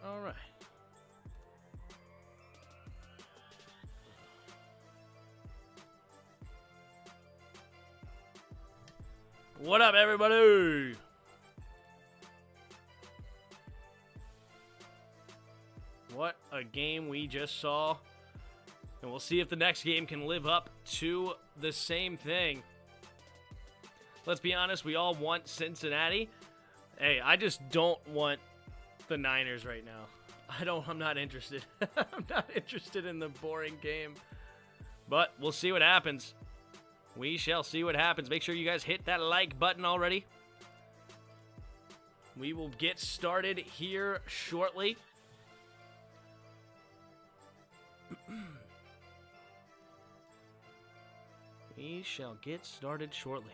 all right. What up, everybody? What a game we just saw. And we'll see if the next game can live up to the same thing. Let's be honest, we all want Cincinnati. Hey, I just don't want the Niners right now. I'm not interested. I'm not interested in the boring game. But we'll see what happens. We shall see what happens. Make sure you guys hit that like button already. We will get started here shortly. We shall get started shortly.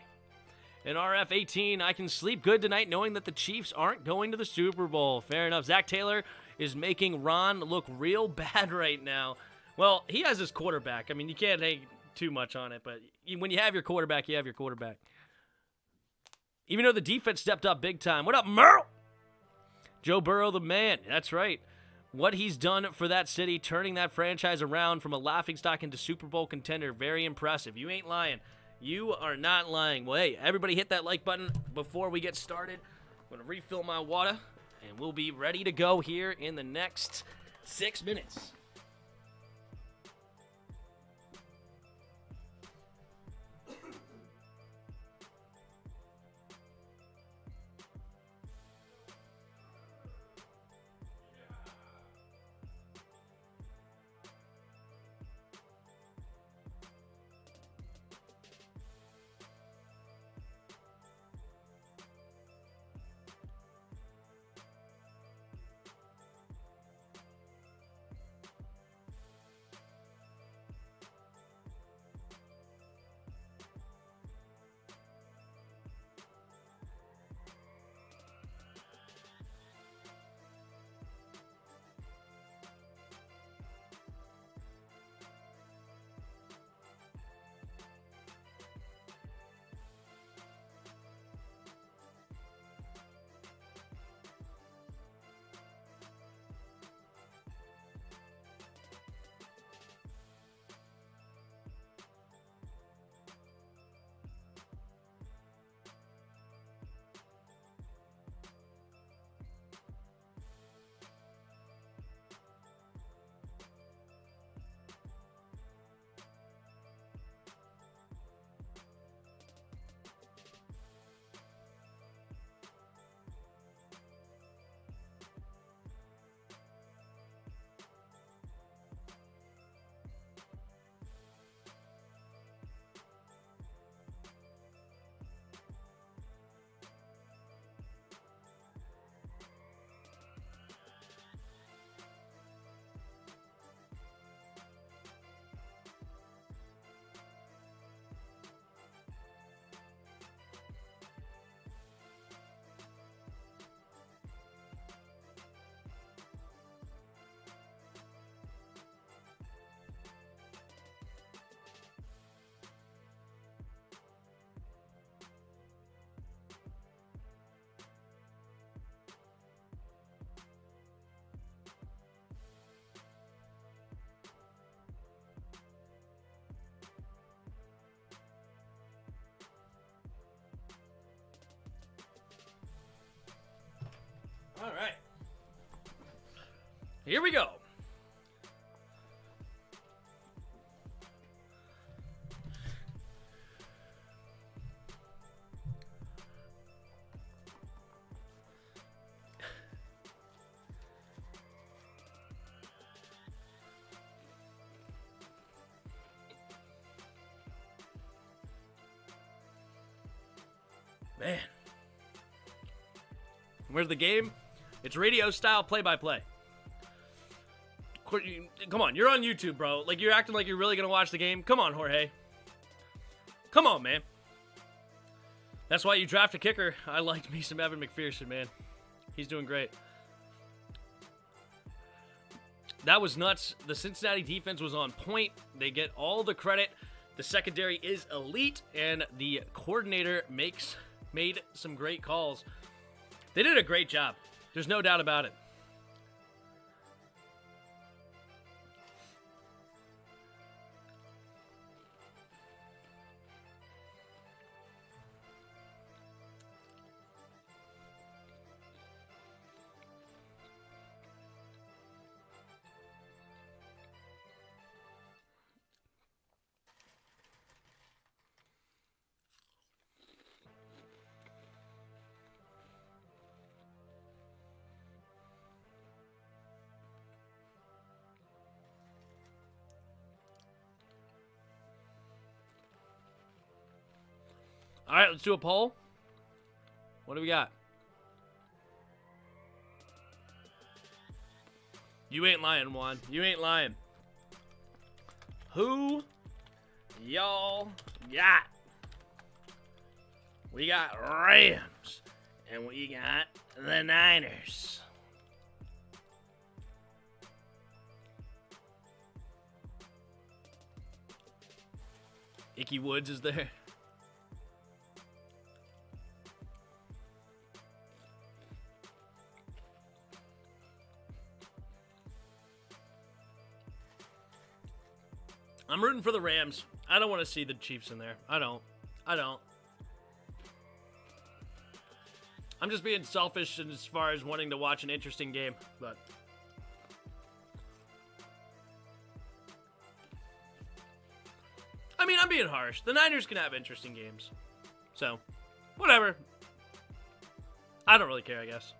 In RF18, I can sleep good tonight knowing that the Chiefs aren't going to the Super Bowl. Fair enough. Zach Taylor is making Ron look real bad right now. Well, he has his quarterback. I mean, you can't hang too much on it, but when you have your quarterback, you have your quarterback. Even though the defense stepped up big time. What up, Merle? Joe Burrow, the man. That's right. What he's done for that city, turning that franchise around from a laughingstock into Super Bowl contender, very impressive. You ain't lying. You are not lying. Well, hey, everybody hit that like button before we get started. I'm going to refill my water, and we'll be ready to go here in the next 6 minutes. All right. Here we go. Man. Where's the game? It's radio-style play-by-play. Come on, you're on YouTube, bro. Like, you're acting like you're really going to watch the game. Come on, Jorge. Come on, man. That's why you draft a kicker. I liked me some Evan McPherson, man. He's doing great. That was nuts. The Cincinnati defense was on point. They get all the credit. The secondary is elite, and the coordinator made some great calls. They did a great job. There's no doubt about it. All right, let's do a poll. What do we got? You ain't lying, Juan. You ain't lying. Who y'all got? We got Rams, and we got the Niners. Icky Woods is there. I'm rooting for the Rams. I don't want to see the Chiefs in there. I don't. I'm just being selfish as far as wanting to watch an interesting game, but I mean, I'm being harsh. The Niners can have interesting games. So, whatever. I don't really care, I guess.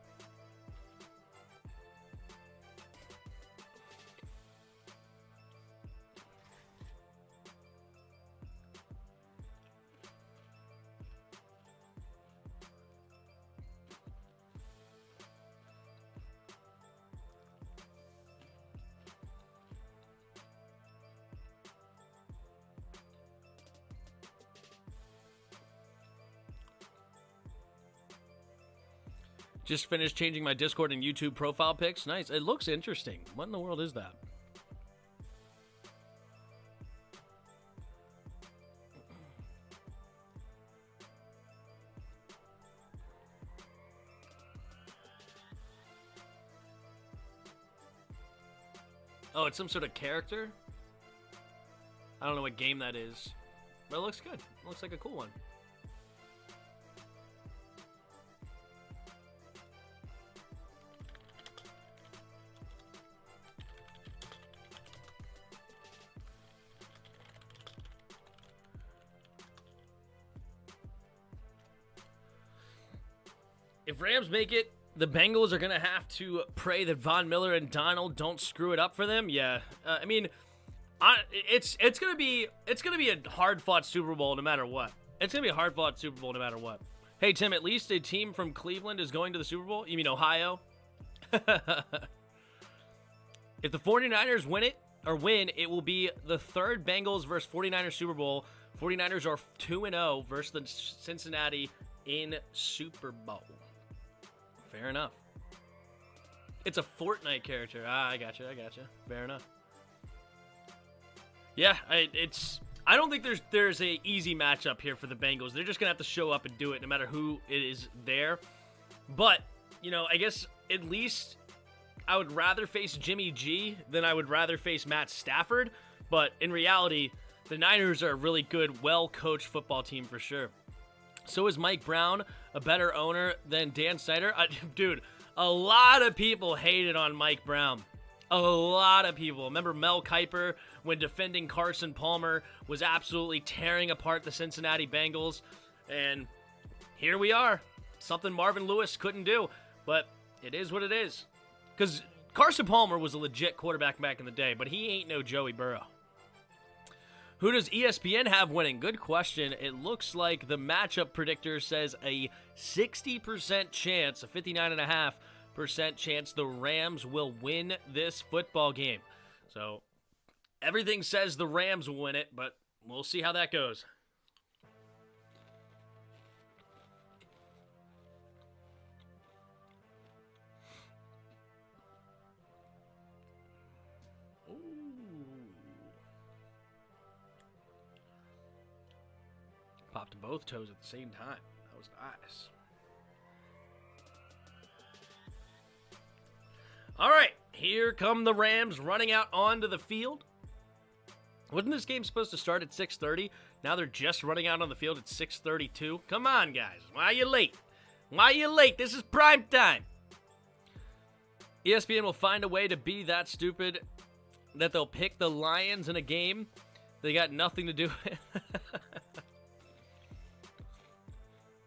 Just finished changing my Discord and YouTube profile pics. Nice. It looks interesting. What in the world is that? Oh, it's some sort of character? I don't know what game that is. But it looks good. It looks like a cool one. If Rams make it, the Bengals are going to have to pray that Von Miller and Donald don't screw it up for them. Yeah. I mean, it's going to be a hard-fought Super Bowl no matter what. It's going to be a hard-fought Super Bowl no matter what. Hey, Tim, at least a team from Cleveland is going to the Super Bowl? You mean Ohio? If the 49ers win, it will be the third Bengals versus 49ers Super Bowl. 49ers are 2-0 versus the Cincinnati in Super Bowl. Fair enough. It's a Fortnite character. I gotcha. Fair enough. Yeah, I don't think there's a easy matchup here for the Bengals. They're just gonna have to show up and do it no matter who it is there. But, I guess at least I would rather face Jimmy G than I would rather face Matt Stafford. But in reality, the Niners are a really good, well-coached football team for sure. So is Mike Brown a better owner than Dan Snyder? Dude, a lot of people hated on Mike Brown. A lot of people. Remember Mel Kiper, when defending Carson Palmer, was absolutely tearing apart the Cincinnati Bengals. And here we are. Something Marvin Lewis couldn't do. But it is what it is. Because Carson Palmer was a legit quarterback back in the day, but he ain't no Joey Burrow. Who does ESPN have winning? Good question. It looks like the matchup predictor says a 60% chance, a 59.5% chance the Rams will win this football game. So everything says the Rams will win it, but we'll see how that goes. Popped both toes at the same time. That was nice. All right, here come the Rams running out onto the field. Wasn't this game supposed to start at 6:30? Now they're just running out on the field at 6:32. Come on, guys. Why are you late? This is prime time. ESPN will find a way to be that stupid that they'll pick the Lions in a game they got nothing to do with.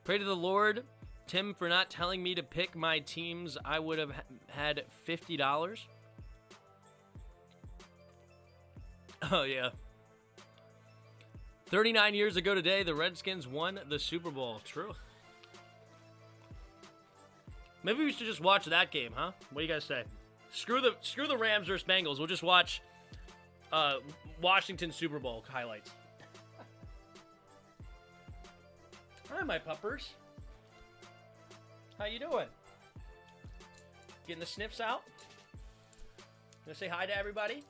Pray to the Lord, Tim, for not telling me to pick my teams. I would have had $50. Oh, yeah. 39 years ago today, the Redskins won the Super Bowl. True. Maybe we should just watch that game, huh? What do you guys say? Screw the Rams versus Bengals. We'll just watch Washington Super Bowl highlights. Hi, my puppers. How you doing? Getting the sniffs out? Gonna say hi to everybody?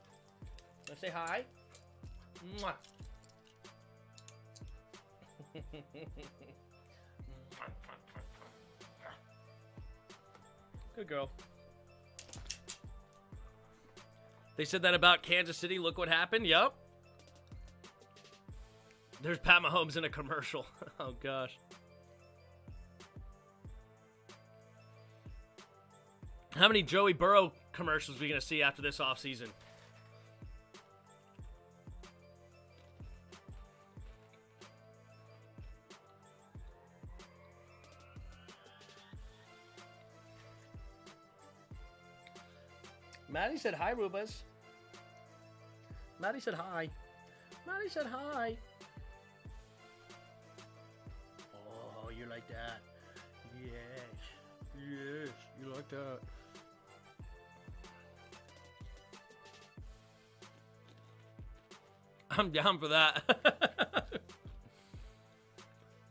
Gonna say hi? Mwah. Good girl. They said that about Kansas City. Look what happened. Yup. There's Pat Mahomes in a commercial. Oh, gosh. How many Joey Burrow commercials are we going to see after this offseason? Maddie said hi, Rubas. Maddie said hi. Maddie said hi. Oh, you like that? Yes. Yes, you like that. I'm down for that.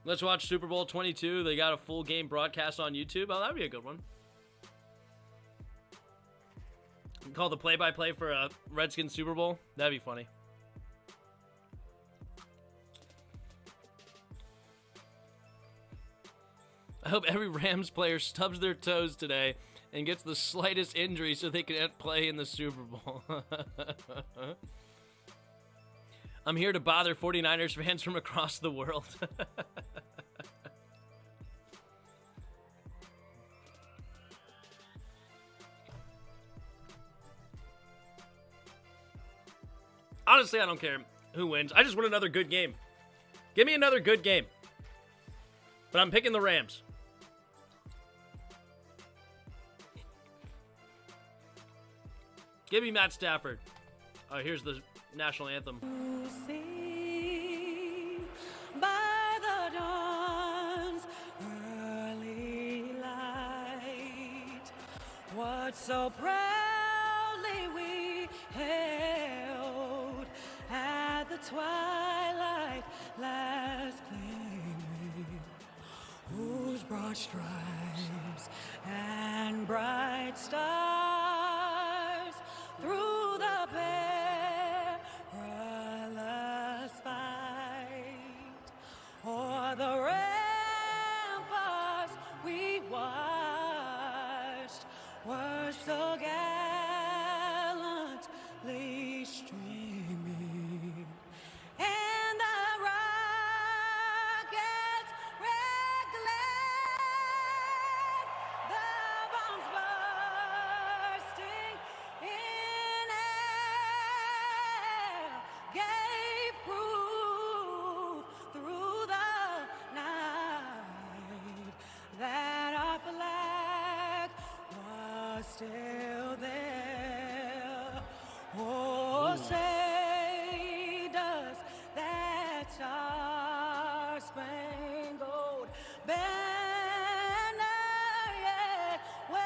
Let's watch Super Bowl 22. They got a full game broadcast on YouTube. Oh, that'd be a good one. Call the play-by-play for a Redskins Super Bowl. That'd be funny. I hope every Rams player stubs their toes today and gets the slightest injury so they can play in the Super Bowl. I'm here to bother 49ers fans from across the world. Honestly, I don't care who wins. I just want another good game. Give me another good game. But I'm picking the Rams. Give me Matt Stafford. Here's the national anthem. See by the dawn's early light what so proudly we held at the twilight last gleaming, whose broad stripes and bright stars through the perilous fight o'er the ramparts we watched were so gallantly streaming, and the rockets red glare, the bombs bursting in air gave proof through the night that our flag was still there. Oh, say does that star-spangled banner yet wave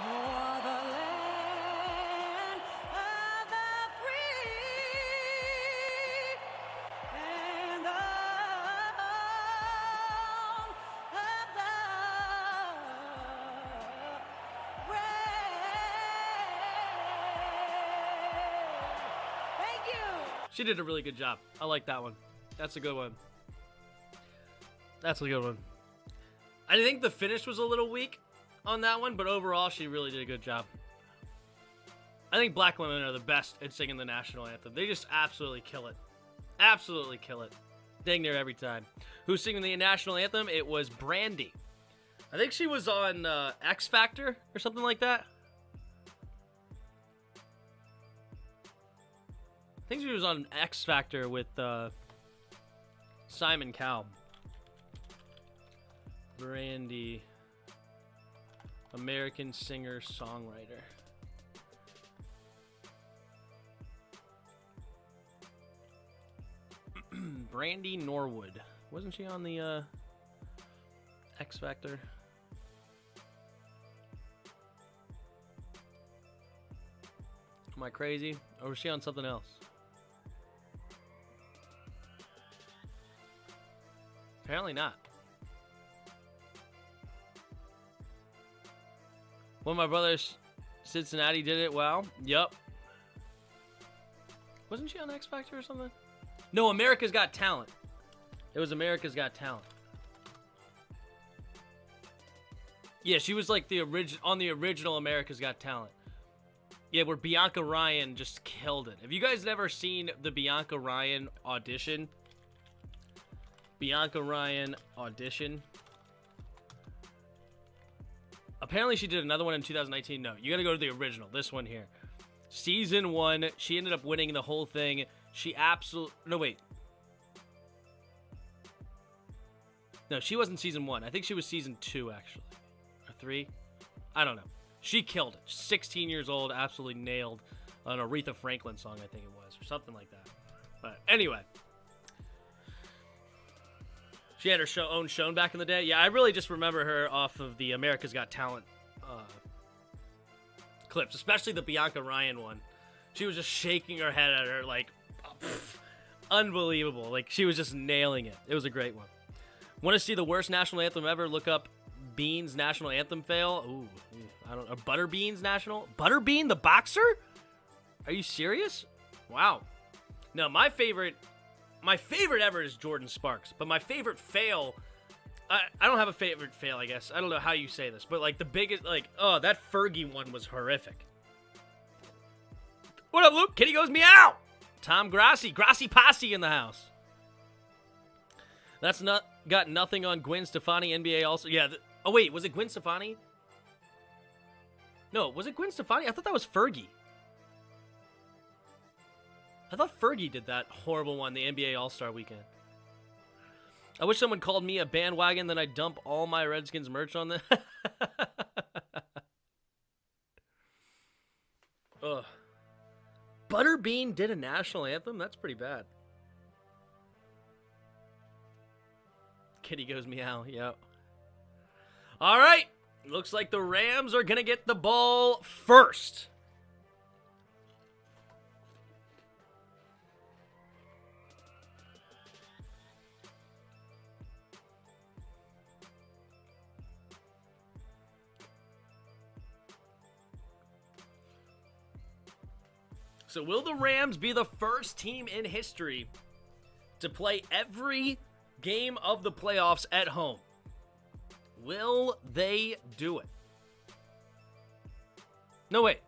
o'er the land of the free and the home of the brave. Thank you. She did a really good job. I like that one. That's a good one. That's a good one. I think the finish was a little weak on that one, but overall, she really did a good job. I think black women are the best at singing the national anthem. They just absolutely kill it. Absolutely kill it. Dang near every time. Who's singing the national anthem? It was Brandy. I think she was on X Factor or something like that. I think she was on X Factor with Simon Cowell. Brandy. American singer-songwriter. Brandy Norwood. Wasn't she on the X Factor? Am I crazy? Or was she on something else? Apparently not. One of my brothers, Cincinnati, did it well. Yup. Wasn't she on X Factor or something? No, America's Got Talent. It was America's Got Talent. Yeah, she was like on the original America's Got Talent. Yeah, where Bianca Ryan just killed it. Have you guys never seen the Bianca Ryan audition? Bianca Ryan audition. Apparently she did another one in 2019. No, you gotta go to the original. This one here. Season 1. She ended up winning the whole thing. She absolutely... No, wait. No, she wasn't season 1. I think she was season 2, actually. Or 3. I don't know. She killed it. 16 years old. Absolutely nailed an Aretha Franklin song, I think it was. Or something like that. But anyway. She had her own show back in the day. Yeah, I really just remember her off of the America's Got Talent clips, especially the Bianca Ryan one. She was just shaking her head at her like, unbelievable. Like, she was just nailing it. It was a great one. Want to see the worst national anthem ever? Look up Bean's national anthem fail. Ooh, I don't know. Butterbean's national? Butterbean the boxer? Are you serious? Wow. No, my favorite ever is Jordan Sparks, but my favorite fail, I don't have a favorite fail, I guess. I don't know how you say this, but like the biggest, like, oh, that Fergie one was horrific. What up, Luke? Kitty goes meow. Tom Grassi Posse in the house. That's not got nothing on Gwen Stefani, NBA also. Yeah. Oh wait, was it Gwen Stefani? No, was it Gwen Stefani? I thought that was Fergie. I thought Fergie did that horrible one, the NBA All-Star Weekend. I wish someone called me a bandwagon, then I'd dump all my Redskins merch on them. Ugh. Butterbean did a national anthem? That's pretty bad. Kitty goes meow, yep. All right. Looks like the Rams are going to get the ball first. So will the Rams be the first team in history to play every game of the playoffs at home? Will they do it? No, wait.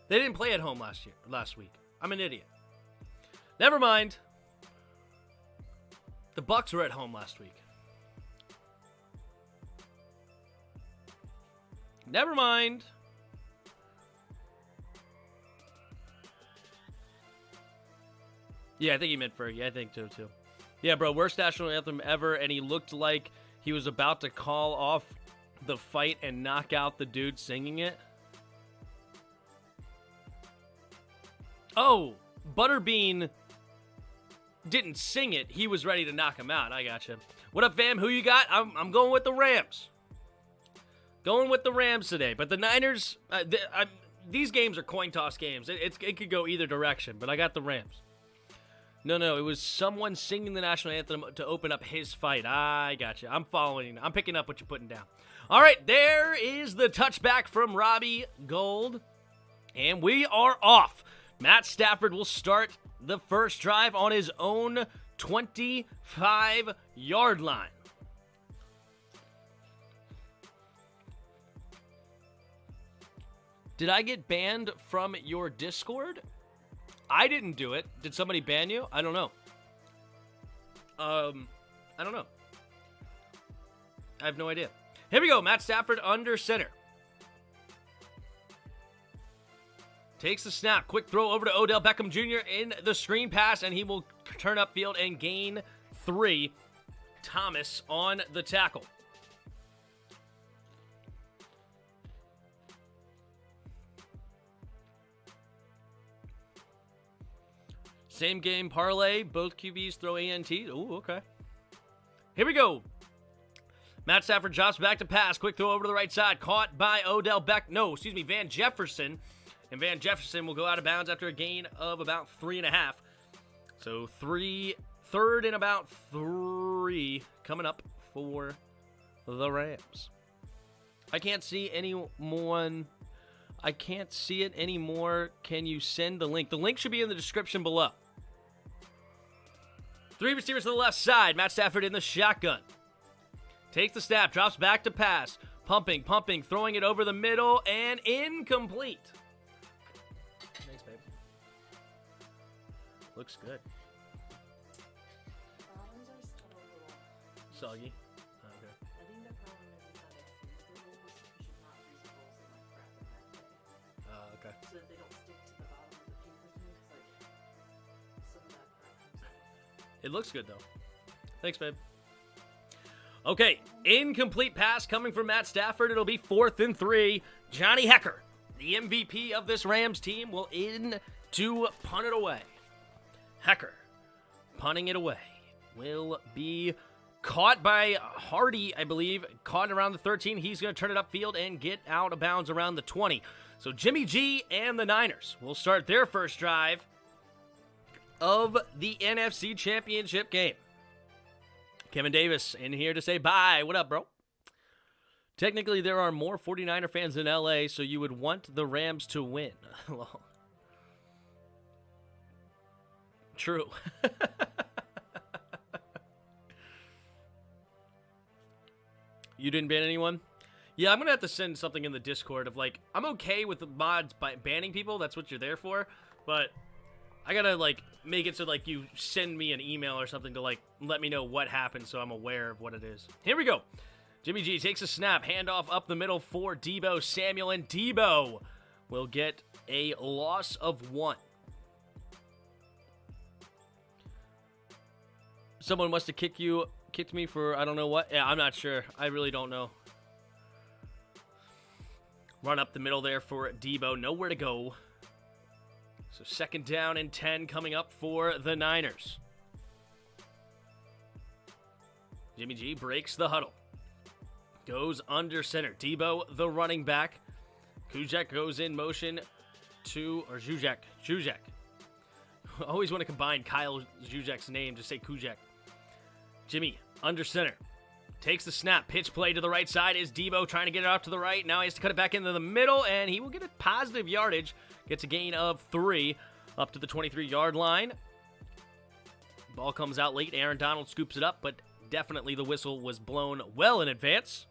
They didn't play at home last week. I'm an idiot. Never mind. The Bucs were at home last week. Never mind. Yeah, I think he meant Fergie. I think so, too. Yeah, bro, worst national anthem ever, and he looked like he was about to call off the fight and knock out the dude singing it. Oh, Butterbean didn't sing it. He was ready to knock him out. I gotcha. What up, fam? Who you got? I'm going with the Rams. Going with the Rams today. But the Niners, these games are coin toss games. It could go either direction, but I got the Rams. No, it was someone singing the national anthem to open up his fight. I gotcha. I'm following. I'm picking up what you're putting down. All right, there is the touchback from Robbie Gould. And we are off. Matt Stafford will start the first drive on his own 25-yard line. Did I get banned from your Discord? I didn't do it. Did somebody ban you? I don't know. I don't know. I have no idea. Here we go. Matt Stafford under center. Takes the snap. Quick throw over to Odell Beckham Jr. in the screen pass, and he will turn upfield and gain 3. Thomas on the tackle. Same game parlay. Both QBs throw ANT. Ooh, okay. Here we go. Matt Stafford drops back to pass. Quick throw over to the right side. Caught by Van Jefferson. And Van Jefferson will go out of bounds after a gain of about 3.5. So third and about 3 coming up for the Rams. I can't see anyone. I can't see it anymore. Can you send the link? The link should be in the description below. 3 receivers to the left side. Matt Stafford in the shotgun. Takes the snap, drops back to pass. Pumping, throwing it over the middle, and incomplete. Thanks, babe. Looks good. Almonds are still a little. Soggy. Okay. I think the problem is that if you freeze the rolls, you should not freeze the rolls and like wrap them that way. Okay. So that they don't stick to the bottom of the paper thing, because like some of that crap comes out. It looks good, though. Thanks, babe. Okay, incomplete pass coming from Matt Stafford. It'll be 4th and 3. Johnny Hekker, the MVP of this Rams team, will in to punt it away. Hekker, punting it away, will be caught by Hardy, I believe. Caught around the 13. He's going to turn it upfield and get out of bounds around the 20. So Jimmy G and the Niners will start their first drive of the NFC Championship game. Kevin Davis in here to say bye. What up, bro? Technically, there are more 49er fans in LA, so you would want the Rams to win. True. You didn't ban anyone? Yeah, I'm going to have to send something in the Discord of, like, I'm okay with the mods by banning people. That's what you're there for. But I got to, like, make it so, like, you send me an email or something to, like, let me know what happened so I'm aware of what it is. Here we go. Jimmy G takes a snap. Handoff up the middle for Deebo Samuel. And Deebo will get a loss of 1. Someone must have kicked me for I don't know what. Yeah, I'm not sure. I really don't know. Run up the middle there for Deebo. Nowhere to go. So 2nd down and 10 coming up for the Niners. Jimmy G breaks the huddle. Goes under center. Deebo, the running back. Kujak goes in motion to, or Zuzak. I always want to combine Kyle Zujak's name to say Kujak. Jimmy, under center. Takes the snap. Pitch play to the right side is Deebo trying to get it off to the right. Now he has to cut it back into the middle, and he will get a positive yardage. Gets a gain of 3 up to the 23-yard line. Ball comes out late. Aaron Donald scoops it up, but definitely the whistle was blown well in advance.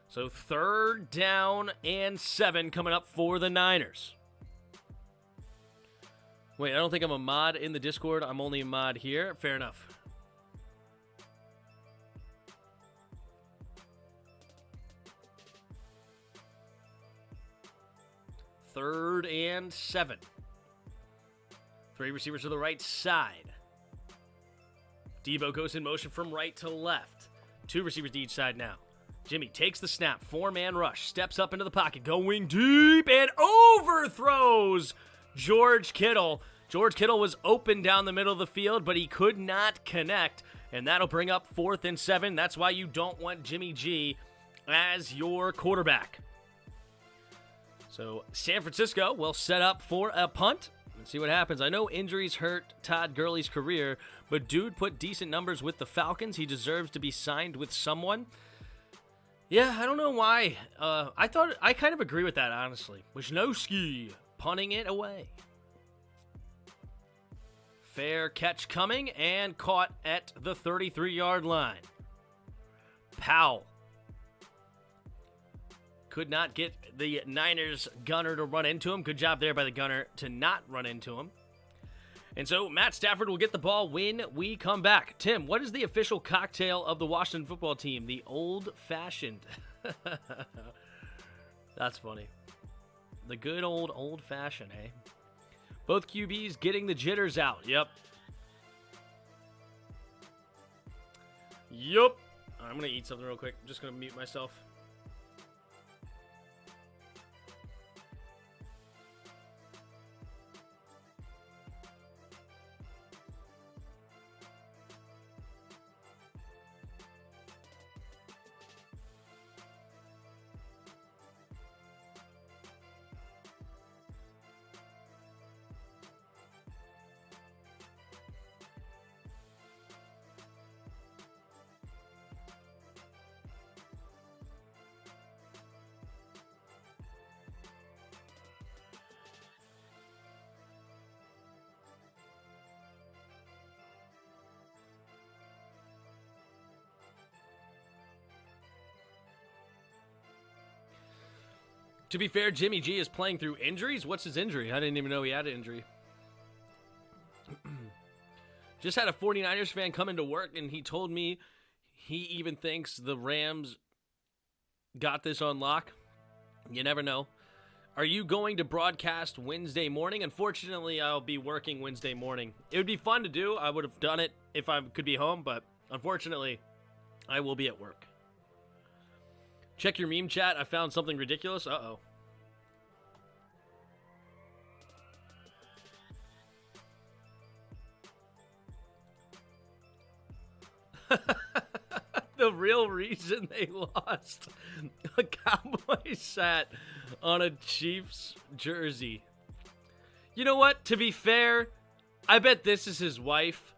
So 3rd down and 7 coming up for the Niners. Wait, I don't think I'm a mod in the Discord. I'm only a mod here. Fair enough. Third and 7. 3 receivers to the right side. Deebo goes in motion from right to left. 2 receivers to each side now. Jimmy takes the snap. 4-man rush. Steps up into the pocket. Going deep and overthrows George Kittle. George Kittle was open down the middle of the field, but he could not connect. And that'll bring up 4th and 7. That's why you don't want Jimmy G as your quarterback. So San Francisco will set up for a punt and see what happens. I know injuries hurt Todd Gurley's career, but dude put decent numbers with the Falcons. He deserves to be signed with someone. Yeah, I don't know why. I kind of agree with that, honestly. Wisnowski punting it away. Fair catch coming and caught at the 33-yard line. Powell could not get the Niners gunner to run into him. Good job there by the gunner to not run into him. And so Matt Stafford will get the ball when we come back. Tim, what is the official cocktail of the Washington football team? The old-fashioned. That's funny. The good old-fashioned, eh? Both QBs getting the jitters out. Yep. I'm going to eat something real quick. I'm just going to mute myself. To be fair, Jimmy G is playing through injuries. What's his injury? I didn't even know he had an injury. Just had a 49ers fan come into work, and he told me he even thinks the Rams got this on lock. You never know. Are you going to broadcast Wednesday morning? Unfortunately, I'll be working Wednesday morning. It would be fun to do. I would have done it if I could be home, but unfortunately, I will be at work. Check your meme chat. I found something ridiculous. Uh-oh. The real reason they lost, a Cowboys sat on a Chiefs jersey. You know what? To be fair, I bet this is his wife,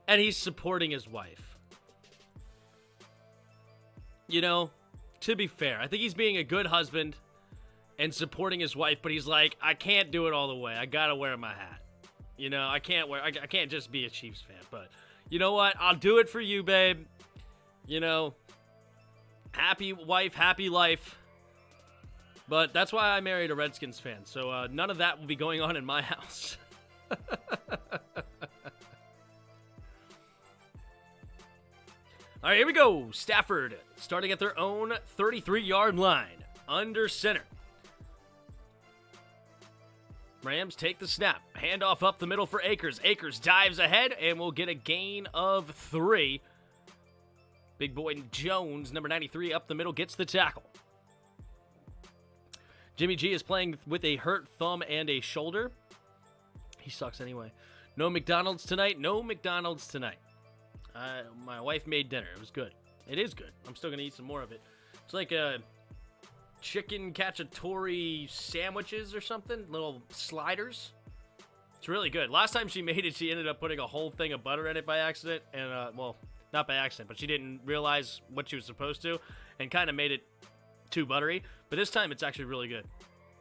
and he's supporting his wife. You know, to be fair, I think he's being a good husband and supporting his wife, but he's like, I can't do it all the way. I gotta wear my hat. You know, I can't just be a Chiefs fan, but you know what? I'll do it for you, babe. You know, happy wife, happy life. But that's why I married a Redskins fan. So none of that will be going on in my house. All right, here we go. Stafford starting at their own 33-yard line. Under center. Rams take the snap. Handoff up the middle for Akers. Akers dives ahead and will get a gain of 3. Big boy Jones, number 93, up the middle, gets the tackle. Jimmy G is playing with a hurt thumb and a shoulder. He sucks anyway. No McDonald's tonight. No McDonald's tonight. My wife made dinner. It was good. It is good. I'm still going to eat some more of it. It's like a chicken cacciatore sandwiches or something. Little sliders. It's really good. Last time she made it, she ended up putting a whole thing of butter in it by accident. And, well, not by accident, but she didn't realize what she was supposed to and kind of made it too buttery. But this time, it's actually really good.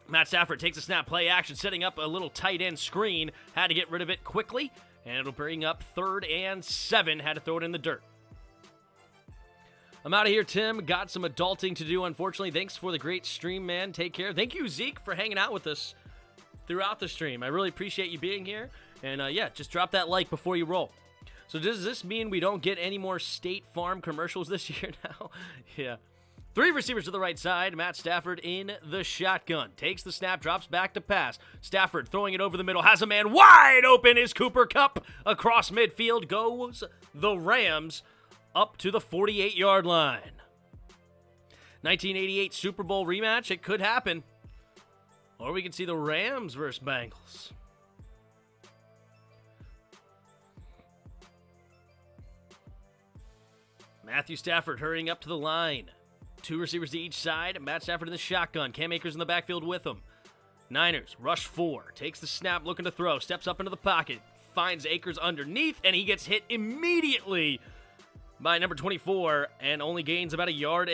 Matt Stafford takes a snap, play action, setting up a little tight end screen. Had to get rid of it quickly, and it'll bring up 3rd and 7. Had to throw it in the dirt. I'm out of here, Tim. Got some adulting to do, unfortunately. Thanks for the great stream, man. Take care. Thank you, Zeke, for hanging out with us throughout the stream. I really appreciate you being here. And, yeah, just drop that like before you roll. So does this mean we don't get any more State Farm commercials this year now? Yeah. 3 receivers to the right side. Matt Stafford in the shotgun. Takes the snap, drops back to pass. Stafford throwing it over the middle. Has a man wide open. Is Cooper Kupp. Across midfield goes the Rams up to the 48-yard line. 1988 Super Bowl rematch. It could happen. Or we could see the Rams versus Bengals. Matthew Stafford hurrying up to the line. 2 receivers to each side. Matt Stafford in the shotgun. Cam Akers in the backfield with him. Niners rush 4. Takes the snap, looking to throw. Steps up into the pocket. Finds Akers underneath, and he gets hit immediately by number 24 and only gains about 1.5 yards.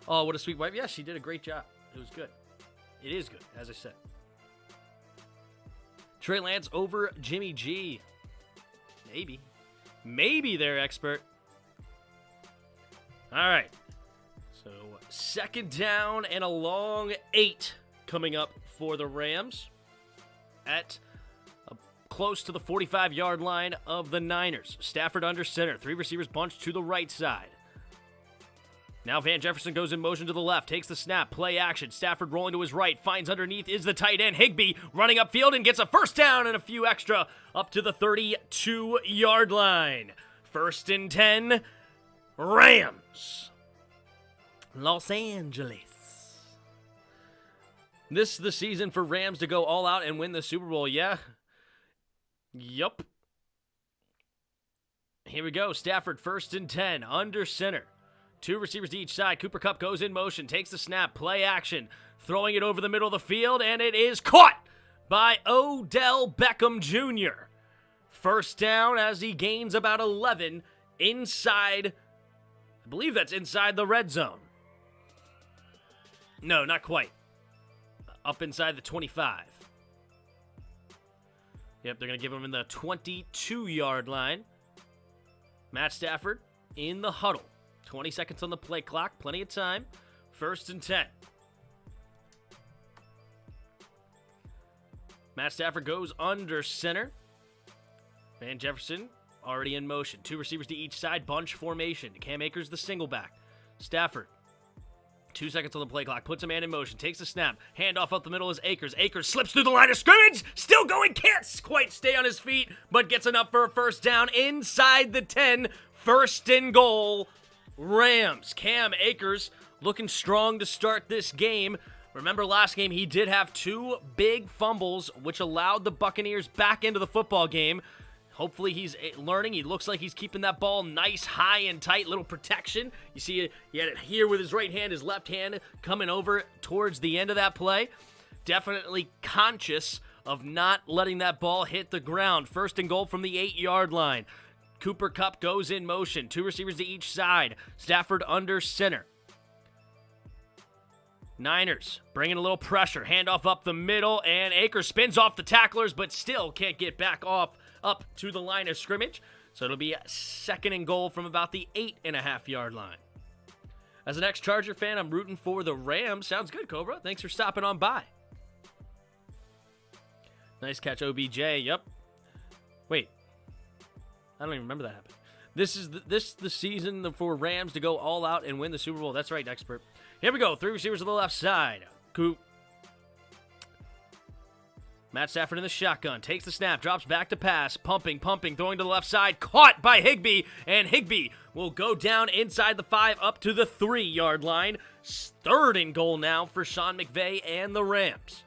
Oh, what a sweet wife. Yeah, she did a great job. It was good. It is good, as I said. Trey Lance over Jimmy G. Maybe they're expert. All right. So, 2nd down and a long 8 coming up for the Rams at close to the 45-yard line of the Niners. Stafford under center. 3 receivers bunched to the right side. Now Van Jefferson goes in motion to the left, takes the snap, play action. Stafford rolling to his right, finds underneath is the tight end, Higbee, running upfield and gets a 1st down and a few extra up to the 32-yard line. 1st and 10, Rams. Los Angeles. This is the season for Rams to go all out and win the Super Bowl, yeah? Yup. Here we go, Stafford 1st and 10, under center. 2 receivers to each side. Cooper Kupp goes in motion, takes the snap, play action, throwing it over the middle of the field, and it is caught by Odell Beckham Jr. 1st down as he gains about 11 inside, I believe that's inside the red zone. No, not quite. Up inside the 25. Yep, they're going to give him in the 22-yard line. Matt Stafford in the huddle. 20 seconds on the play clock. Plenty of time. 1st and 10. Matt Stafford goes under center. Van Jefferson already in motion. 2 receivers to each side. Bunch formation. Cam Akers the single back. Stafford. 2 seconds on the play clock. Puts a man in motion. Takes a snap. Handoff up the middle is Akers. Akers slips through the line of scrimmage. Still going. Can't quite stay on his feet, but gets enough for a 1st down inside the 10. 1st and goal. Rams. Cam Akers looking strong to start this game. Remember last game, he did have 2 big fumbles, which allowed the Buccaneers back into the football game. Hopefully he's learning. He looks like he's keeping that ball nice, high, and tight. Little protection. You see he had it here with his right hand, his left hand coming over towards the end of that play. Definitely conscious of not letting that ball hit the ground. 1st and goal from the 8-yard line. Cooper Kupp goes in motion. 2 receivers to each side. Stafford under center. Niners bringing a little pressure. Handoff up the middle, and Akers spins off the tacklers, but still can't get back up to the line of scrimmage. So it'll be 2nd and goal from about the 8.5-yard line. As an ex-Charger fan, I'm rooting for the Rams. Sounds good, Cobra. Thanks for stopping on by. Nice catch, OBJ. Yep. Wait. I don't even remember that happening. This is the season for Rams to go all out and win the Super Bowl. That's right, expert. Here we go. 3 receivers on the left side. Matt Stafford in the shotgun. Takes the snap. Drops back to pass. Pumping. Throwing to the left side. Caught by Higbee. And Higbee will go down inside the 5 up to the 3-yard line. 3rd and goal now for Sean McVay and the Rams.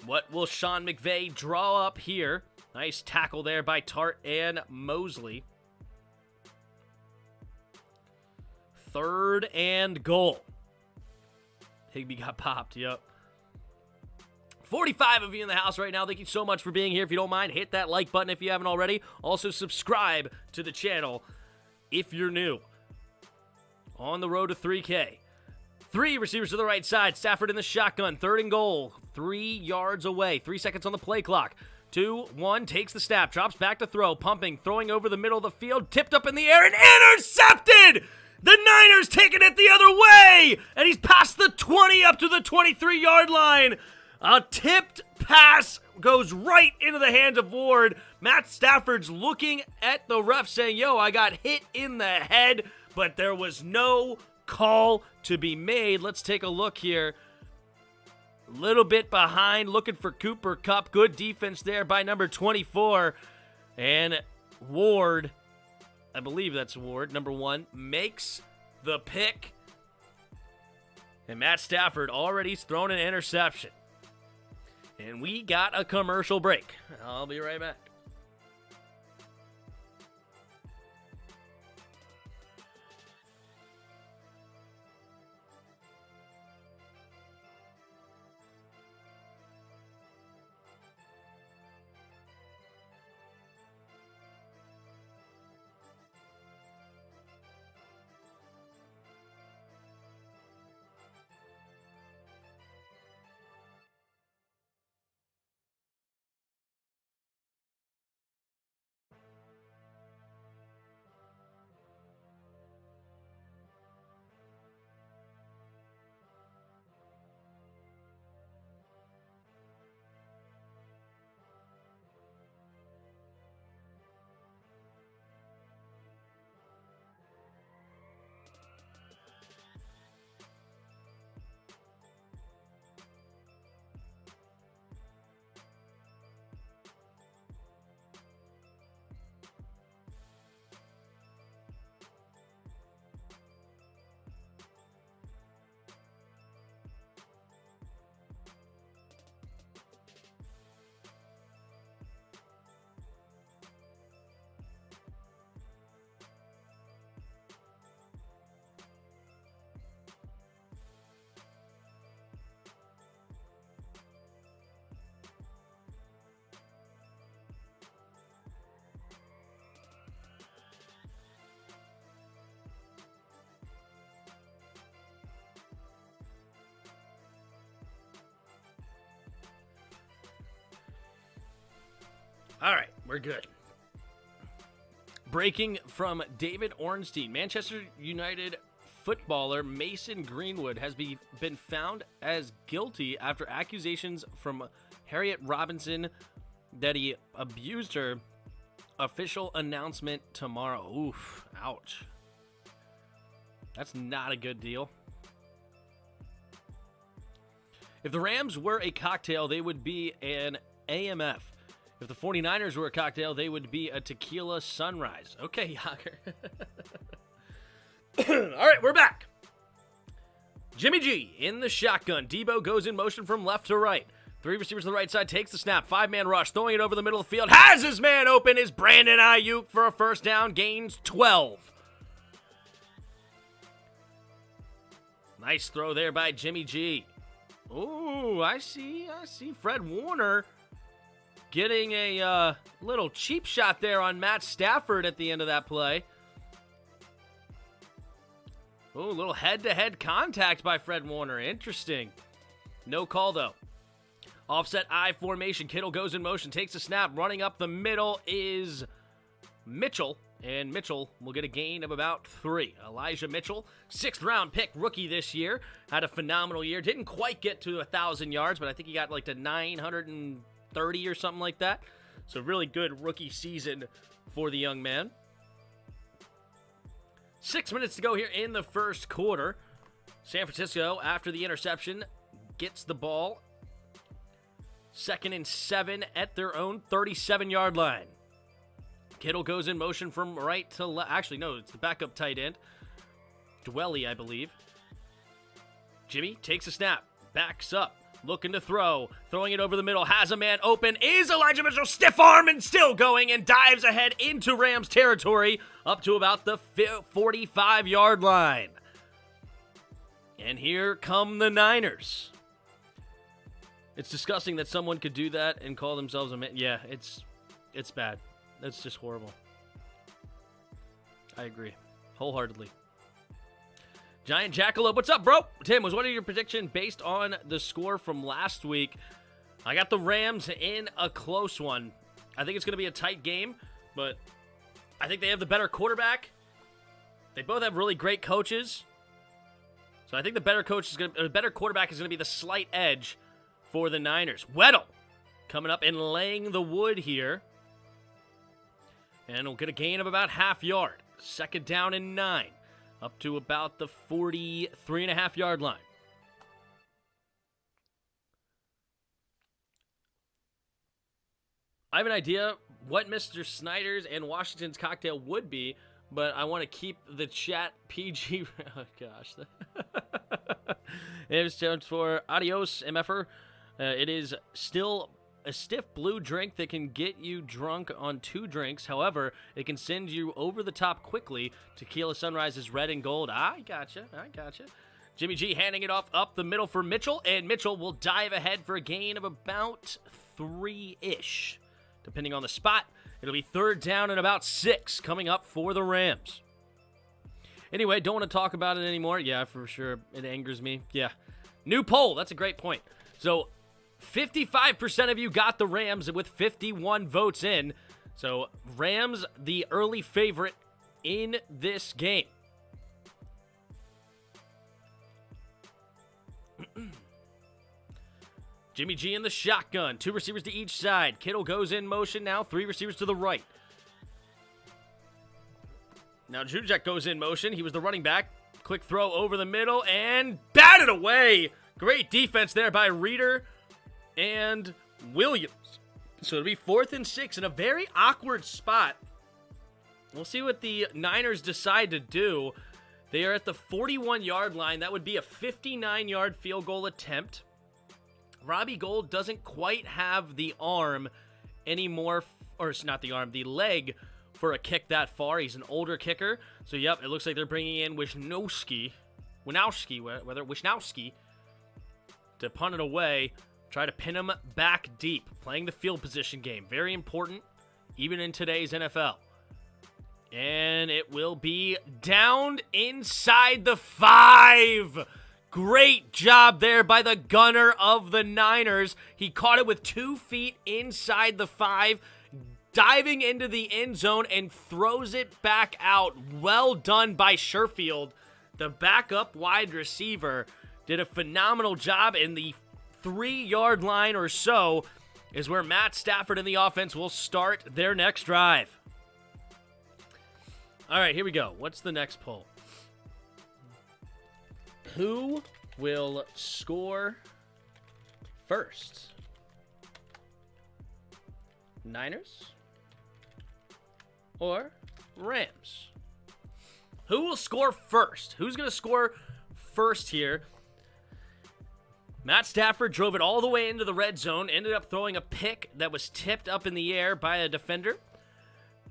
What will Sean McVay draw up here? Nice tackle there by Tart and Mosley. 3rd and goal. Higbee got popped, yep. 45 of you in the house right now. Thank you so much for being here. If you don't mind, hit that like button if you haven't already. Also, subscribe to the channel if you're new. On the road to 3K. 3 receivers to the right side. Stafford in the shotgun. 3rd and goal. 3 yards away. 3 seconds on the play clock. 2, 1, takes the snap. Drops back to throw. Pumping. Throwing over the middle of the field. Tipped up in the air and intercepted! The Niners taking it the other way! And he's past the 20 up to the 23-yard line. A tipped pass goes right into the hands of Ward. Matt Stafford's looking at the ref saying, yo, I got hit in the head, but there was no call to be made. Let's take a look here. A little bit behind, looking for Cooper Kupp. Good defense there by number 24. And Ward, I believe that's Ward, number 1, makes the pick. And Matt Stafford already's thrown an interception. And we got a commercial break. I'll be right back. All right, we're good. Breaking from David Ornstein, Manchester United footballer Mason Greenwood has been found as guilty after accusations from Harriet Robinson that he abused her. Official announcement tomorrow. Oof, ouch. That's not a good deal. If the Rams were a cocktail, they would be an AMF. If the 49ers were a cocktail, they would be a tequila sunrise. Okay, Yager. All right, we're back. Jimmy G in the shotgun. Debo goes in motion from left to right. 3 receivers to the right side, takes the snap. 5-man rush, throwing it over the middle of the field. Has his man open, is Brandon Ayuk for a first down, gains 12. Nice throw there by Jimmy G. Ooh, I see. Fred Warner getting a little cheap shot there on Matt Stafford at the end of that play. Ooh, a little head-to-head contact by Fred Warner. Interesting. No call, though. Offset I formation. Kittle goes in motion, takes a snap. Running up the middle is Mitchell, and Mitchell will get a gain of about 3. Elijah Mitchell, 6th-round pick, rookie this year. Had a phenomenal year. Didn't quite get to 1,000 yards, but I think he got like to 930 or something like that. So really good rookie season for the young man. 6 minutes to go here in the first quarter. San Francisco, after the interception, gets the ball. 2nd and 7 at their own 37-yard line. Kittle goes in motion from right to left. Actually, no, it's the backup tight end. Dwelly, I believe. Jimmy takes a snap. Backs up. Looking to throw. Throwing it over the middle. Has a man open. Is Elijah Mitchell stiff arm and still going and dives ahead into Rams territory up to about the 45-yard line. And here come the Niners. It's disgusting that someone could do that and call themselves a man. Yeah, it's bad. That's just horrible. I agree. Wholeheartedly. Giant Jackalope, what's up, bro? Tim, was one of your prediction based on the score from last week? I got the Rams in a close one. I think it's going to be a tight game, but I think they have the better quarterback. They both have really great coaches. So I think the better quarterback is going to be the slight edge for the Niners. Weddle coming up and laying the wood here. And we'll get a gain of about half yard. 2nd down and 9. Up to about the 43.5-yard line. I have an idea what Mr. Snyder's and Washington's cocktail would be, but I want to keep the chat PG. Oh, gosh. It stands for Adios, MFR. It is still a stiff blue drink that can get you drunk on 2 drinks. However, it can send you over the top quickly. Tequila Sunrise is red and gold. I gotcha. Jimmy G handing it off up the middle for Mitchell, and Mitchell will dive ahead for a gain of about 3-ish. Depending on the spot, it'll be 3rd down and about 6 coming up for the Rams. Anyway, don't want to talk about it anymore. Yeah, for sure. It angers me. Yeah. New poll. That's a great point. So 55% of you got the Rams with 51 votes in. So Rams, the early favorite in this game. Jimmy G in the shotgun. 2 receivers to each side. Kittle goes in motion now. 3 receivers to the right. Now Juszczyk goes in motion. He was the running back. Quick throw over the middle and batted away. Great defense there by Reeder and Williams. So it'll be 4th and 6 in a very awkward spot. We'll see what the Niners decide to do. They are at the 41-yard line. That would be a 59-yard field goal attempt. Robbie Gould doesn't quite have the arm anymore, or it's not the arm, the leg for a kick that far. He's an older kicker. So, yep, it looks like they're bringing in Wisnowski to punt it away. Try to pin him back deep. Playing the field position game. Very important, even in today's NFL. And it will be downed inside the 5. Great job there by the gunner of the Niners. He caught it with 2 feet inside the 5. diving into the end zone and throws it back out. Well done by Sherfield. The backup wide receiver did a phenomenal job, in the 3-yard line or so is where Matt Stafford and the offense will start their next drive. All right, here we go. What's the next poll? Who will score first? Niners or Rams? Who will score first? Who's going to score first here? Matt Stafford drove it all the way into the red zone, ended up throwing a pick that was tipped up in the air by a defender.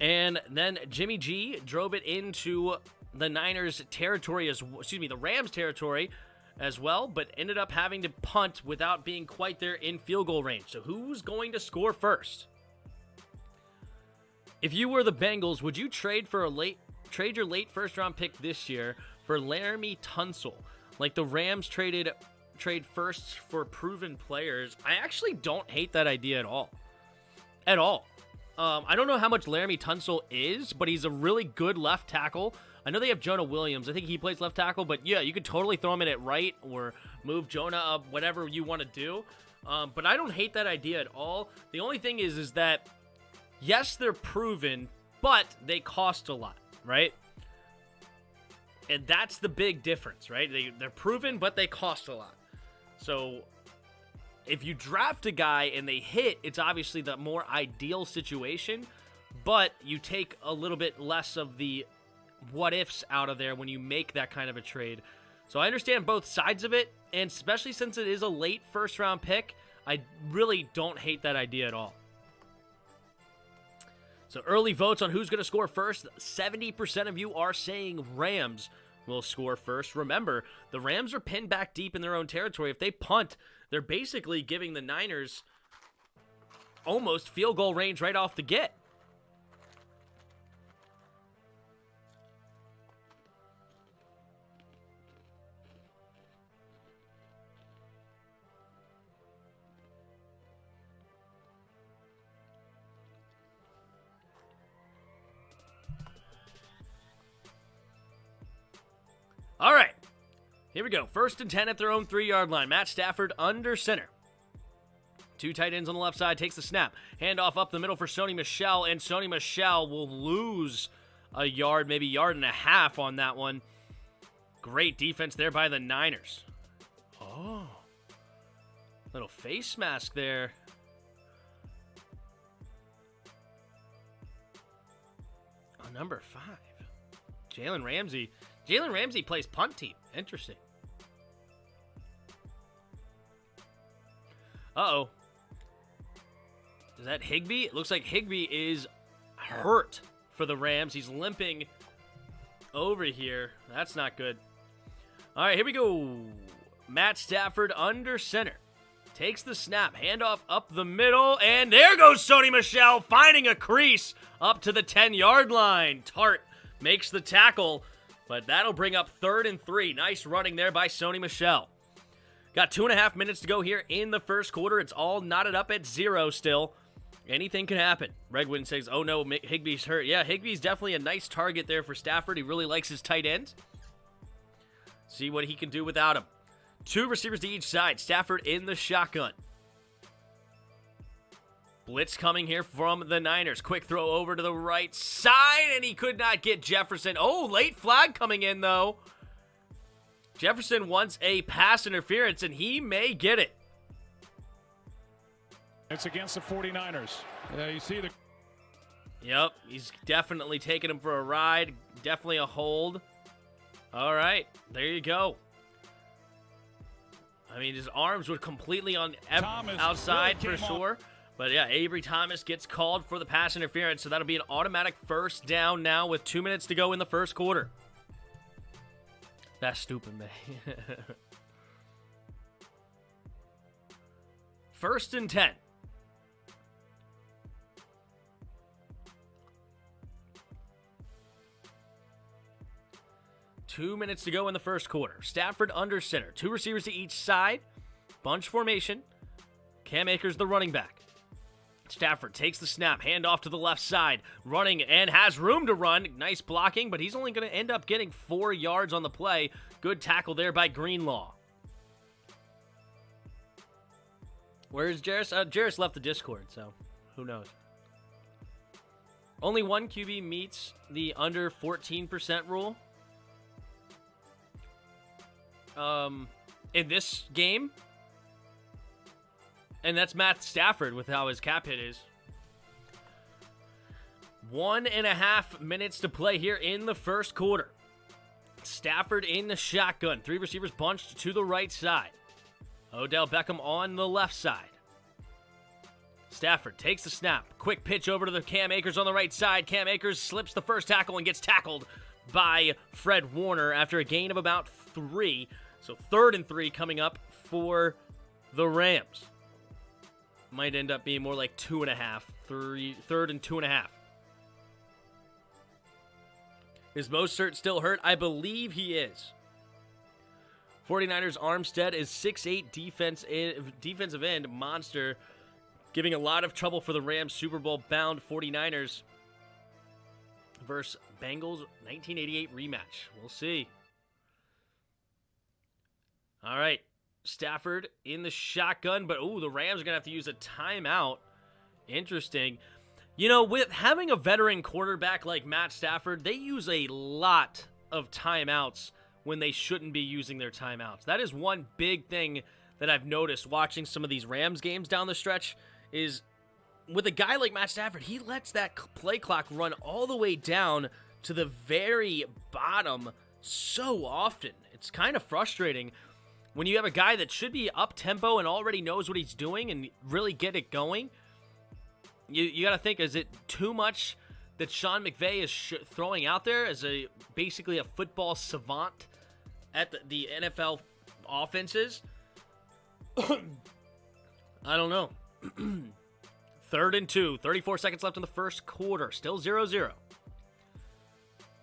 And then Jimmy G drove it into the Niners territory the Rams territory as well, but ended up having to punt without being quite there in field goal range. So who's going to score first? If you were the Bengals, would you trade your late first round pick this year for Laramie Tunsil, like the Rams trade firsts for proven players? I actually don't hate that idea at all. At all. I don't know how much Laramie Tunsil is, but he's a really good left tackle. I know they have Jonah Williams. I think he plays left tackle, but yeah, you could totally throw him in at right or move Jonah up, whatever you want to do. But I don't hate that idea at all. The only thing is that, yes, they're proven, but they cost a lot, right? And that's the big difference, right? They're proven, but they cost a lot. So if you draft a guy and they hit, it's obviously the more ideal situation, but you take a little bit less of the what-ifs out of there when you make that kind of a trade. So I understand both sides of it, and especially since it is a late first-round pick, I really don't hate that idea at all. So early votes on who's going to score first. 70% of you are saying Rams will score first. Remember, the Rams are pinned back deep in their own territory. If they punt, they're basically giving the Niners almost field goal range right off the get. All right, here we go. 1st and 10 at their own 3-yard line. Matt Stafford under center. 2 tight ends on the left side, takes the snap. Handoff up the middle for Sony Michel, and Sony Michel will lose a yard, maybe yard and a half on that one. Great defense there by the Niners. Oh, little face mask there. On number 5, Jalen Ramsey. Jalen Ramsey plays punt team. Interesting. Uh-oh. Is that Higbee? It looks like Higbee is hurt for the Rams. He's limping over here. That's not good. All right, here we go. Matt Stafford under center. Takes the snap. Handoff up the middle. And there goes Sony Michel finding a crease up to the 10-yard line. Tart makes the tackle. But that'll bring up 3rd and 3. Nice running there by Sony Michel. Got 2.5 minutes to go here in the first quarter. It's all knotted up at 0 still. Anything can happen. Redwin says, oh no, Higbee's hurt. Yeah, Higbee's definitely a nice target there for Stafford. He really likes his tight end. See what he can do without him. 2 receivers to each side. Stafford in the shotgun. Blitz coming here from the Niners. Quick throw over to the right side, and he could not get Jefferson. Oh, late flag coming in, though. Jefferson wants a pass interference, and he may get it. It's against the 49ers. Yeah, you see the... Yep, he's definitely taking him for a ride. Definitely a hold. All right, there you go. I mean, his arms were completely on outside for sure. But yeah, Avery Thomas gets called for the pass interference, so that'll be an automatic first down now with 2 minutes to go in the first quarter. That's stupid, man. 1st and 10. Two minutes to go in the first quarter. Stafford under center. 2 receivers to each side. Bunch formation. Cam Akers the running back. Stafford takes the snap, hand off to the left side, running and has room to run. Nice blocking, but he's only going to end up getting 4 yards on the play. Good tackle there by Greenlaw. Where's Jarris? Jarris left the Discord, so who knows. Only one QB meets the under 14% rule. In this game. And that's Matt Stafford with how his cap hit is. 1.5 minutes to play here in the first quarter. Stafford in the shotgun. 3 receivers bunched to the right side. Odell Beckham on the left side. Stafford takes the snap. Quick pitch over to the Cam Akers on the right side. Cam Akers slips the first tackle and gets tackled by Fred Warner after a gain of about 3. So 3rd and 3 coming up for the Rams. Might end up being more like 2.5. 3rd and 2.5. Is Mostert still hurt? I believe he is. 49ers Armstead is 6'8" defensive end monster, giving a lot of trouble for the Rams Super Bowl bound 49ers versus Bengals 1988 rematch. We'll see. All right. Stafford in the shotgun, but the Rams are going to have to use a timeout. Interesting. You know, with having a veteran quarterback like Matt Stafford, they use a lot of timeouts when they shouldn't be using their timeouts. That is one big thing that I've noticed watching some of these Rams games down the stretch is with a guy like Matt Stafford, he lets that play clock run all the way down to the very bottom so often. It's kind of frustrating when you have a guy that should be up-tempo and already knows what he's doing and really get it going. You got to think, is it too much that Sean McVay is throwing out there as basically a football savant at the NFL offenses? I don't know. 3rd and 2, 34 seconds left in the first quarter, still 0-0.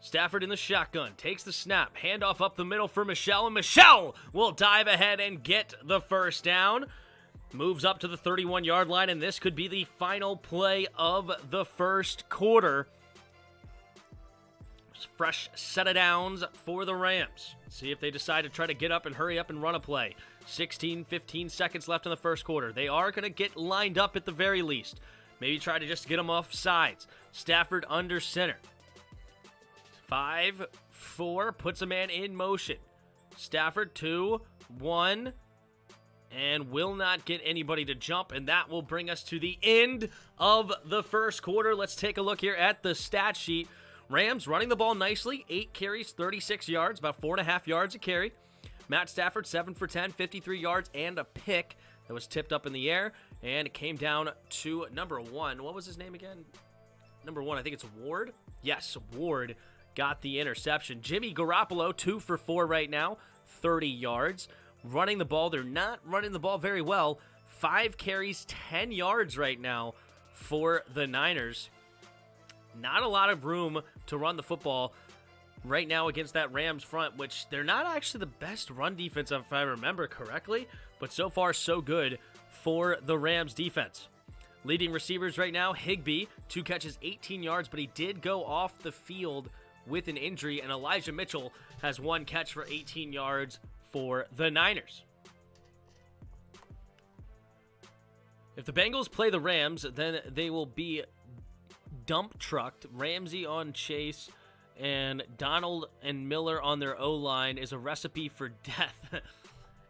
Stafford in the shotgun, takes the snap, handoff up the middle for Michel, and Michel will dive ahead and get the first down. Moves up to the 31-yard line, and this could be the final play of the first quarter. Fresh set of downs for the Rams. See if they decide to try to get up and hurry up and run a play. 15 seconds left in the first quarter. They are going to get lined up at the very least. Maybe try to just get them off sides. Stafford under center. 5-4, puts a man in motion. Stafford 2-1, and will not get anybody to jump, and that will bring us to the end of the first quarter. Let's take a look here at the stat sheet. Rams running the ball nicely, 8 carries, 36 yards, about 4.5 yards a carry. Matt Stafford, 7 for 10, 53 yards, and a pick that was tipped up in the air, and it came down to number 1. What was his name again? Number 1, I think it's Ward. Yes, Ward got the interception. Jimmy Garoppolo, 2 for 4 right now, 30 yards. Running the ball, they're not running the ball very well. 5 carries, 10 yards right now for the Niners. Not a lot of room to run the football right now against that Rams front, which they're not actually the best run defense if I remember correctly, but so far so good for the Rams defense. Leading receivers right now, Higbee, 2 catches, 18 yards, but he did go off the field with an injury, and Elijah Mitchell has 1 catch for 18 yards for the Niners. If the Bengals play the Rams, then they will be dump trucked. Ramsey on Chase and Donald and Miller on their O-line is a recipe for death.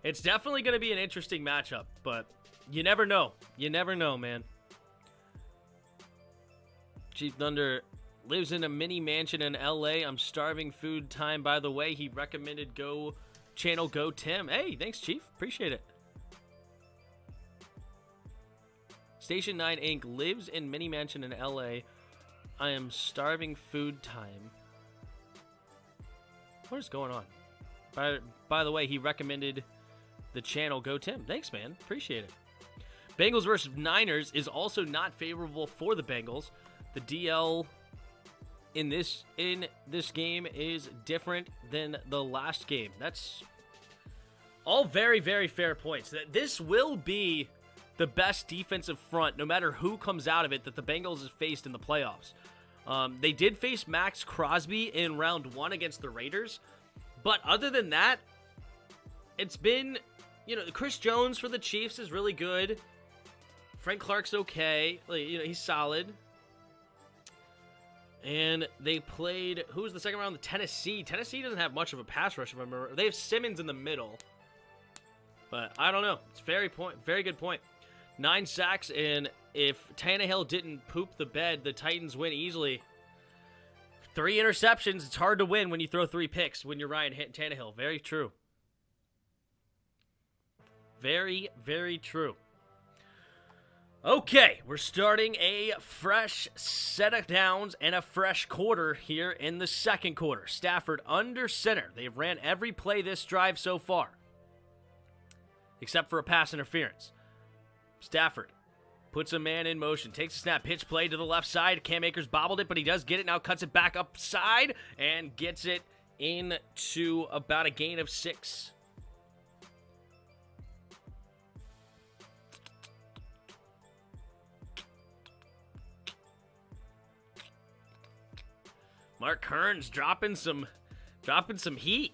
It's definitely going to be an interesting matchup, but you never know. You never know, man. Chief Thunder lives in a mini mansion in LA. I'm starving food time. By the way, he recommended Go Tim. Hey, thanks, Chief. Appreciate it. Station 9 Inc. lives in mini mansion in LA. I am starving food time. What is going on? By the way, he recommended the channel Go Tim. Thanks, man. Appreciate it. Bengals versus Niners is also not favorable for the Bengals. The DL in this game is different than the last game. That's all very, very fair points. This will be the best defensive front, no matter who comes out of it, that the Bengals have faced in the playoffs. They did face Max Crosby in round 1 against the Raiders. But other than that, it's been, Chris Jones for the Chiefs is really good. Frank Clark's okay. He's solid. And they played, who was the second round? Tennessee. Tennessee doesn't have much of a pass rush, if I remember. They have Simmons in the middle. But I don't know. It's very good point. 9 sacks, and if Tannehill didn't poop the bed, the Titans win easily. 3 interceptions. It's hard to win when you throw 3 picks when you're Ryan Tannehill. Very true. Very, very true. Okay, we're starting a fresh set of downs and a fresh quarter here in the second quarter. Stafford under center. They've ran every play this drive so far, except for a pass interference. Stafford puts a man in motion, takes a snap, pitch play to the left side. Cam Akers bobbled it, but he does get it now, cuts it back upside, and gets it into about a gain of 6. Mark Hearns dropping some heat,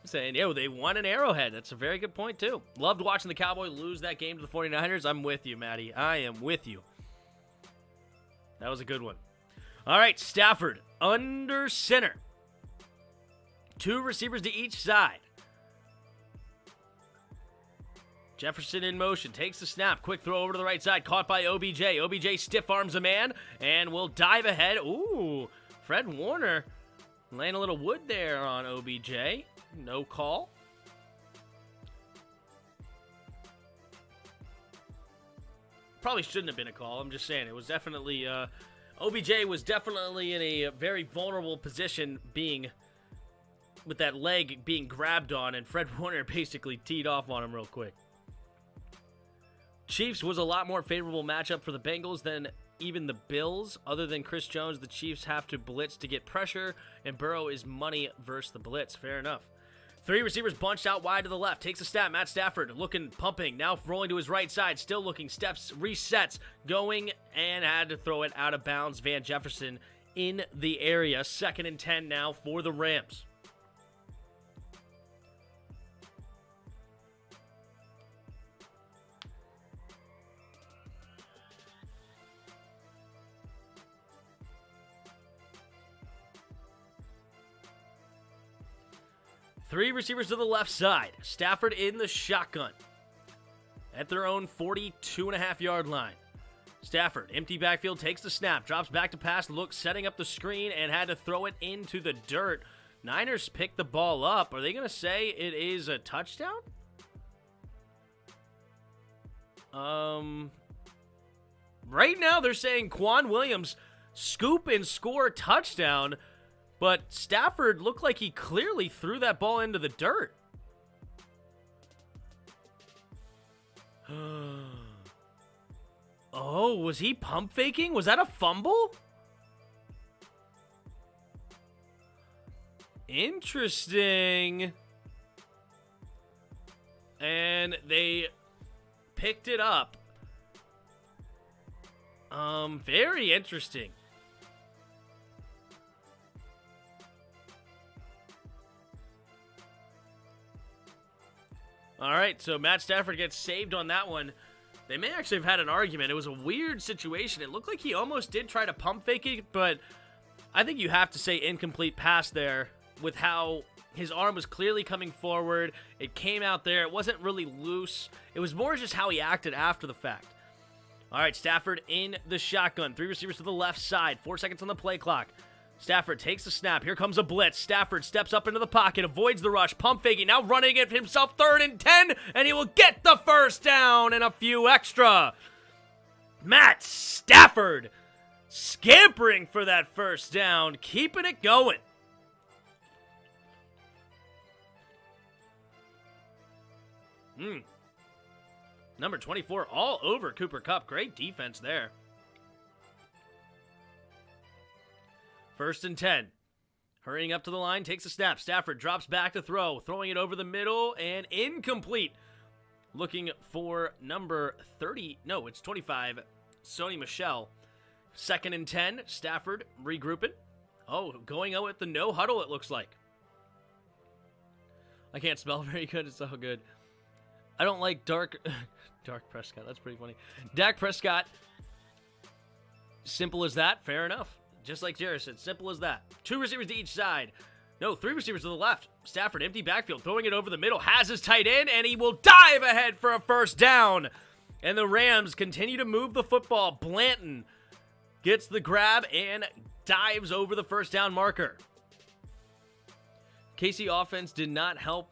saying, they won an Arrowhead. That's a very good point, too. Loved watching the Cowboys lose that game to the 49ers. I'm with you, Maddie. I am with you. That was a good one. All right, Stafford under center. 2 receivers to each side. Jefferson in motion, takes the snap, quick throw over to the right side, caught by OBJ. OBJ stiff arms a man and will dive ahead. Ooh, Fred Warner laying a little wood there on OBJ. No call. Probably shouldn't have been a call. I'm just saying it was definitely OBJ was definitely in a very vulnerable position, being with that leg being grabbed on, and Fred Warner basically teed off on him real quick. Chiefs was a lot more favorable matchup for the Bengals than even the Bills. Other than Chris Jones, the Chiefs have to blitz to get pressure, and Burrow is money versus the blitz. Fair enough. 3 receivers bunched out wide to the left. Takes a snap. Matt Stafford looking, pumping. Now rolling to his right side. Still looking. Steps, resets. Going, and had to throw it out of bounds. Van Jefferson in the area. 2nd and 10 now for the Rams. Three receivers to the left side. Stafford in the shotgun at their own 42.5-yard line. Stafford, empty backfield, takes the snap, drops back to pass, looks, setting up the screen, and had to throw it into the dirt. Niners pick the ball up. Are they going to say it is a touchdown? Right now they're saying Quan Williams scoop and score a touchdown. But Stafford looked like he clearly threw that ball into the dirt. Oh, was he pump faking? Was that a fumble? Interesting. And they picked it up. Very interesting. All right, so Matt Stafford gets saved on that one. They may actually have had an argument. It was a weird situation. It looked like he almost did try to pump fake it, but I think you have to say incomplete pass there with how his arm was clearly coming forward. It came out there. It wasn't really loose. It was more just how he acted after the fact. All right, Stafford in the shotgun. 3 receivers to the left side. 4 seconds on the play clock. Stafford takes the snap. Here comes a blitz. Stafford steps up into the pocket, avoids the rush, pump faking, now running it himself, 3rd and 10, and he will get the first down and a few extra. Matt Stafford scampering for that first down, keeping it going. Number 24 all over Cooper Kupp. Great defense there. 1st and 10. Hurrying up to the line, takes a snap. Stafford drops back to throw. Throwing it over the middle and incomplete. looking for number 30. No, it's 25. Sony Michel. 2nd and 10. Stafford regrouping. Oh, going out with the no huddle, it looks like. I can't spell very good. It's so good. I don't like Dark Prescott. That's pretty funny. Dak Prescott. Simple as that. Fair enough. Just like Jared said, simple as that. 2 receivers to each side. No, 3 receivers to the left. Stafford, empty backfield, throwing it over the middle. Has his tight end, and he will dive ahead for a first down. And the Rams continue to move the football. Blanton gets the grab and dives over the first down marker. KC offense did not help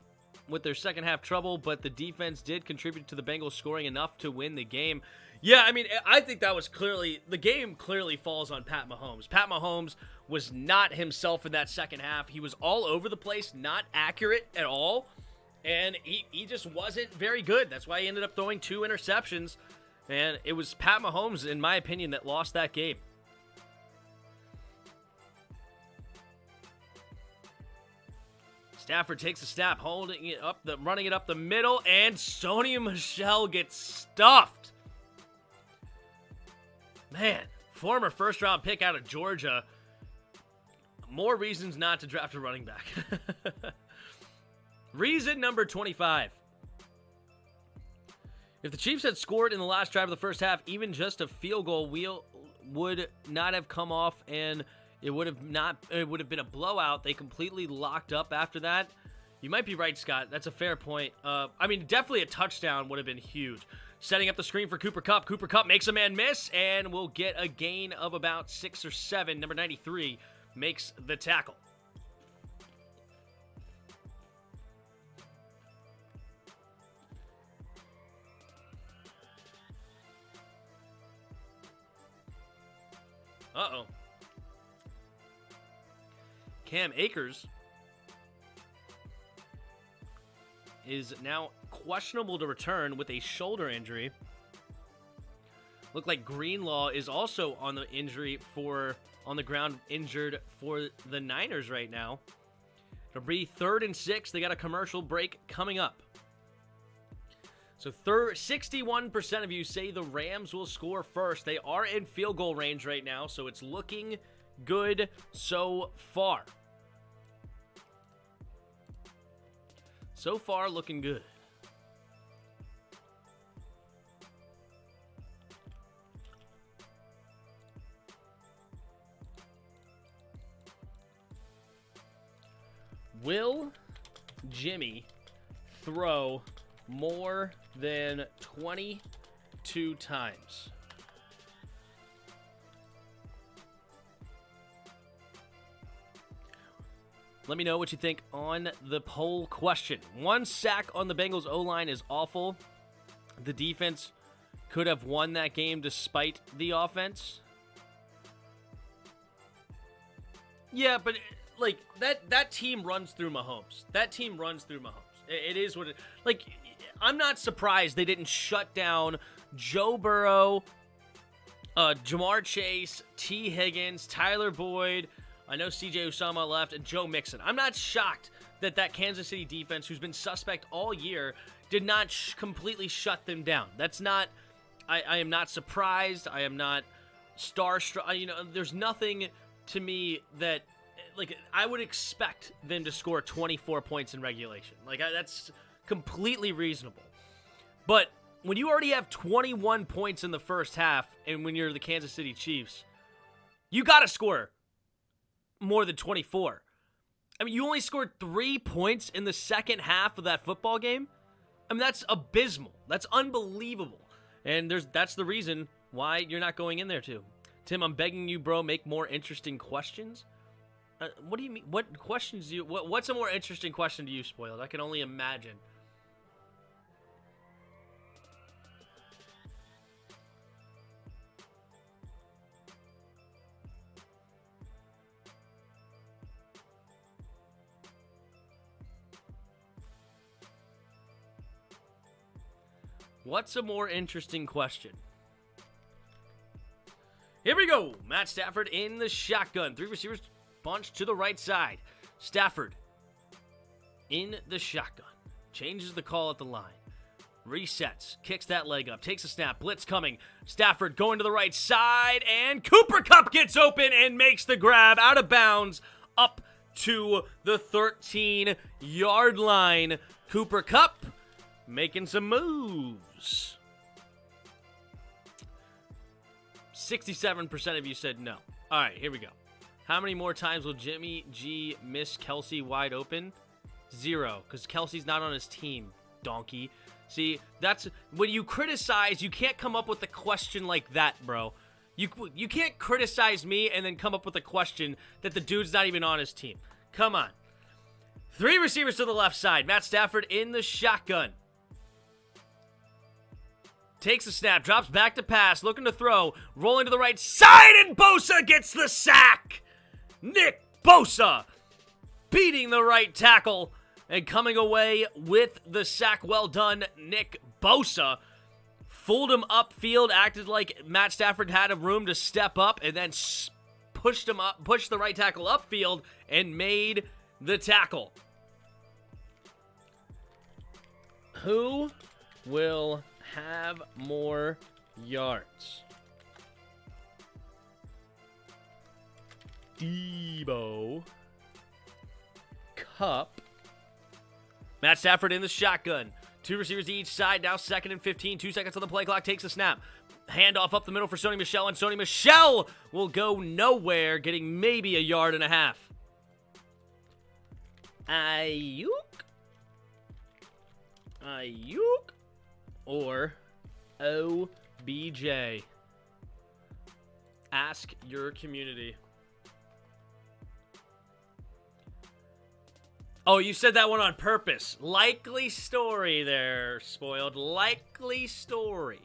with their second half trouble, but the defense did contribute to the Bengals scoring enough to win the game. Yeah, I mean, I think that was the game clearly falls on Pat Mahomes. Pat Mahomes was not himself in that second half. He was all over the place, not accurate at all, and he just wasn't very good. That's why he ended up throwing 2 interceptions, and it was Pat Mahomes, in my opinion, that lost that game. Stafford takes a snap, holding it up, running it up the middle, and Sony Michel gets stuffed. Man, former first-round pick out of Georgia. More reasons not to draft a running back. Reason number 25. If the Chiefs had scored in the last drive of the first half, even just a field goal would not have come off, and it would have been a blowout. They completely locked up after that. You might be right, Scott. That's a fair point. I mean, definitely a touchdown would have been huge. Setting up the screen for Cooper Kupp. Cooper Kupp makes a man miss and will get a gain of about 6 or 7. Number 93 makes the tackle. Uh-oh. Cam Akers is now questionable to return with a shoulder injury. Look like Greenlaw is also on the on the ground injured for the Niners right now. It'll be 3rd and 6. They got a commercial break coming up. So 61% of you say the Rams will score first. They are in field goal range right now, so it's looking good so far. So far, looking good. Will Jimmy throw more than 22 times? Let me know what you think on the poll question. 1 sack on the Bengals O-line is awful. The defense could have won that game despite the offense. Yeah, but like that team runs through Mahomes. That team runs through Mahomes. It is what it like. I'm not surprised they didn't shut down Joe Burrow, Jamar Chase, T. Higgins, Tyler Boyd. I know C.J. Usama left, and Joe Mixon. I'm not shocked that Kansas City defense, who's been suspect all year, did not completely shut them down. That's not. I am not surprised. I am not starstruck. You know, there's nothing to me that, like, I would expect them to score 24 points in regulation. Like, that's completely reasonable. But when you already have 21 points in the first half, and when you're the Kansas City Chiefs, you got to score more than 24. I mean, you only scored 3 points in the second half of that football game. I mean, that's abysmal. That's unbelievable. And that's the reason why you're not going in there too. Tim, I'm begging you, bro, make more interesting questions. What do you mean? What questions do you... What's a more interesting question to you, Spoiled? I can only imagine. What's a more interesting question? Here we go. Matt Stafford in the shotgun. 3 receivers bunched to the right side. Stafford in the shotgun. Changes the call at the line. Resets, kicks that leg up, takes a snap, blitz coming. Stafford going to the right side, and Cooper Kupp gets open and makes the grab out of bounds up to the 13-yard line. Cooper Kupp making some moves. 67% of you said no. All right, here we go. How many more times will Jimmy G miss Kelsey wide open? 0, because Kelsey's not on his team, donkey. See, that's when you criticize, you can't come up with a question like that, bro. You can't criticize me and then come up with a question that the dude's not even on his team. Come on. 3 receivers to the left side. Matt Stafford in the shotgun. Takes a snap, drops back to pass, looking to throw, rolling to the right side, and Bosa gets the sack. Nick Bosa beating the right tackle and coming away with the sack. Well done, Nick Bosa. Fooled him upfield, acted like Matt Stafford had a room to step up, and then pushed the right tackle upfield and made the tackle. Who will have more yards? Debo, Kupp, Matt Stafford in the shotgun. 2 receivers to each side. Now 2nd and 15. 2 seconds on the play clock. Takes a snap. Handoff up the middle for Sony Michel, and Sony Michel will go nowhere, getting maybe 1.5 yards. Ayuk or OBJ? Ask your community. Oh, you said that one on purpose. Likely story there, Spoiled. Likely story.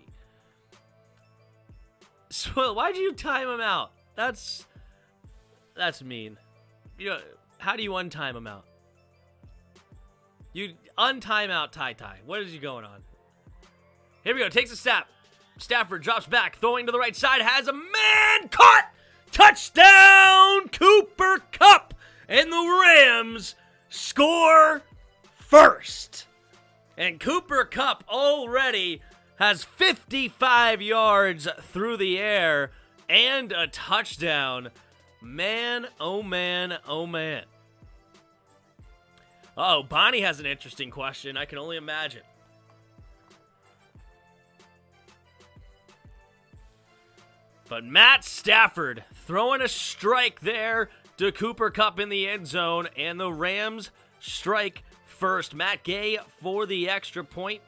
Spoiled, why'd you time him out? That's mean. You know, how do you untime him out? You untime out Ty. What is you going on? Here we go. Takes a snap. Stafford drops back, throwing to the right side. Has a man caught. Touchdown, Cooper Kupp. And the Rams score first. And Cooper Kupp already has 55 yards through the air and a touchdown. Man, oh man, oh man. Oh, Bonnie has an interesting question. I can only imagine. But Matt Stafford throwing a strike there to Cooper Kupp in the end zone, and the Rams strike first. Matt Gay for the extra point.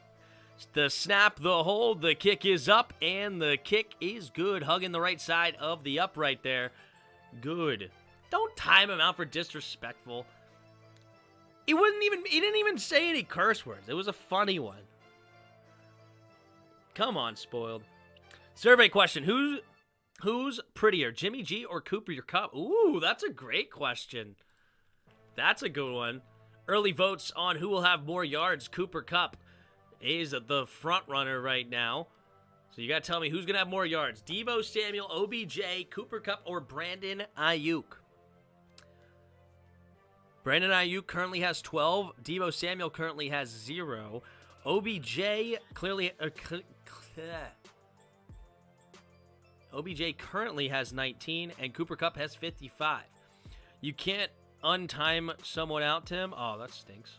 The snap, the hold, the kick is up, and the kick is good. Hugging the right side of the upright there. Good. Don't time him out for disrespectful. He didn't even say any curse words. It was a funny one. Come on, Spoiled. Survey question. Who's prettier, Jimmy G or Cooper Kupp? Ooh, that's a great question. That's a good one. Early votes on who will have more yards. Cooper Kupp is the front runner right now. So you got to tell me who's going to have more yards. Debo Samuel, OBJ, Cooper Kupp, or Brandon Ayuk? Brandon Ayuk currently has 12. Debo Samuel currently has 0. OBJ clearly... OBJ currently has 19, and Cooper Kupp has 55. You can't untime someone out, Tim. Oh, that stinks.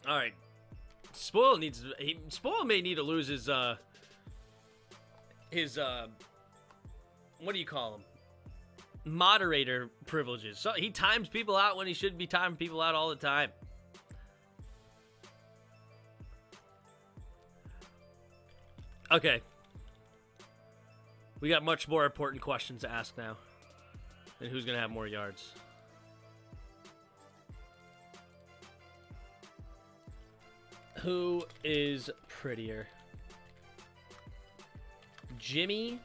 All right. Spoil may need to lose his what do you call him? Moderator privileges. So he times people out when he should be timing people out all the time. Okay. We got much more important questions to ask now. And who's going to have more yards? Who is prettier? Jimmy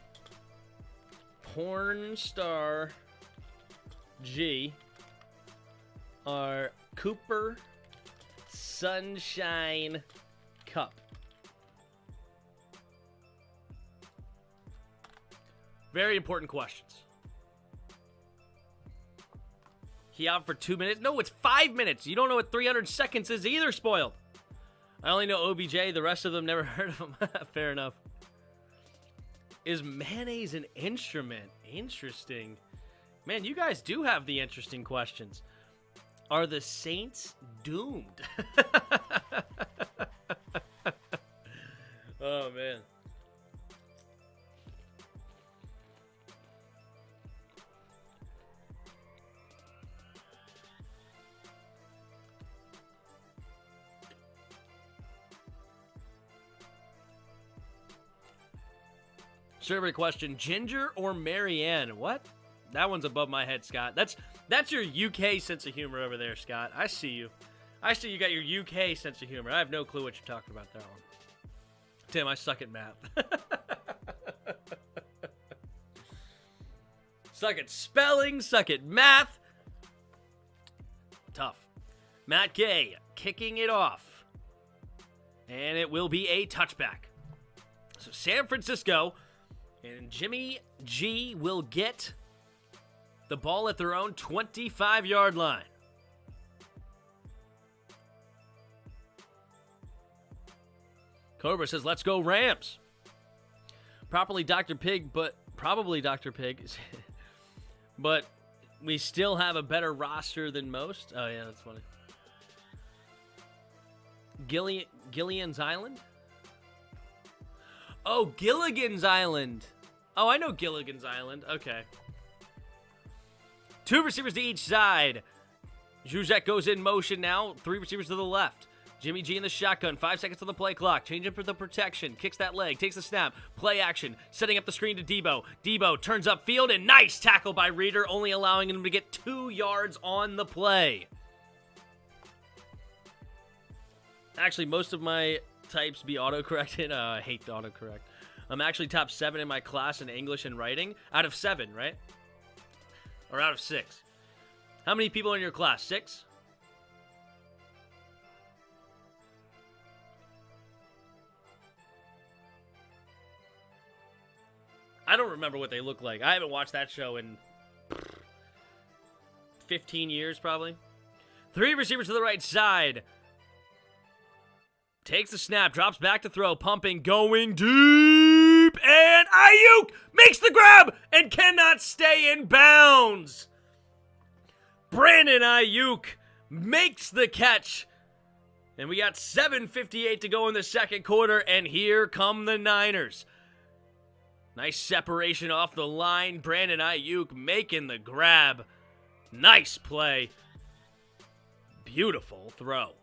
Porn Star G or Cooper Sunshine Kupp? Very important questions. He out for 2 minutes. No, it's 5 minutes. You don't know what 300 seconds is either, spoiled. I only know OBJ. The rest of them never heard of him. Fair enough. Is mayonnaise an instrument? Interesting. Man, you guys do have the interesting questions. Are the Saints doomed? Oh, man. Survey question, Ginger or Marianne? What? That one's above my head, Scott. That's your UK sense of humor over there, Scott. I see you. I see you got your UK sense of humor. I have no clue what you're talking about that one. Tim, I suck at math. Suck at spelling, suck at math. Tough. Matt Gay kicking it off. And it will be a touchback. So San Francisco and Jimmy G will get the ball at their own 25-yard line. Cobra says, let's go Rams. Probably Dr. Pig, but but we still have a better roster than most. Oh, yeah, that's funny. Gilligan's Island? Oh, Gilligan's Island. Oh, I know Gilligan's Island. Okay. 2 receivers to each side. Juzek goes in motion now. 3 receivers to the left. Jimmy G in the shotgun. 5 seconds on the play clock. Change him for the protection. Kicks that leg. Takes the snap. Play action. Setting up the screen to Debo. Debo turns upfield and nice tackle by Reeder, only allowing him to get 2 yards on the play. Actually, most of my types be autocorrected. I hate the autocorrect. I'm actually top 7 in my class in English and writing. Out of 7, right? Or out of 6. How many people in your class? 6? I don't remember what they look like. I haven't watched that show in 15 years, probably. 3 receivers to the right side. Takes the snap, drops back to throw, pumping, going deep, and Ayuk makes the grab and cannot stay in bounds. Brandon Ayuk makes the catch, and we got 7:58 to go in the second quarter, and here come the Niners. Nice separation off the line. Brandon Ayuk making the grab. Nice play. Beautiful throw.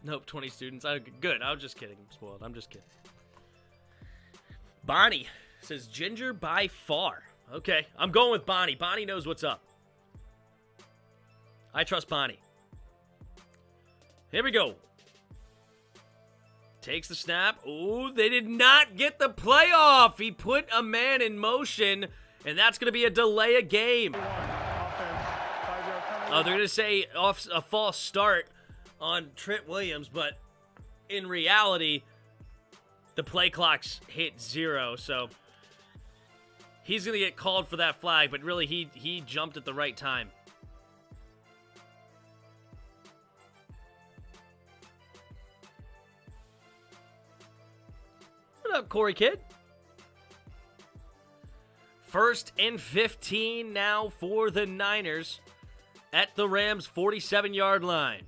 Nope, 20 students. Good. I was just kidding. I'm spoiled. I'm just kidding. Bonnie says Ginger by far. Okay, I'm going with Bonnie. Bonnie knows what's up. I trust Bonnie. Here we go. Takes the snap. Ooh, they did not get the playoff. He put a man in motion, and that's going to be a delay of game. Oh, they're going to say off a false start on Trent Williams, but in reality, the play clock's hit 0, so he's going to get called for that flag, but really he jumped at the right time. What up, Corey Kidd? 1st and 15 now for the Niners at the Rams' 47-yard line.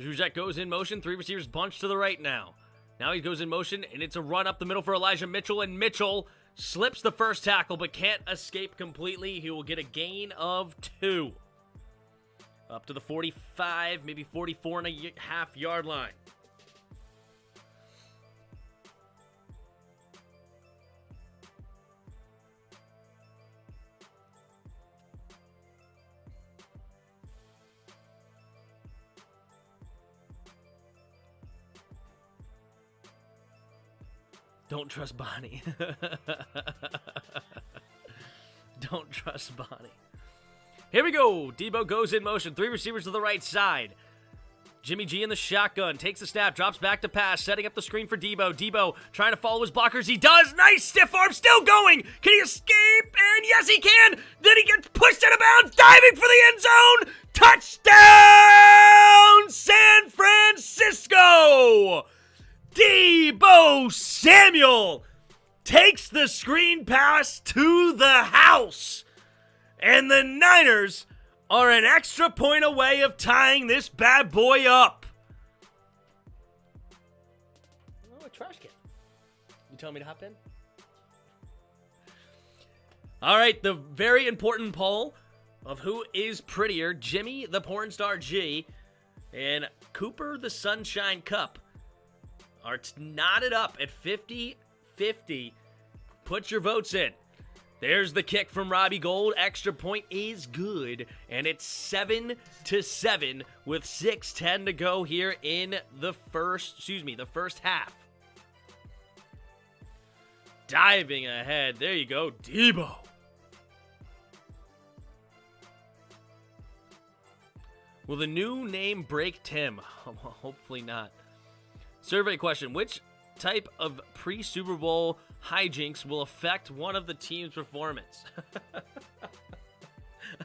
Juzek goes in motion. 3 receivers bunch to the right now. Now he goes in motion, and it's a run up the middle for Elijah Mitchell, and Mitchell slips the first tackle but can't escape completely. He will get a gain of 2. Up to the 45, maybe 44.5 yard line. Don't trust Bonnie. Don't trust Bonnie. Here we go. Debo goes in motion. 3 receivers to the right side. Jimmy G in the shotgun, takes the snap, drops back to pass, setting up the screen for Debo. Debo trying to follow his blockers. He does. Nice stiff arm, still going. Can he escape? And yes, he can. Then he gets pushed out of bounds, diving for the end zone. Touchdown, San Francisco. Debo Samuel takes the screen pass to the house. And the Niners are an extra point away of tying this bad boy up. Oh, a trash can. You telling me to hop in? All right, the very important poll of who is prettier, Jimmy the porn star G and Cooper the Sunshine Cup, are knotted up at 50-50. Put your votes in. There's the kick from Robbie Gould. Extra point is good. And it's 7-7 with 6:10 to go here in the first half. Diving ahead. There you go, Debo. Will the new name break Tim? Hopefully not. Survey question. Which type of pre-Super Bowl hijinks will affect one of the team's performance? I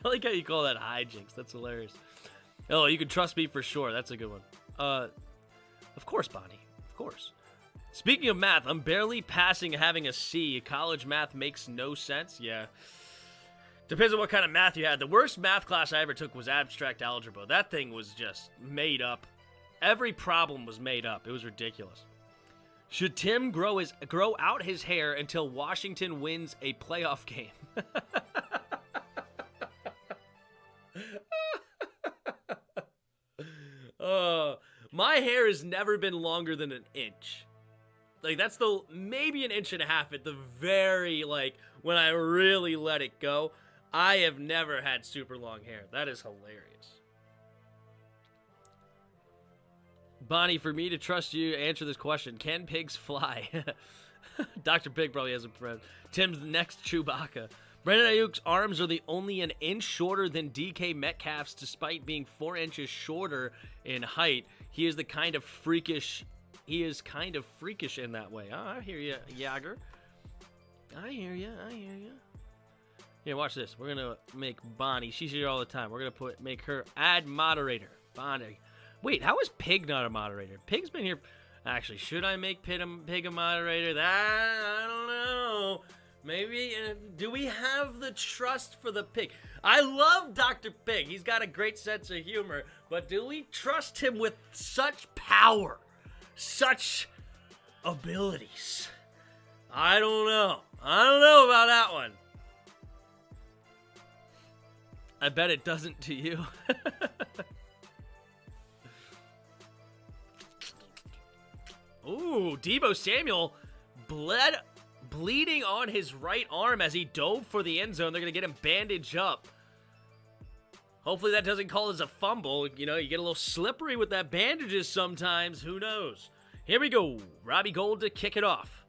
like how you call that hijinks. That's hilarious. Oh, you can trust me for sure. That's a good one. Of course, Bonnie. Of course. Speaking of math, I'm barely passing having a C. College math makes no sense. Yeah. Depends on what kind of math you had. The worst math class I ever took was abstract algebra. That thing was just made up. Every problem was made up. It was ridiculous. Should Tim grow out his hair until Washington wins a playoff game? My hair has never been longer than an inch. Like, that's maybe an inch and a half at the very, when I really let it go. I have never had super long hair. That is hilarious. Bonnie, for me to trust you, answer this question. Can pigs fly? Dr. Pig probably has a friend. Tim's the next Chewbacca. Brandon Ayuk's arms are only an inch shorter than DK Metcalf's, despite being 4 inches shorter in height. He is kind of freakish in that way. Oh, I hear you, Yager. I hear you. Here, watch this. We're gonna make Bonnie. She's here all the time. We're gonna make her add moderator. Bonnie. Wait, how is Pig not a moderator? Pig's been here. Actually, should I make Pig a moderator? I don't know. Maybe. Do we have the trust for the Pig? I love Dr. Pig. He's got a great sense of humor. But do we trust him with such power? Such abilities? I don't know. I don't know about that one. I bet it doesn't to you. Ooh, Debo Samuel bleeding on his right arm as he dove for the end zone. They're going to get him bandaged up. Hopefully that doesn't call as a fumble. You know, you get a little slippery with that bandages sometimes. Who knows? Here we go. Robbie Gould to kick it off.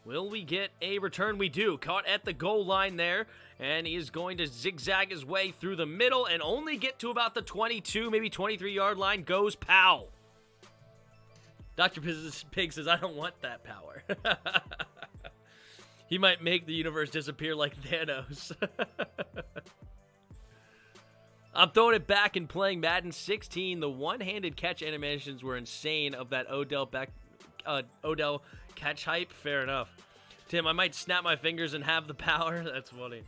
Will we get a return? We do. Caught at the goal line there. And he is going to zigzag his way through the middle and only get to about the 22, maybe 23-yard line. Goes Powell. Dr. Pig says, I don't want that power. He might make the universe disappear like Thanos. I'm throwing it back and playing Madden 16. The one-handed catch animations were insane of that Odell catch hype. Fair enough. Tim, I might snap my fingers and have the power. That's funny.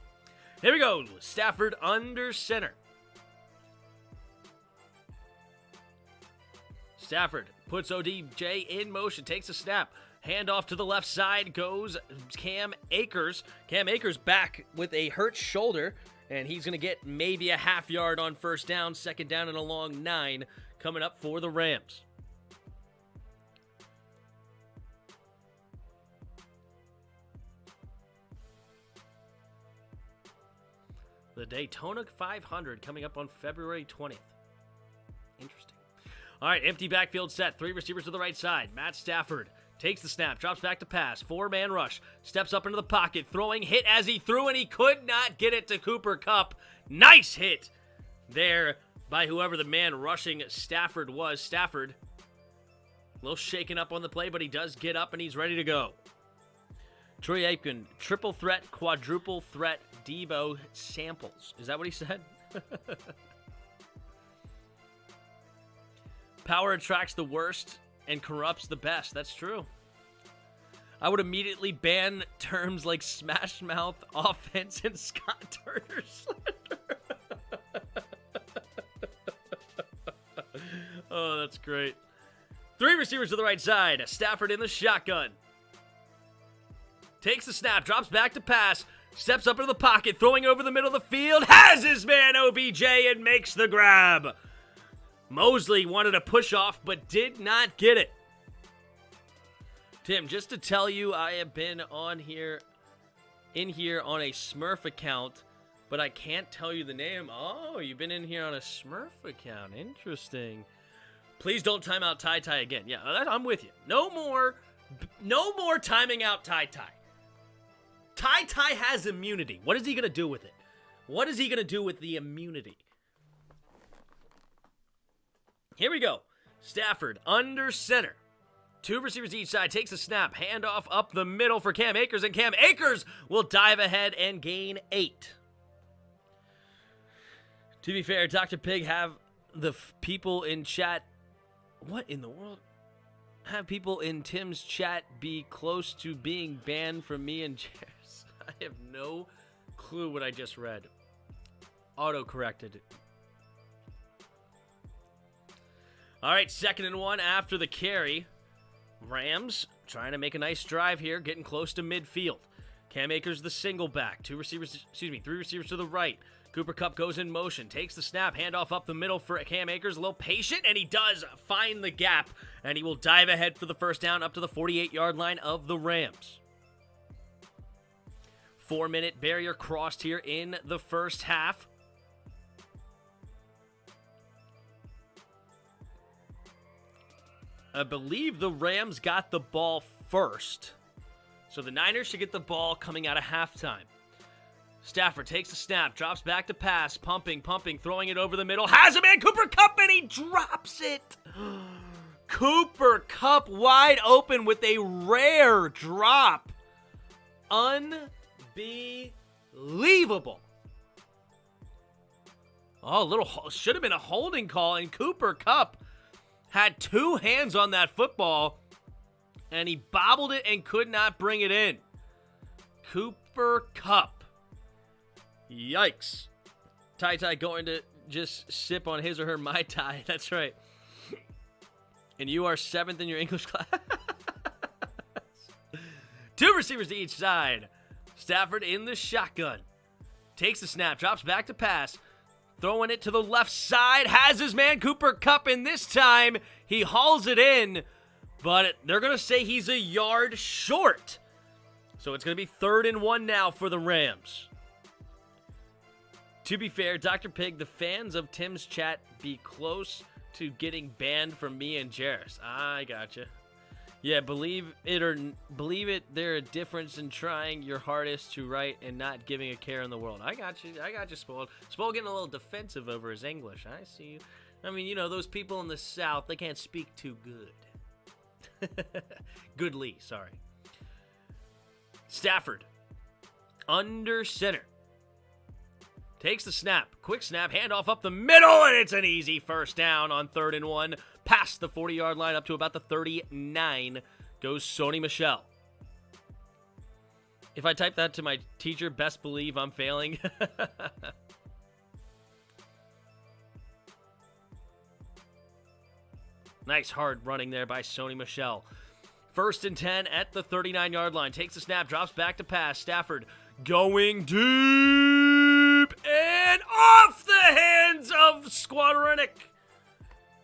Here we go. Stafford under center. Stafford puts ODJ in motion, takes a snap. Handoff to the left side goes Cam Akers. Cam Akers back with a hurt shoulder, and he's going to get maybe a half yard on first down. Second down and a long 9 coming up for the Rams. The Daytona 500 coming up on February 20th. Interesting. All right, empty backfield set. 3 receivers to the right side. Matt Stafford takes the snap, drops back to pass. 4-man rush. Steps up into the pocket. Throwing, hit as he threw, and he could not get it to Cooper Kupp. Nice hit there by whoever the man rushing Stafford was. Stafford, a little shaken up on the play, but he does get up and he's ready to go. Troy Aikman, triple threat, quadruple threat, Debo samples. Is that what he said? Power attracts the worst and corrupts the best. That's true. I would immediately ban terms like smash mouth, offense, and Scott Turner slander. Oh, that's great. 3 receivers to the right side. Stafford in the shotgun. Takes the snap, drops back to pass, steps up into the pocket, throwing over the middle of the field, has his man OBJ and makes the grab. Mosley wanted a push off, but did not get it. Tim, just to tell you, I have been in here on a Smurf account, but I can't tell you the name. Oh, you've been in here on a Smurf account. Interesting. Please don't time out Ty again. Yeah, I'm with you. No more timing out Ty. Ty has immunity. What is he going to do with it? What is he going to do with the immunity? Here we go. Stafford under center. 2 receivers each side. Takes a snap. Handoff up the middle for Cam Akers. And Cam Akers will dive ahead and gain 8. To be fair, Dr. Pig have the people in chat. What in the world? Have people in Tim's chat be close to being banned from me and Jess. I have no clue what I just read. Auto-corrected. All right, 2nd and 1 after the carry. Rams trying to make a nice drive here, getting close to midfield. Cam Akers the single back. 3 receivers to the right. Cooper Kupp goes in motion, takes the snap, handoff up the middle for Cam Akers, a little patient, and he does find the gap, and he will dive ahead for the first down up to the 48-yard line of the Rams. 4-minute barrier crossed here in the first half. I believe the Rams got the ball first, so the Niners should get the ball coming out of halftime. Stafford takes the snap, drops back to pass, pumping, throwing it over the middle. Has a man, Cooper Kupp, and he drops it. Cooper Kupp wide open with a rare drop. Unbelievable. Oh, should have been a holding call, and Cooper Kupp had 2 hands on that football, and he bobbled it and could not bring it in. Cooper Kupp. Yikes. Ty going to just sip on his or her Mai Tai. That's right. And you are 7th in your English class. 2 receivers to each side. Stafford in the shotgun. Takes the snap, drops back to pass. Throwing it to the left side. Has his man Cooper Kupp, and this time he hauls it in. But they're going to say he's a yard short. So it's going to be 3rd and 1 now for the Rams. To be fair, Dr. Pig, the fans of Tim's chat be close to getting banned from me and Jarris. I gotcha. Yeah, believe it, there's a difference in trying your hardest to write and not giving a care in the world. I got you, Spoiled. Spoiled getting a little defensive over his English. I see you. I mean, those people in the South, they can't speak too good. Goodly, sorry. Stafford, under center. Takes the snap. Quick snap. Handoff up the middle. And it's an easy first down on 3rd and 1. Past the 40-yard line up to about the 39 goes Sony Michel. If I type that to my teacher, best believe I'm failing. Nice hard running there by Sony Michel. 1st and 10 at the 39-yard line. Takes the snap. Drops back to pass. Stafford going deep and off the hands of Squadronic.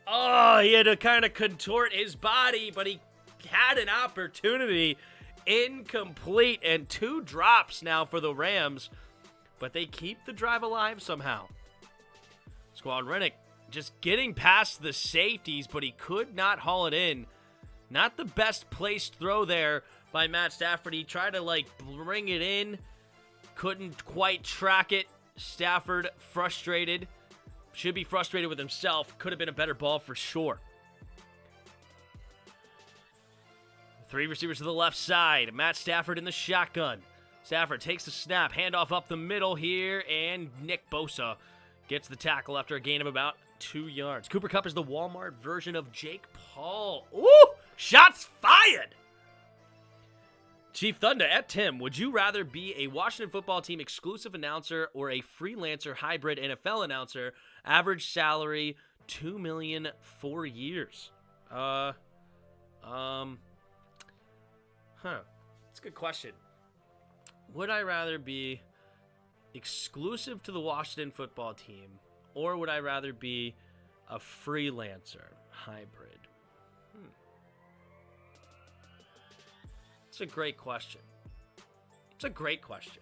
Oh, he had to kind of contort his body, but he had an opportunity. Incomplete, and 2 drops now for the Rams, but they keep the drive alive somehow. Squadronic just getting past the safeties, but he could not haul it in. Not the best placed throw there by Matt Stafford. He tried to bring it in. Couldn't quite track it. Stafford frustrated. Should be frustrated with himself. Could have been a better ball for sure. 3 receivers to the left side. Matt Stafford in the shotgun. Stafford takes the snap. Handoff up the middle here. And Nick Bosa gets the tackle after a gain of about 2 yards. Cooper Kupp is the Walmart version of Jake Paul. Ooh! Shots fired! Chief Thunder at Tim, would you rather be a Washington football team exclusive announcer or a freelancer hybrid NFL announcer? Average salary, $2 million, 4 years. It's a good question. Would I rather be exclusive to the Washington football team, or would I rather be a freelancer hybrid? It's a great question. It's a great question.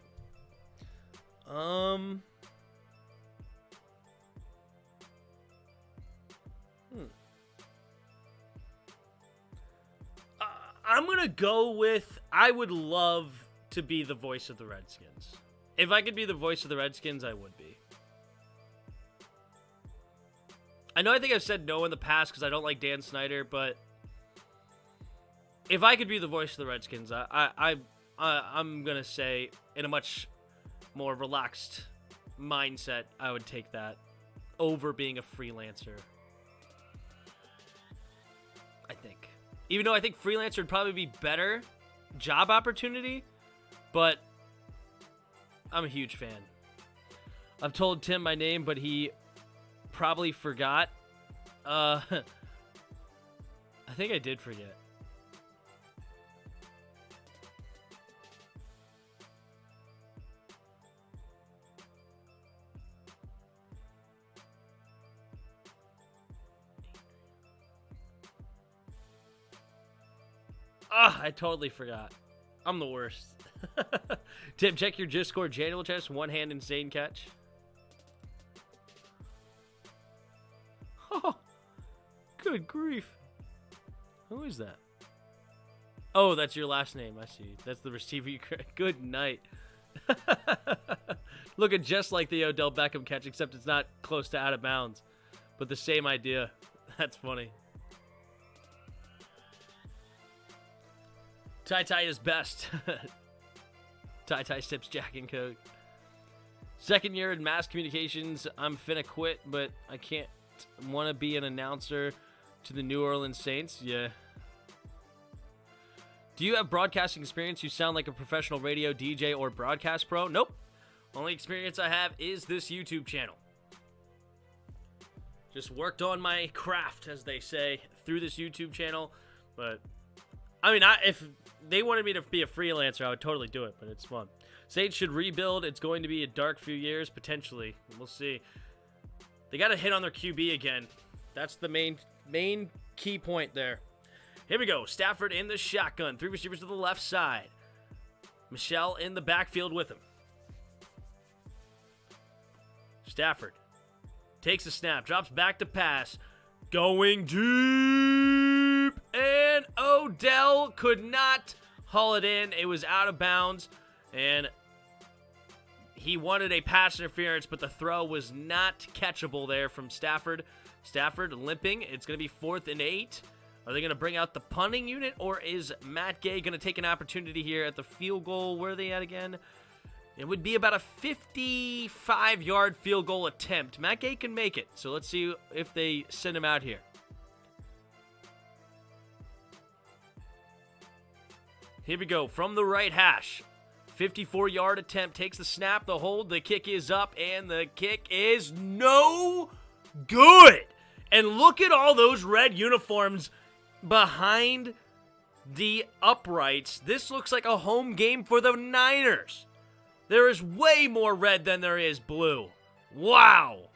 I'm going to go with, I would love to be the voice of the Redskins. If I could be the voice of the Redskins, I would be. I know I think I've said no in the past because I don't like Dan Snyder, but if I could be the voice of the Redskins, I'm going to say in a much more relaxed mindset, I would take that over being a freelancer. I think. Even though I think freelancer would probably be better job opportunity, but I'm a huge fan. I've told Tim my name, but he probably forgot. I think I did forget. I totally forgot. I'm the worst. Tim, check your Discord Janual chest. One hand insane catch. Oh, good grief. Who is that? Oh, that's your last name. I see. That's the receiver you create. Good night. Looking just like the Odell Beckham catch, except it's not close to out of bounds. But the same idea. That's funny. Ty is best. Ty sips Jack and Coke. Second year in mass communications. I'm finna quit, but I can't want to be an announcer to the New Orleans Saints. Yeah. Do you have broadcasting experience? You sound like a professional radio DJ or broadcast pro. Nope. Only experience I have is this YouTube channel. Just worked on my craft, as they say, through this YouTube channel. But I mean, if they wanted me to be a freelancer, I would totally do it, but it's fun. Saints should rebuild. It's going to be a dark few years, potentially. We'll see. They got to hit on their QB again. That's the main key point there. Here we go. Stafford in the shotgun. 3 receivers to the left side. Michelle in the backfield with him. Stafford takes a snap. Drops back to pass. Going deep. And Odell could not haul it in. It was out of bounds. And he wanted a pass interference, but the throw was not catchable there from Stafford. Stafford limping. It's going to be 4th and 8. Are they going to bring out the punting unit, or is Matt Gay going to take an opportunity here at the field goal? Where are they at again? It would be about a 55-yard field goal attempt. Matt Gay can make it, so let's see if they send him out here. Here we go, from the right hash. 54-yard attempt, takes the snap, the hold, the kick is up, and the kick is no good. And look at all those red uniforms behind the uprights. This looks like a home game for the Niners. There is way more red than there is blue. Wow.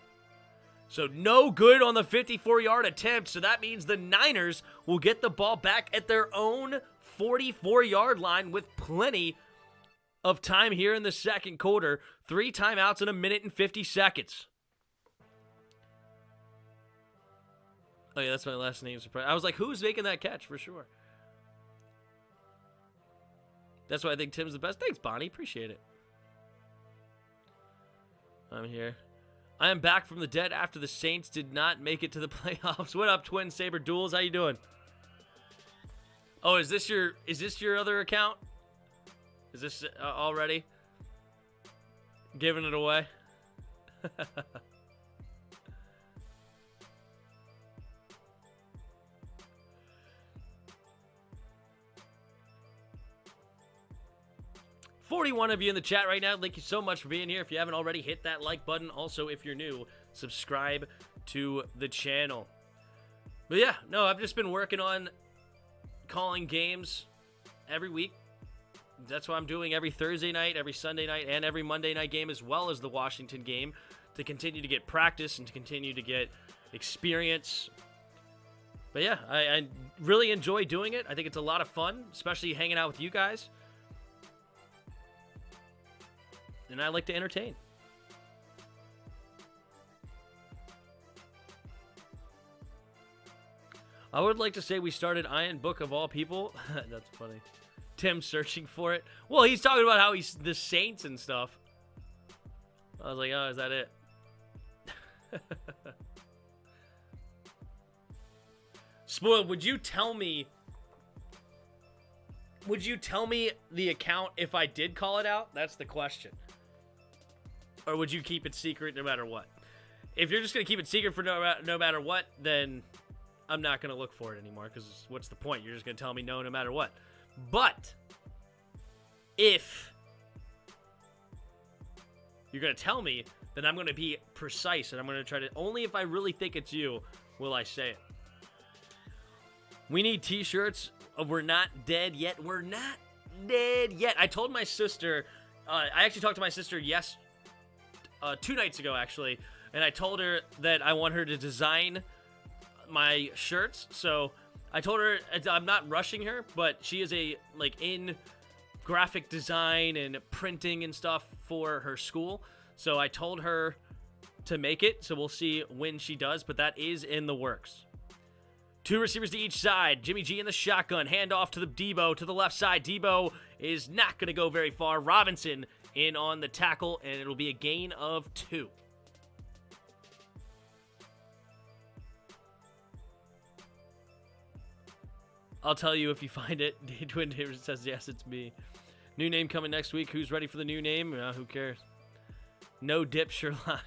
So no good on the 54-yard attempt, so that means the Niners will get the ball back at their own 44-yard line with plenty of time here in the second quarter. 3 timeouts in 1 minute and 50 seconds. Oh, yeah, that's my last name. Surprise. I was like, who's making that catch for sure? That's why I think Tim's the best. Thanks, Bonnie. Appreciate it. I'm here. I am back from the dead after the Saints did not make it to the playoffs. What up, Twin Saber Duels? How you doing? Oh, is this your other account? Is this already giving it away? 41 of you in the chat right now. Thank you so much for being here. If you haven't already, hit that like button. Also, if you're new, subscribe to the channel. But yeah, no, I've just been working on calling games every week. That's what I'm doing every Thursday night, every Sunday night, and every Monday night game, as well as the Washington game, to continue to get practice and to continue to get experience. But yeah, I really enjoy doing it. I think it's a lot of fun, especially hanging out with you guys. And I like to entertain. I would like to say we started Iron Book of all people. That's funny. Tim searching for it. Well, he's talking about how he's the Saints and stuff. I was like, oh, is that it? Spoiled, would you tell me the account if I did call it out? That's the question. Or would you keep it secret no matter what? If you're just going to keep it secret for no matter what, then I'm not going to look for it anymore, because what's the point? You're just going to tell me no matter what. But if you're going to tell me, then I'm going to be precise, and I'm going to try to, only if I really think it's you will I say it. We need t-shirts of We're Not Dead Yet. We're not dead yet. I told my sister, I actually talked to my sister 2 nights ago, actually, and I told her that I want her to design my shirts. So I told her I'm not rushing her, but she is in graphic design and printing and stuff for her school. So I told her to make it. So we'll see when she does, but that is in the works. 2 receivers to each side. Jimmy G in the shotgun. Handoff to the Debo to the left side. Debo is not going to go very far. Robinson in on the tackle, and it'll be a gain of 2. I'll tell you if you find it. Twin David says, yes, it's me. New name coming next week. Who's ready for the new name? Who cares? No dip Sherlock.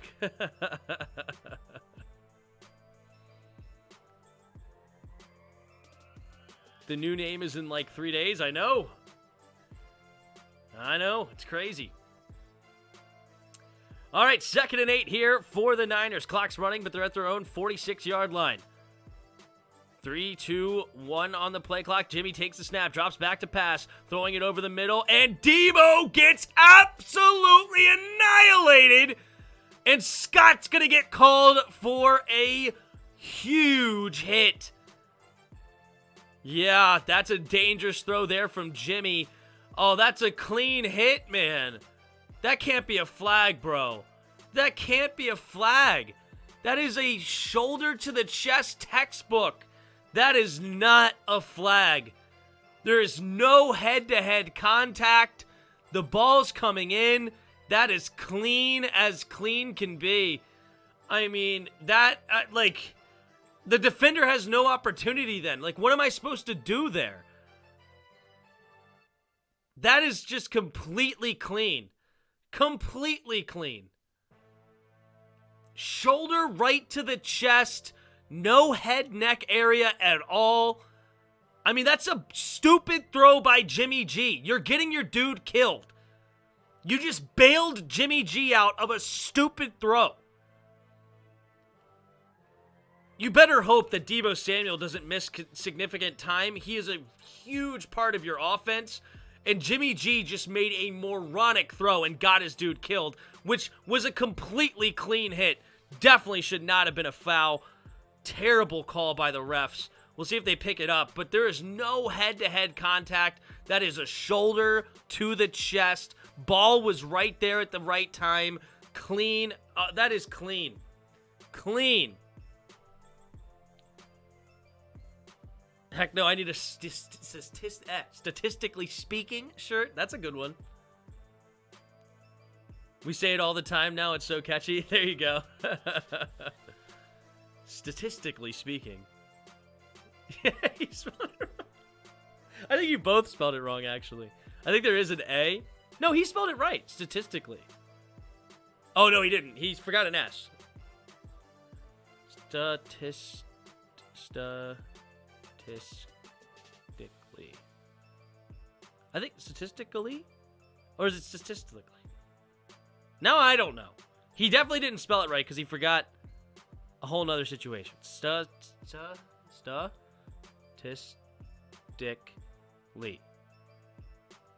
The new name is in 3 days. I know. It's crazy. All right, 2nd and 8 here for the Niners. Clock's running, but they're at their own 46-yard line. 3, 2, 1 on the play clock. Jimmy takes the snap, drops back to pass, throwing it over the middle, and Debo gets absolutely annihilated. And Scott's going to get called for a huge hit. Yeah, that's a dangerous throw there from Jimmy. Oh, that's a clean hit, man. That can't be a flag, bro. That can't be a flag. That is a shoulder to the chest textbook. That is not a flag. There is no head-to-head contact. The ball's coming in. That is clean as clean can be. I mean, that, the defender has no opportunity then. What am I supposed to do there? That is just completely clean. Completely clean. Shoulder right to the chest. No head, neck area at all. I mean, that's a stupid throw by Jimmy G. You're getting your dude killed. You just bailed Jimmy G out of a stupid throw. You better hope that Deebo Samuel doesn't miss significant time. He is a huge part of your offense. And Jimmy G just made a moronic throw and got his dude killed, which was a completely clean hit. Definitely should not have been a foul. Terrible call by the refs. We'll see if they pick it up, but there is no head-to-head contact. That is a shoulder to the chest. Ball was right there at the right time. Clean. That is clean. Clean. Heck no, I need a statistically speaking shirt. That's a good one. We say it all the time now. It's so catchy. There you go. Statistically speaking. Yeah, he spelled it wrong. I think you both spelled it wrong, actually. I think there is an A. No, he spelled it right, statistically. Oh, no, he didn't. He forgot an S. Statistically. I think statistically? Or is it statistically? Now I don't know. He definitely didn't spell it right because he forgot a whole nother situation. Statistically.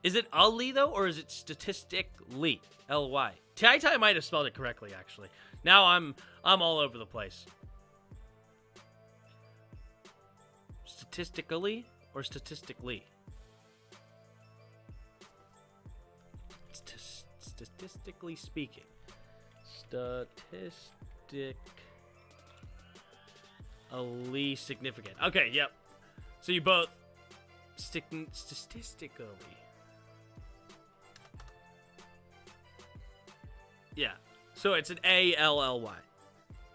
Is it Ali though, or is it statistically? L-Y. Tai might have spelled it correctly, actually. Now I'm all over the place. Statistically or statistically? Statistically speaking. Statistically significant. Okay, yep. So you both statistically. Yeah. So it's an A-L-L-Y.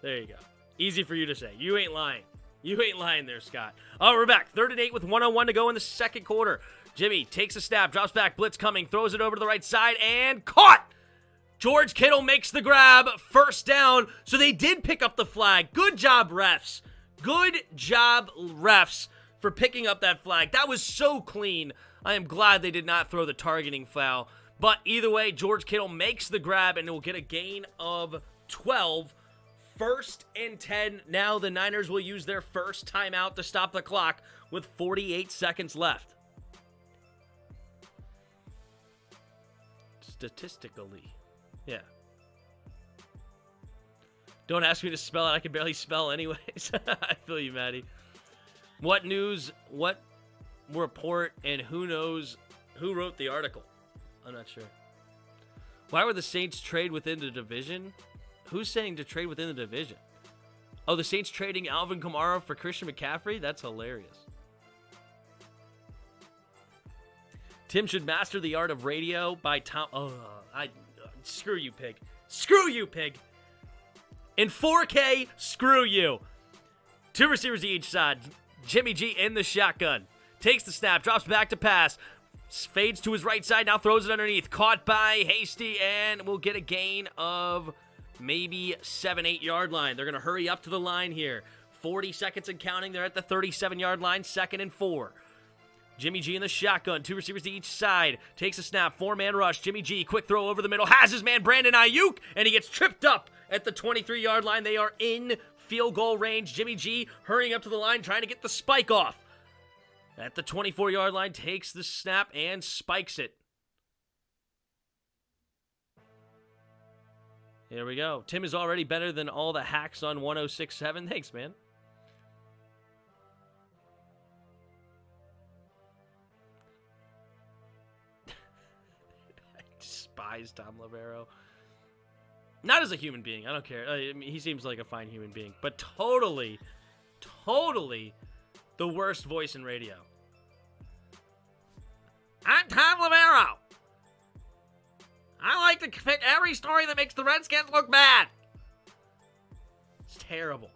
There you go. Easy for you to say. You ain't lying. You ain't lying there, Scott. Oh, we're back. 3rd and 8 with 1:01 to go in the second quarter. Jimmy takes a snap, drops back, blitz coming, throws it over to the right side, and caught! George Kittle makes the grab, first down. So they did pick up the flag. Good job, refs. Good job, refs, for picking up that flag. That was so clean. I am glad they did not throw the targeting foul. But either way, George Kittle makes the grab, and will get a gain of 12. 1st and 10. Now the Niners will use their first timeout to stop the clock with 48 seconds left. Statistically. Yeah. Don't ask me to spell it. I can barely spell anyways. I feel you, Maddie. What news, what report, and who knows who wrote the article? I'm not sure. Why would the Saints trade within the division? Who's saying to trade within the division? Oh, the Saints trading Alvin Kamara for Christian McCaffrey? That's hilarious. Tim should master the art of radio by Tom. Oh, screw you, pig. Screw you, pig. In 4K, screw you. 2 receivers each side. Jimmy G in the shotgun. Takes the snap, drops back to pass. Fades to his right side, now throws it underneath. Caught by Hasty, and will get a gain of maybe 7-8 yard line. They're going to hurry up to the line here. 40 seconds and counting. They're at the 37-yard line, 2nd and 4. Jimmy G in the shotgun, 2 receivers to each side. Takes a snap, 4-man rush. Jimmy G, quick throw over the middle. Has his man Brandon Ayuk, and he gets tripped up at the 23-yard line. They are in field goal range. Jimmy G hurrying up to the line, trying to get the spike off. At the 24-yard line, takes the snap and spikes it. Here we go. Tim is already better than all the hacks on 106.7. Thanks, man. I despise Tom Lavero. Not as a human being. I don't care. I mean, he seems like a fine human being. But totally the worst voice in radio. I'm Tom Lavero. I like to pick every story that makes the Redskins look bad. It's terrible.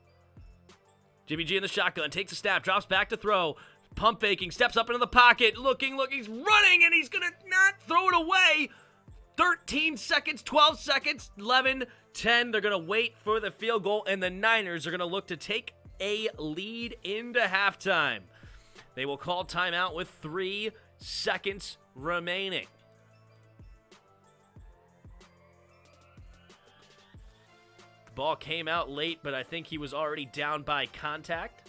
Jimmy G in the shotgun, takes a snap, drops back to throw. Pump faking, steps up into the pocket, looking, he's running, and he's going to not throw it away. 13 seconds, 12 seconds, 11, 10. They're going to wait for the field goal, and the Niners are going to look to take a lead into halftime. They will call timeout with 3 seconds remaining. The ball came out late, but I think he was already down by contact.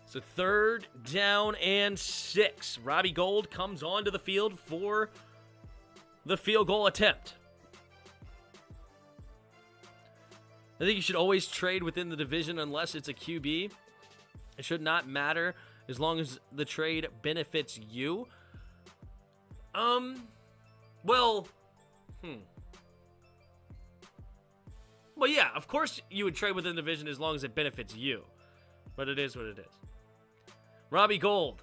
So 3rd down and 6. Robbie Gould comes onto the field for the field goal attempt. I think you should always trade within the division unless it's a QB. It should not matter as long as the trade benefits you. Well, yeah, of course you would trade within the division as long as it benefits you. But it is what it is. Robbie Gould.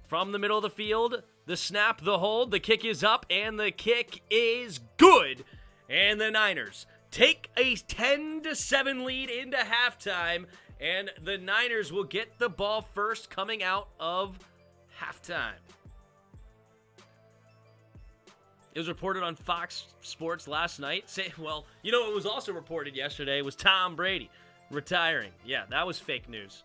From the middle of the field, The snap, the hold, the kick is up, and the kick is good. And the Niners take a 10-7 lead into halftime, and the Niners will get the ball first coming out of halftime. It was reported on Fox Sports last night. Well, you know what was also reported yesterday was Tom Brady retiring. Yeah, that was fake news.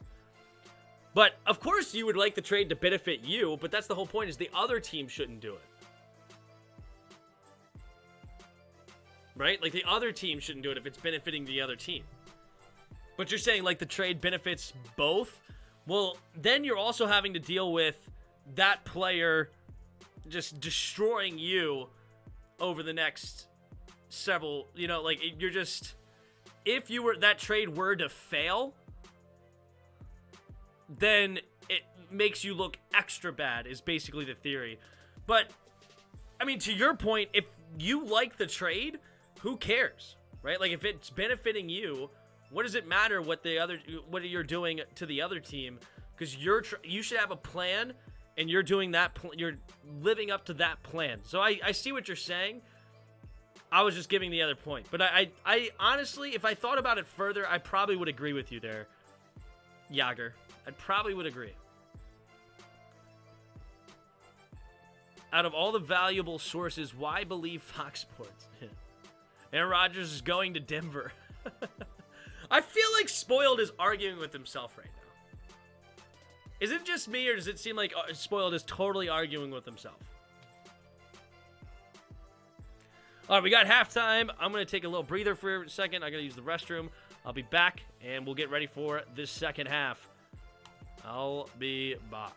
But, of course, you would like the trade to benefit you, but that's the whole point, is the other team shouldn't do it. Right? Like, the other team shouldn't do it if it's benefiting the other team. But you're saying, like, the trade benefits both? Well, then you're also having to deal with that player just destroying you over the next several, like, you're just, if that trade were to fail, then it makes you look extra bad, is basically the theory. But, I mean, to your point, if you like the trade, who cares, right? Like, if it's benefiting you, what does it matter what you're doing to the other team? Because you should have a plan, and you're doing that. You're living up to that plan. So I see what you're saying. I was just giving the other point, but I honestly, if I thought about it further, I probably would agree with you there, Yager. I probably would agree. Out of all the valuable sources, why believe Fox Sports? Aaron Rodgers is going to Denver. I feel like Spoiled is arguing with himself right now. Is it just me, or does it seem like Spoiled is totally arguing with himself? All right, we got halftime. I'm going to take a little breather for a second. I got to use the restroom. I'll be back, and we'll get ready for this second half. I'll be back.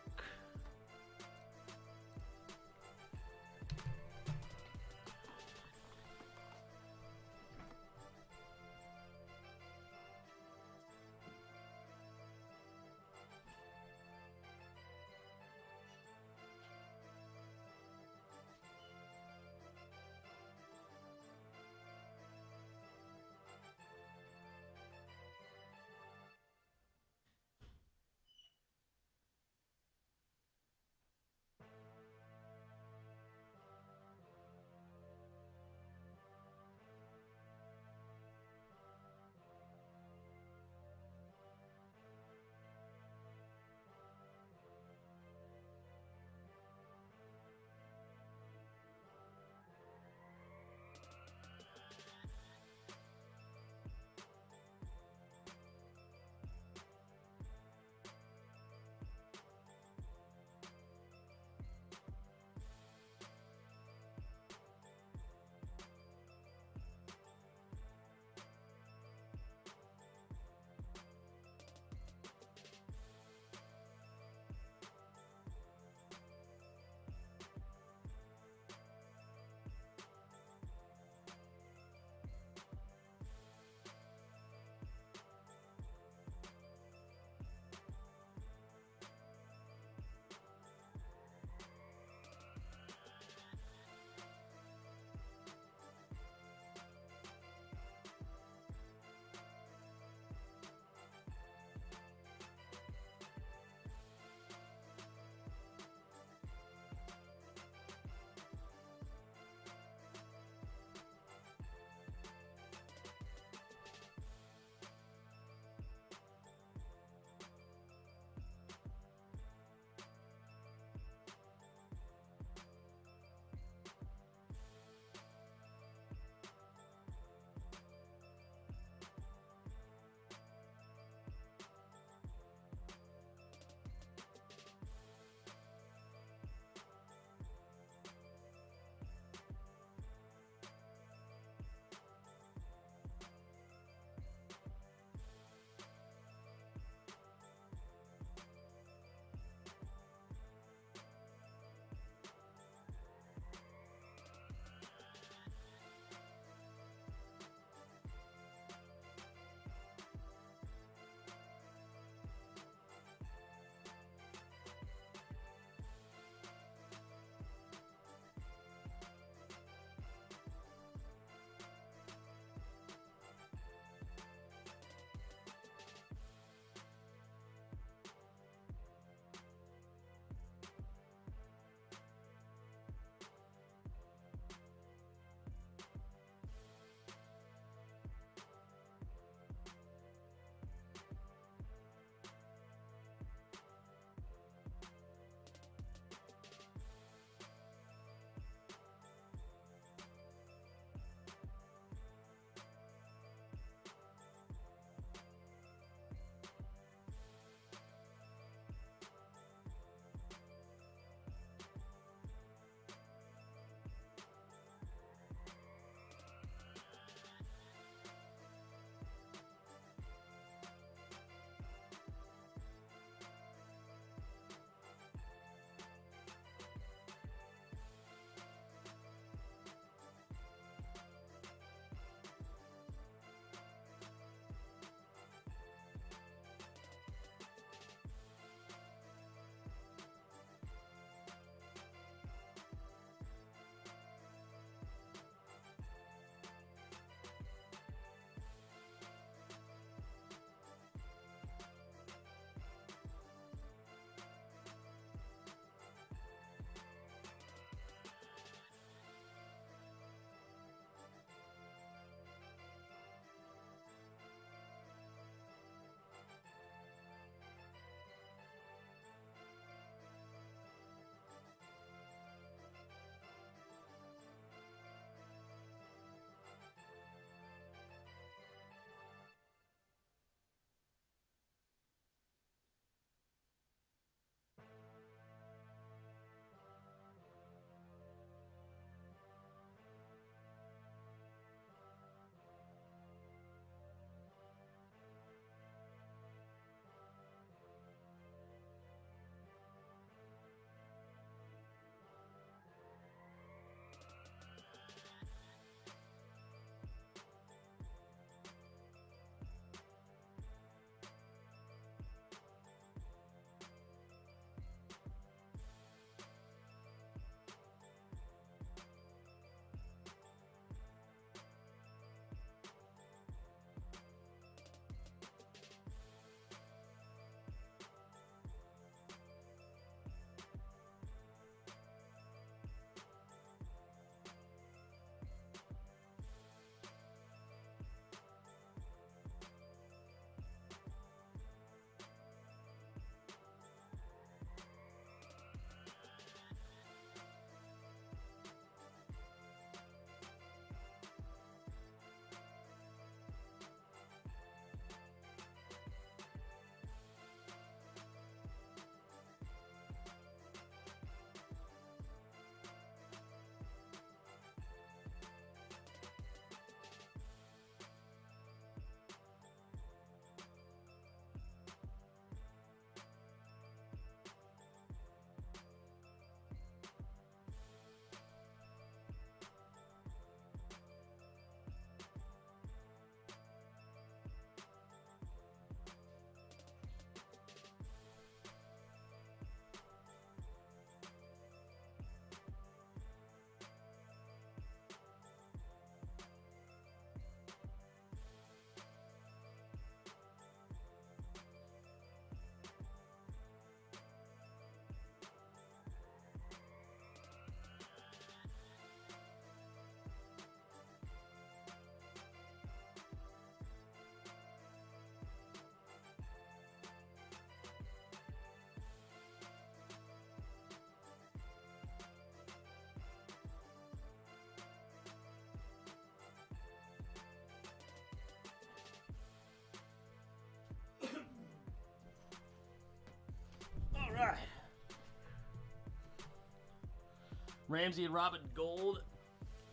Ramsey and Robin Gold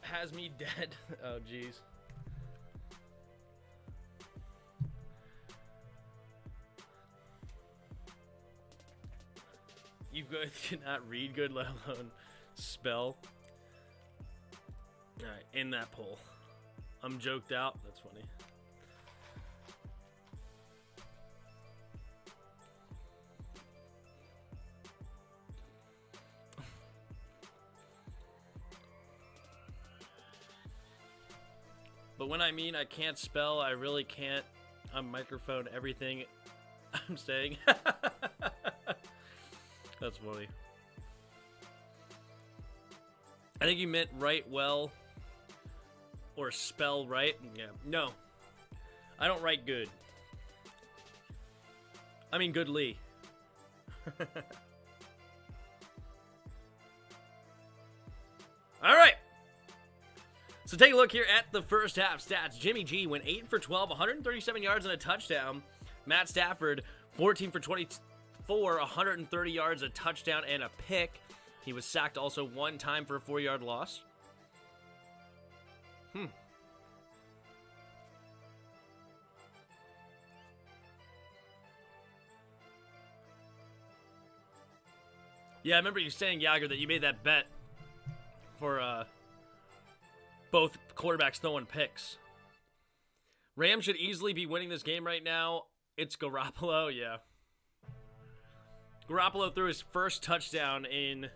has me dead. Oh, jeez. You guys cannot read good, let alone spell. Alright, in that poll. I'm joked out. That's funny. But when I mean I can't spell, I really can't microphone everything I'm saying. That's funny. I think you meant write well or spell right. Yeah. No. I don't write good. I mean goodly. All right. So take a look here at the first half stats. Jimmy G went 8 for 12, 137 yards and a touchdown. Matt Stafford, 14 for 24, 130 yards, a touchdown, and a pick. He was sacked also one time for a 4-yard loss. Yeah, I remember you saying, Yager, that you made that bet for both quarterbacks throwing picks. Rams should easily be winning this game right now. It's Garoppolo, yeah. Garoppolo threw his first touchdown in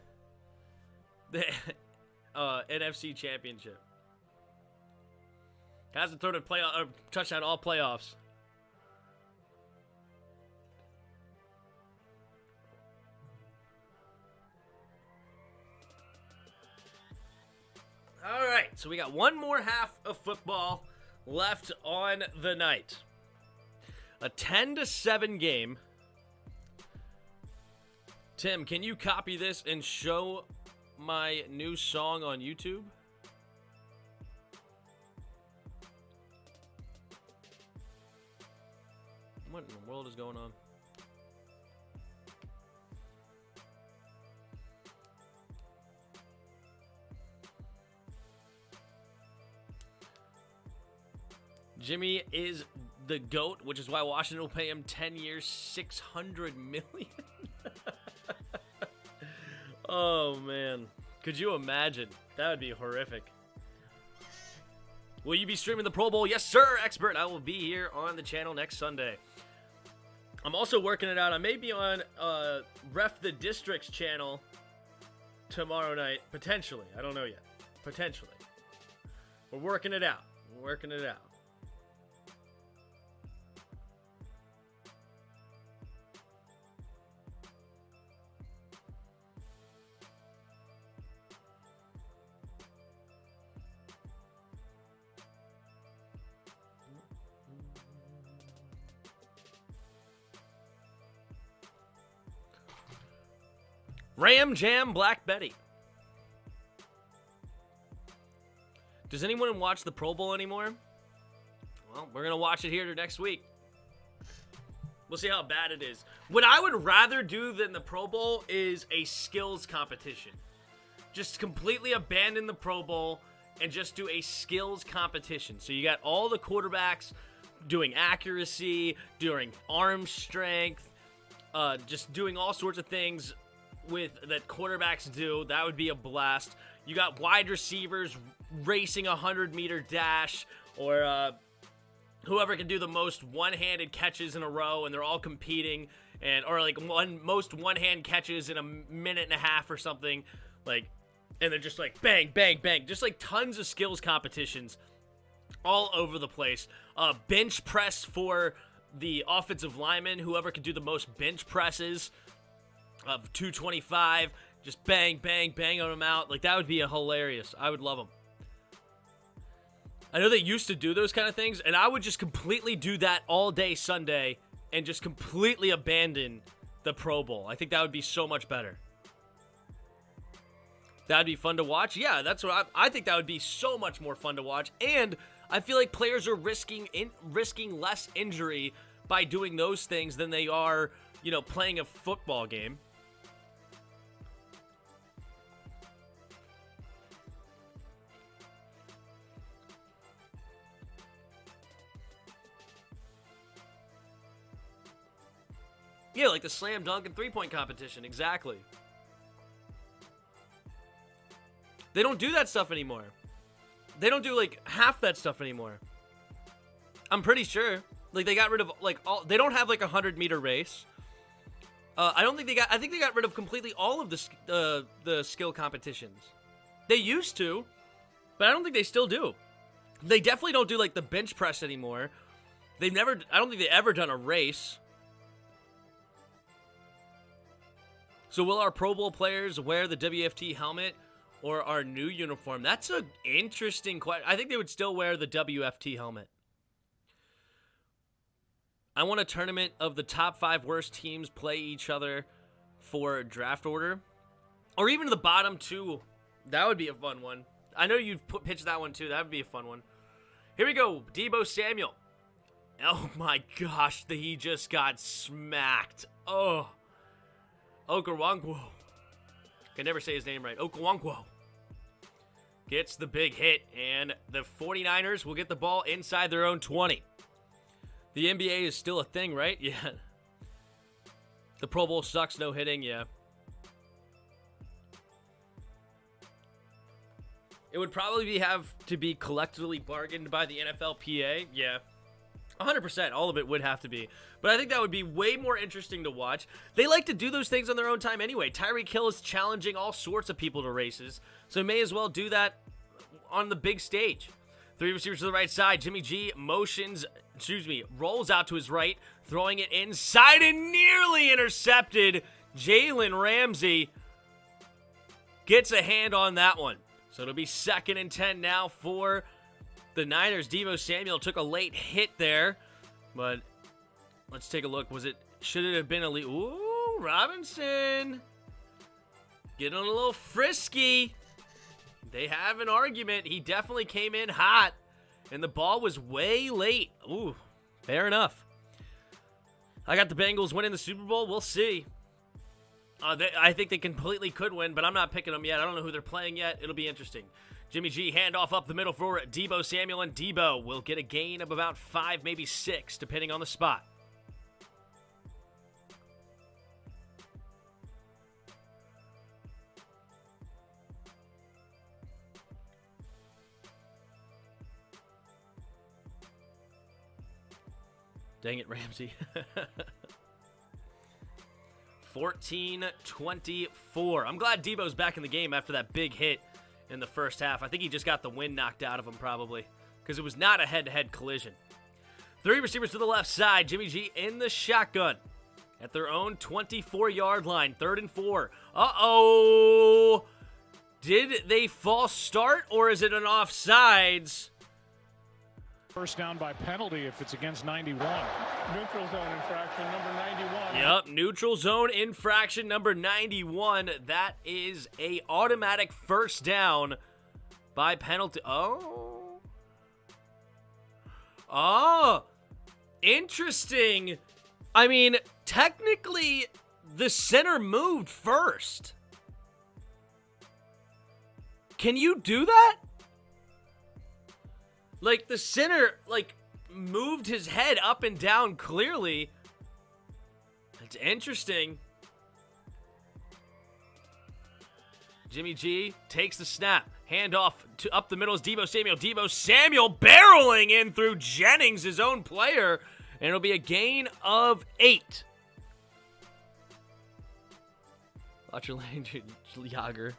the NFC Championship. Hasn't thrown a touchdown all playoffs. All right, so we got one more half of football left on the night. A 10-7 game. Tim, can you copy this and show my new song on YouTube? What in the world is going on? Jimmy is the GOAT, which is why Washington will pay him 10 years, $600 million. Oh, man. Could you imagine? That would be horrific. Will you be streaming the Pro Bowl? Yes, sir, expert. I will be here on the channel next Sunday. I'm also working it out. I may be on Ref the District's channel tomorrow night. Potentially. I don't know yet. Potentially. We're working it out. We're working it out. Ram Jam Black Betty. Does anyone watch the Pro Bowl anymore? Well, we're going to watch it here next week. We'll see how bad it is. What I would rather do than the Pro Bowl is a skills competition. Just completely abandon the Pro Bowl and just do a skills competition. So you got all the quarterbacks doing accuracy, doing arm strength, just doing all sorts of things that quarterbacks do. That would be a blast. You got wide receivers racing a 100-meter dash, or whoever can do the most one-handed catches in a row, and they're all competing, or like most one-hand catches in a minute and a half or something, like, and they're just like bang, bang, bang, just like tons of skills competitions all over the place. Bench press for the offensive linemen, whoever can do the most bench presses of 225, just bang, bang, bang on them out. Like, that would be hilarious. I would love them. I know they used to do those kind of things, and I would just completely do that all day Sunday and just completely abandon the Pro Bowl. I think that would be so much better. That'd be fun to watch. Yeah, that's what I think that would be so much more fun to watch. And I feel like players are risking less injury by doing those things than they are, playing a football game. Yeah, like the slam dunk and three-point competition. Exactly. They don't do that stuff anymore. They don't do, like, half that stuff anymore. I'm pretty sure. Like, they got rid of, like, all... They don't have, like, a 100-meter race. I think they got rid of completely all of the skill competitions. They used to, but I don't think they still do. They definitely don't do, like, the bench press anymore. I don't think they've ever done a race. So will our Pro Bowl players wear the WFT helmet or our new uniform? That's an interesting question. I think they would still wear the WFT helmet. I want a tournament of the top 5 worst teams play each other for draft order. Or even the bottom 2. That would be a fun one. I know you've pitched that one too. That would be a fun one. Here we go. Deebo Samuel. Oh my gosh. He just got smacked. Oh. Okoronkwo. Can never say his name right. Okoronkwo gets the big hit. And the 49ers will get the ball inside their own 20. The NBA is still a thing, right? Yeah. The Pro Bowl sucks, no hitting, yeah. It would probably have to be collectively bargained by the NFLPA, yeah. 100%, all of it would have to be. But I think that would be way more interesting to watch. They like to do those things on their own time anyway. Tyreek Hill is challenging all sorts of people to races, so may as well do that on the big stage. 3 receivers to the right side. Jimmy G rolls out to his right, throwing it inside and nearly intercepted. Jalen Ramsey gets a hand on that one. So it'll be 2nd and 10 now for the Niners. Deebo Samuel took a late hit there, but let's take a look. Should it have been a lead? Ooh, Robinson getting a little frisky. They have an argument. He definitely came in hot, and the ball was way late. Ooh, fair enough. I got the Bengals winning the Super Bowl. We'll see. I think they completely could win, but I'm not picking them yet. I don't know who they're playing yet. It'll be interesting. Jimmy G, handoff up the middle for Deebo Samuel, and Deebo will get a gain of about 5, maybe 6, depending on the spot. Dang it, Ramsey. 14-24. I'm glad Deebo's back in the game after that big hit in the first half. I think he just got the wind knocked out of him probably because it was not a head-to-head collision. 3 receivers to the left side. Jimmy G in the shotgun at their own 24-yard line. 3rd and 4. Uh-oh. Did they false start or is it an offsides? First down by penalty if it's against 91. Neutral zone infraction number 91. Yep, neutral zone infraction number 91. That is a automatic first down by penalty. Oh, interesting. I mean, technically, the center moved first. Can you do that? Like, the center, moved his head up and down clearly. It's interesting. Jimmy G takes the snap. Handoff up the middle is Deebo Samuel. Deebo Samuel barreling in through Jennings, his own player. And it'll be a gain of 8. Watch your lane, Yager.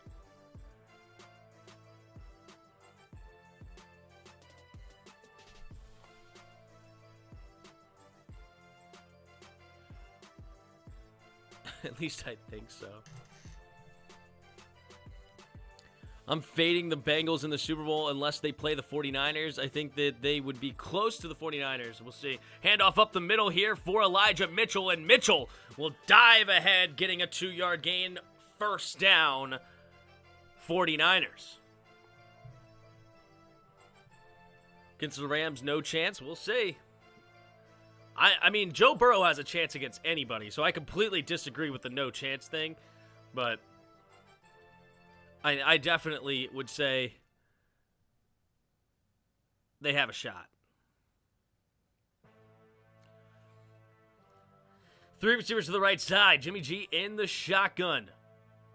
At least I think so. I'm fading the Bengals in the Super Bowl unless they play the 49ers. I think that they would be close to the 49ers. We'll see. Handoff up the middle here for Elijah Mitchell, and Mitchell will dive ahead, getting a 2-yard gain. First down, 49ers. Against the Rams, no chance. We'll see. I mean, Joe Burrow has a chance against anybody, so I completely disagree with the no chance thing, but I definitely would say they have a shot. Three receivers to the right side. Jimmy G in the shotgun.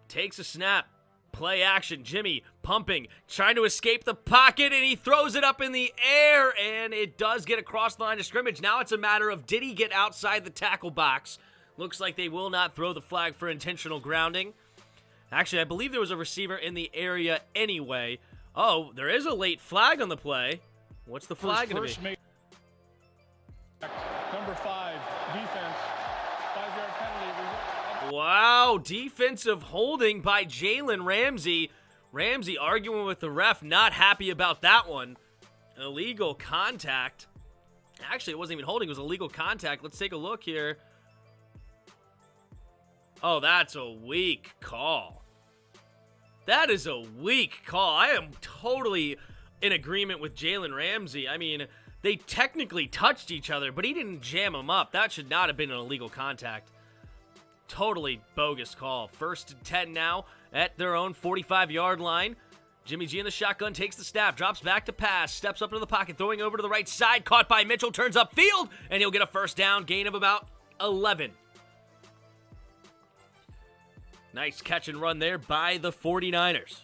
Takes a snap. Play action. Jimmy pumping, trying to escape the pocket, and he throws it up in the air, and it does get across the line of scrimmage. Now it's a matter of, did he get outside the tackle box? Looks like they will not throw the flag for intentional grounding. Actually, I believe there was a receiver in the area anyway. Oh, there is a late flag on the play. What's the flag going to be? Number 5, defense. 5-yard penalty. Wow, defensive holding by Jalen Ramsey. Ramsey arguing with the ref, not happy about that one. Illegal contact. Actually, it wasn't even holding, it was illegal contact. Let's take a look here. Oh, that's a weak call. That is a weak call. I am totally in agreement with Jalen Ramsey. I mean, they technically touched each other, but he didn't jam him up. That should not have been an illegal contact. Totally bogus call. 1st and 10 now at their own 45-yard line. Jimmy G in the shotgun, takes the snap, drops back to pass, steps up into the pocket, throwing over to the right side, caught by Mitchell, turns upfield, and he'll get a first down, gain of about 11. Nice catch and run there by the 49ers.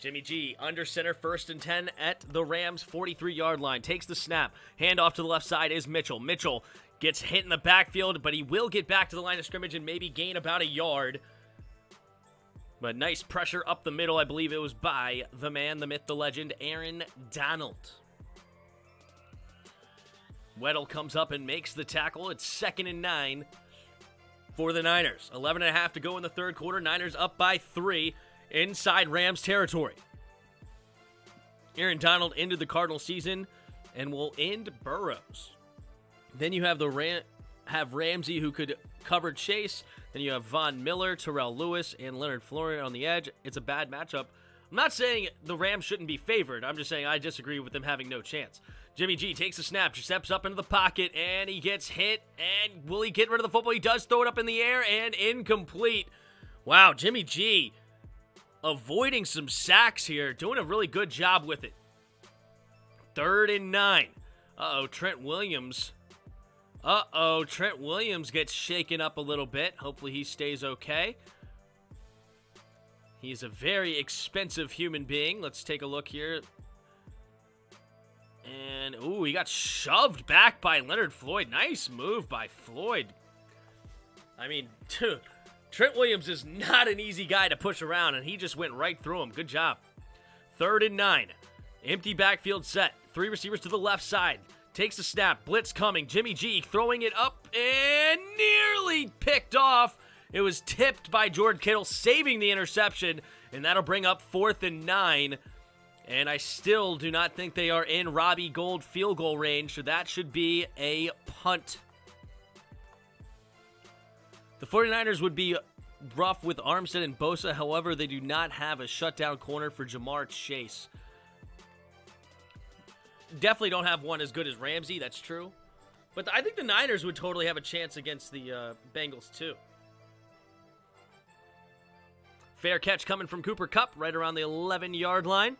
Jimmy G under center, 1st and 10 at the Rams' 43-yard line. Takes the snap. Handoff to the left side is Mitchell. Mitchell gets hit in the backfield, but he will get back to the line of scrimmage and maybe gain about a yard. But nice pressure up the middle. I believe it was by the man, the myth, the legend, Aaron Donald. Weddle comes up and makes the tackle. It's 2nd and 9 for the Niners. 11.5 to go in the third quarter. Niners up by 3 inside Rams territory. Aaron Donald ended the Cardinal season and will end Burrows. Then you have Ramsey, who could cover Chase. Then you have Von Miller, Terrell Lewis, and Leonard Floyd on the edge. It's a bad matchup. I'm not saying the Rams shouldn't be favored. I'm just saying I disagree with them having no chance. Jimmy G takes a snap, steps up into the pocket, and he gets hit. And will he get rid of the football? He does throw it up in the air, and incomplete. Wow, Jimmy G avoiding some sacks here, doing a really good job with it. 3rd and 9. Trent Williams gets shaken up a little bit. Hopefully he stays okay. He's a very expensive human being. Let's take a look here. And, he got shoved back by Leonard Floyd. Nice move by Floyd. I mean, Trent Williams is not an easy guy to push around, and he just went right through him. Good job. 3rd and 9. Empty backfield set. 3 receivers to the left side. Takes a snap. Blitz coming. Jimmy G throwing it up and nearly picked off. It was tipped by George Kittle, saving the interception, and that'll bring up 4th and 9. And I still do not think they are in Robbie Gould field goal range, so that should be a punt. The 49ers would be rough with Armstead and Bosa. However, they do not have a shutdown corner for Jamar Chase. Definitely don't have one as good as Ramsey, that's true. But I think the Niners would totally have a chance against the Bengals, too. Fair catch coming from Cooper Kupp right around the 11-yard line.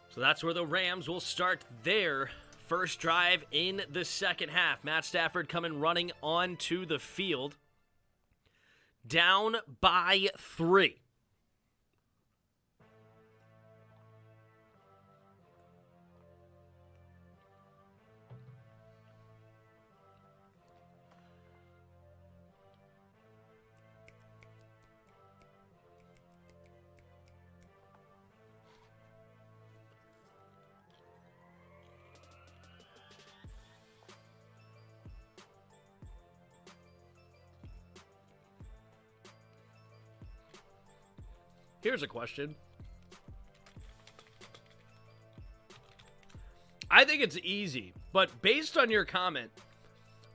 So that's where the Rams will start their first drive in the second half. Matt Stafford coming running onto the field. Down by 3. Here's a question. I think it's easy, but based on your comment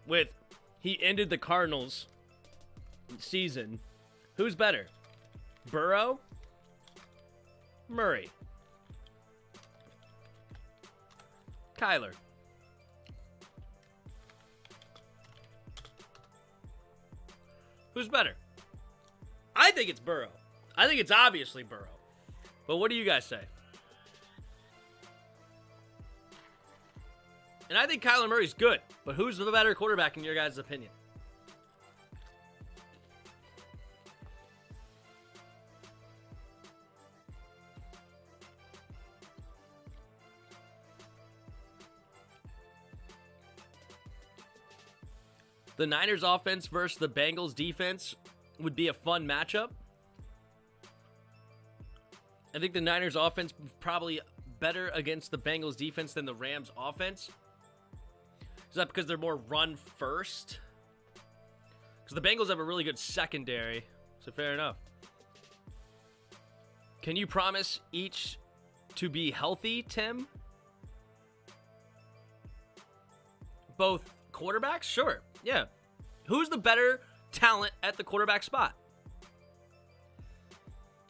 with he ended the Cardinals season, who's better? Burrow? Murray? Kyler? Who's better? I think it's Burrow. I think it's obviously Burrow. But what do you guys say? And I think Kyler Murray's good, but who's the better quarterback in your guys' opinion? The Niners offense versus the Bengals defense would be a fun matchup. I think the Niners offense probably better against the Bengals defense than the Rams offense. Is that because they're more run first? Because the Bengals have a really good secondary. So fair enough. Can you promise each to be healthy, Tim? Both quarterbacks? Sure. Yeah. Who's the better talent at the quarterback spot?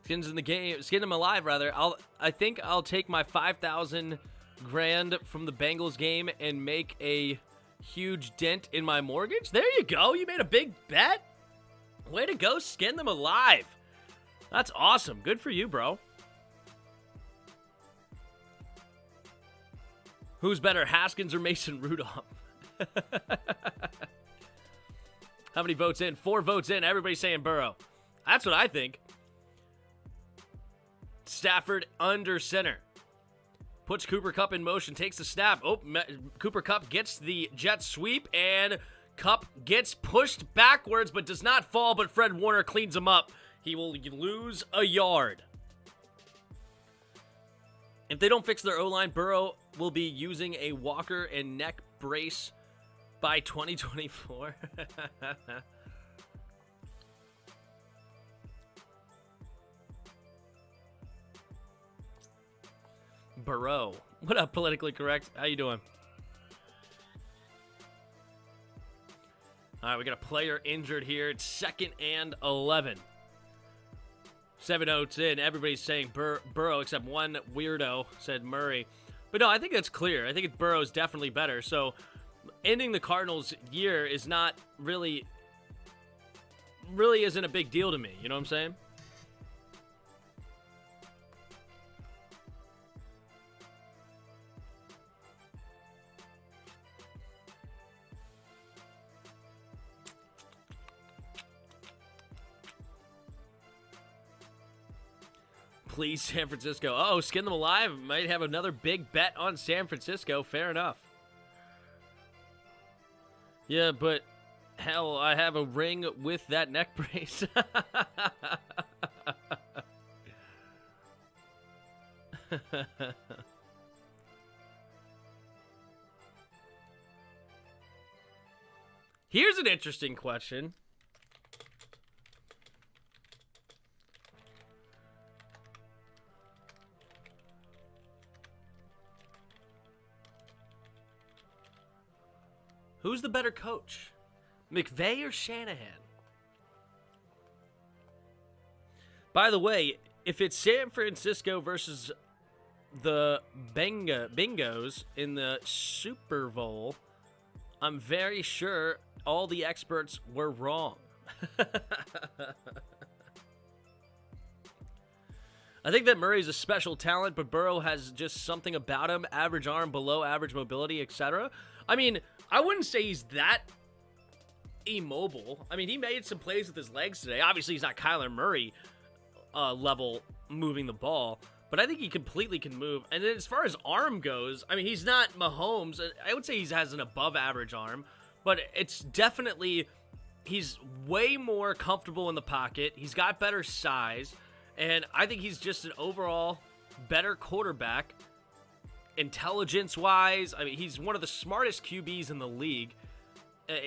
Skins in the game, skin him alive rather. I think I'll take my $5,000 from the Bengals game and make a huge dent in my mortgage. There you go. You made a big bet. Way to go, skin them alive. That's awesome. Good for you, bro. Who's better, Haskins or Mason Rudolph? How many votes in? 4 votes in. Everybody's saying Burrow. That's what I think. Stafford under center. Puts Cooper Kupp in motion. Takes the snap. Oh, Cooper Kupp gets the jet sweep. And Kupp gets pushed backwards but does not fall. But Fred Warner cleans him up. He will lose a yard. If they don't fix their O-line, Burrow will be using a walker and neck brace by 2024. Burrow. What up, politically correct? How you doing? All right, we got a player injured here. It's 2nd and 11. 7 votes in. Everybody's saying Burrow, except one weirdo said Murray. But no, I think that's clear. I think Burrow's definitely better. So ending the Cardinals' year is not really isn't a big deal to me. You know what I'm saying? Please, San Francisco. Oh, skin them alive. Might have another big bet on San Francisco. Fair enough. Yeah, but hell, I have a ring with that neck brace. Here's an interesting question. Who's the better coach? McVay or Shanahan? By the way, if it's San Francisco versus the Bengals in the Super Bowl, I'm very sure all the experts were wrong. I think that Murray's a special talent, but Burrow has just something about him, average arm, below average mobility, etc. I mean, I wouldn't say he's that immobile. I mean, he made some plays with his legs today. Obviously, he's not Kyler Murray level moving the ball, but I think he completely can move. And then as far as arm goes, I mean, he's not Mahomes. I would say he has an above average arm, but it's definitely, he's way more comfortable in the pocket. He's got better size, and I think he's just an overall better quarterback. Intelligence-wise, I mean, he's one of the smartest QBs in the league.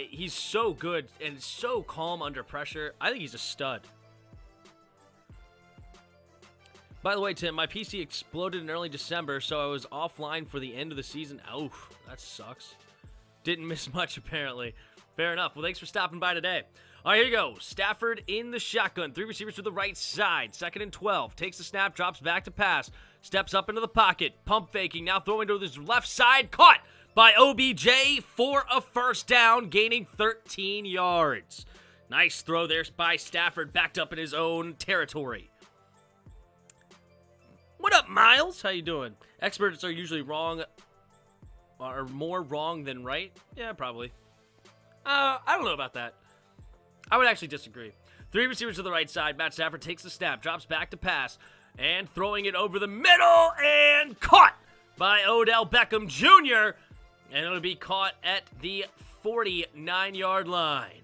He's so good and so calm under pressure. I think he's a stud. By the way, Tim, my PC exploded in early December, so I was offline for the end of the season. Oh, that sucks. Didn't miss much, apparently. Fair enough. Well, thanks for stopping by today. All right, here you go. Stafford in the shotgun. 3 receivers to the right side. 2nd and 12. Takes the snap, drops back to pass. Steps up into the pocket. Pump faking. Now throwing to his left side. Caught by OBJ for a first down, gaining 13 yards. Nice throw there by Stafford, backed up in his own territory. What up, Miles? How you doing? Experts are usually wrong, are more wrong than right. Yeah, probably. I don't know about that. I would actually disagree. 3 receivers to the right side. Matt Stafford takes the snap, drops back to pass, and throwing it over the middle, and caught by Odell Beckham Jr., and it'll be caught at the 49-yard line.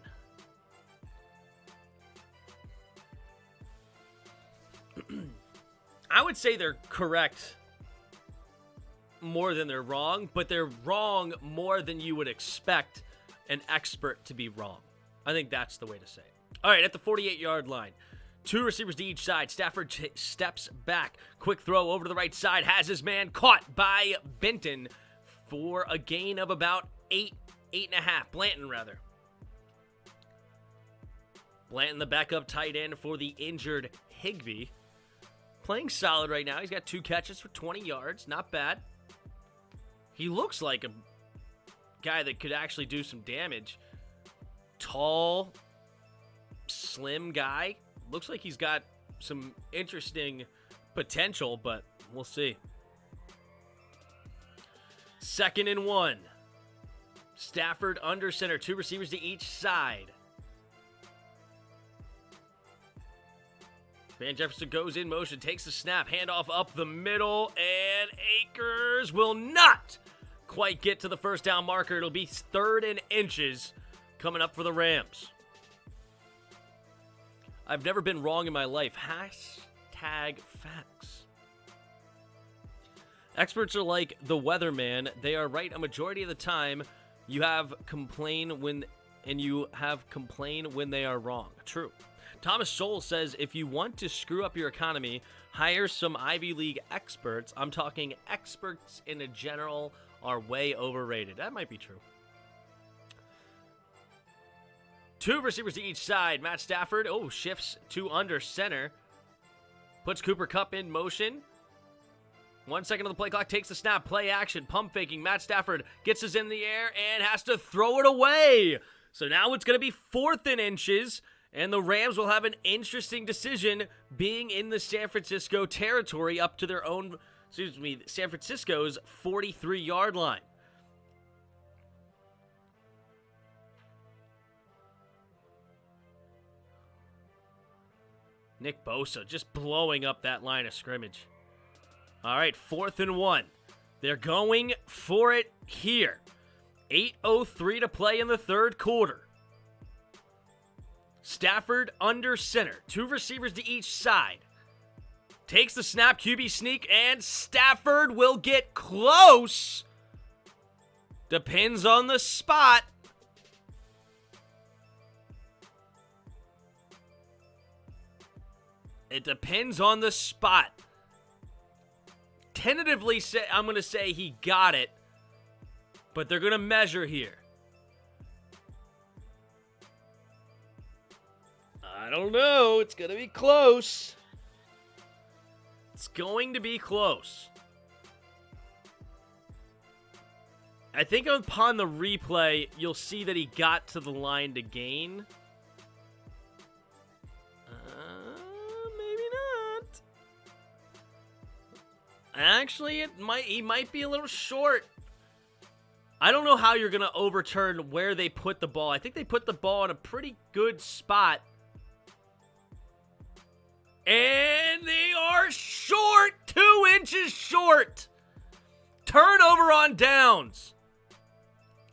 I would say they're correct more than they're wrong, but they're wrong more than you would expect an expert to be wrong. I think that's the way to say it. All right, at the 48-yard line, 2 receivers to each side. Stafford steps back. Quick throw over to the right side. Has his man caught by Benton for a gain of about 8.5. Blanton, rather. Blanton, the backup tight end for the injured Higbee. Playing solid right now. He's got 2 catches for 20 yards. Not bad. He looks like a guy that could actually do some damage. Tall, slim guy. Looks like he's got some interesting potential, but we'll see. 2nd and 1. Stafford under center. 2 receivers to each side. Van Jefferson goes in motion, takes the snap, handoff up the middle, and Akers will not quite get to the first down marker. It'll be 3rd and inches coming up for the Rams. I've never been wrong in my life. Hashtag facts. Experts are like the weatherman. They are right a majority of the time. You have complain when they are wrong. True. Thomas Scholl says, if you want to screw up your economy, hire some Ivy League experts. I'm talking experts in a general are way overrated. That might be true. 2 receivers to each side. Matt Stafford, shifts to under center. Puts Cooper Kupp in motion. 1 second of the play clock, takes the snap, play action, pump faking. Matt Stafford gets us in the air and has to throw it away. So now it's going to be 4th and inches. And the Rams will have an interesting decision being in the San Francisco territory up to their own, San Francisco's 43-yard line. Nick Bosa just blowing up that line of scrimmage. All right, 4th and 1. They're going for it here. 8:03 to play in the 3rd quarter. Stafford under center. 2 receivers to each side. Takes the snap, QB sneak, and Stafford will get close. Depends on the spot. It depends on the spot. Tentatively, I'm going to say he got it, but they're going to measure here. I don't know. It's going to be close. It's going to be close. I think upon the replay, you'll see that he got to the line to gain. Maybe not. Actually, he might be a little short. I don't know how you're going to overturn where they put the ball. I think they put the ball in a pretty good spot. And they are short. 2 inches short. Turnover on downs.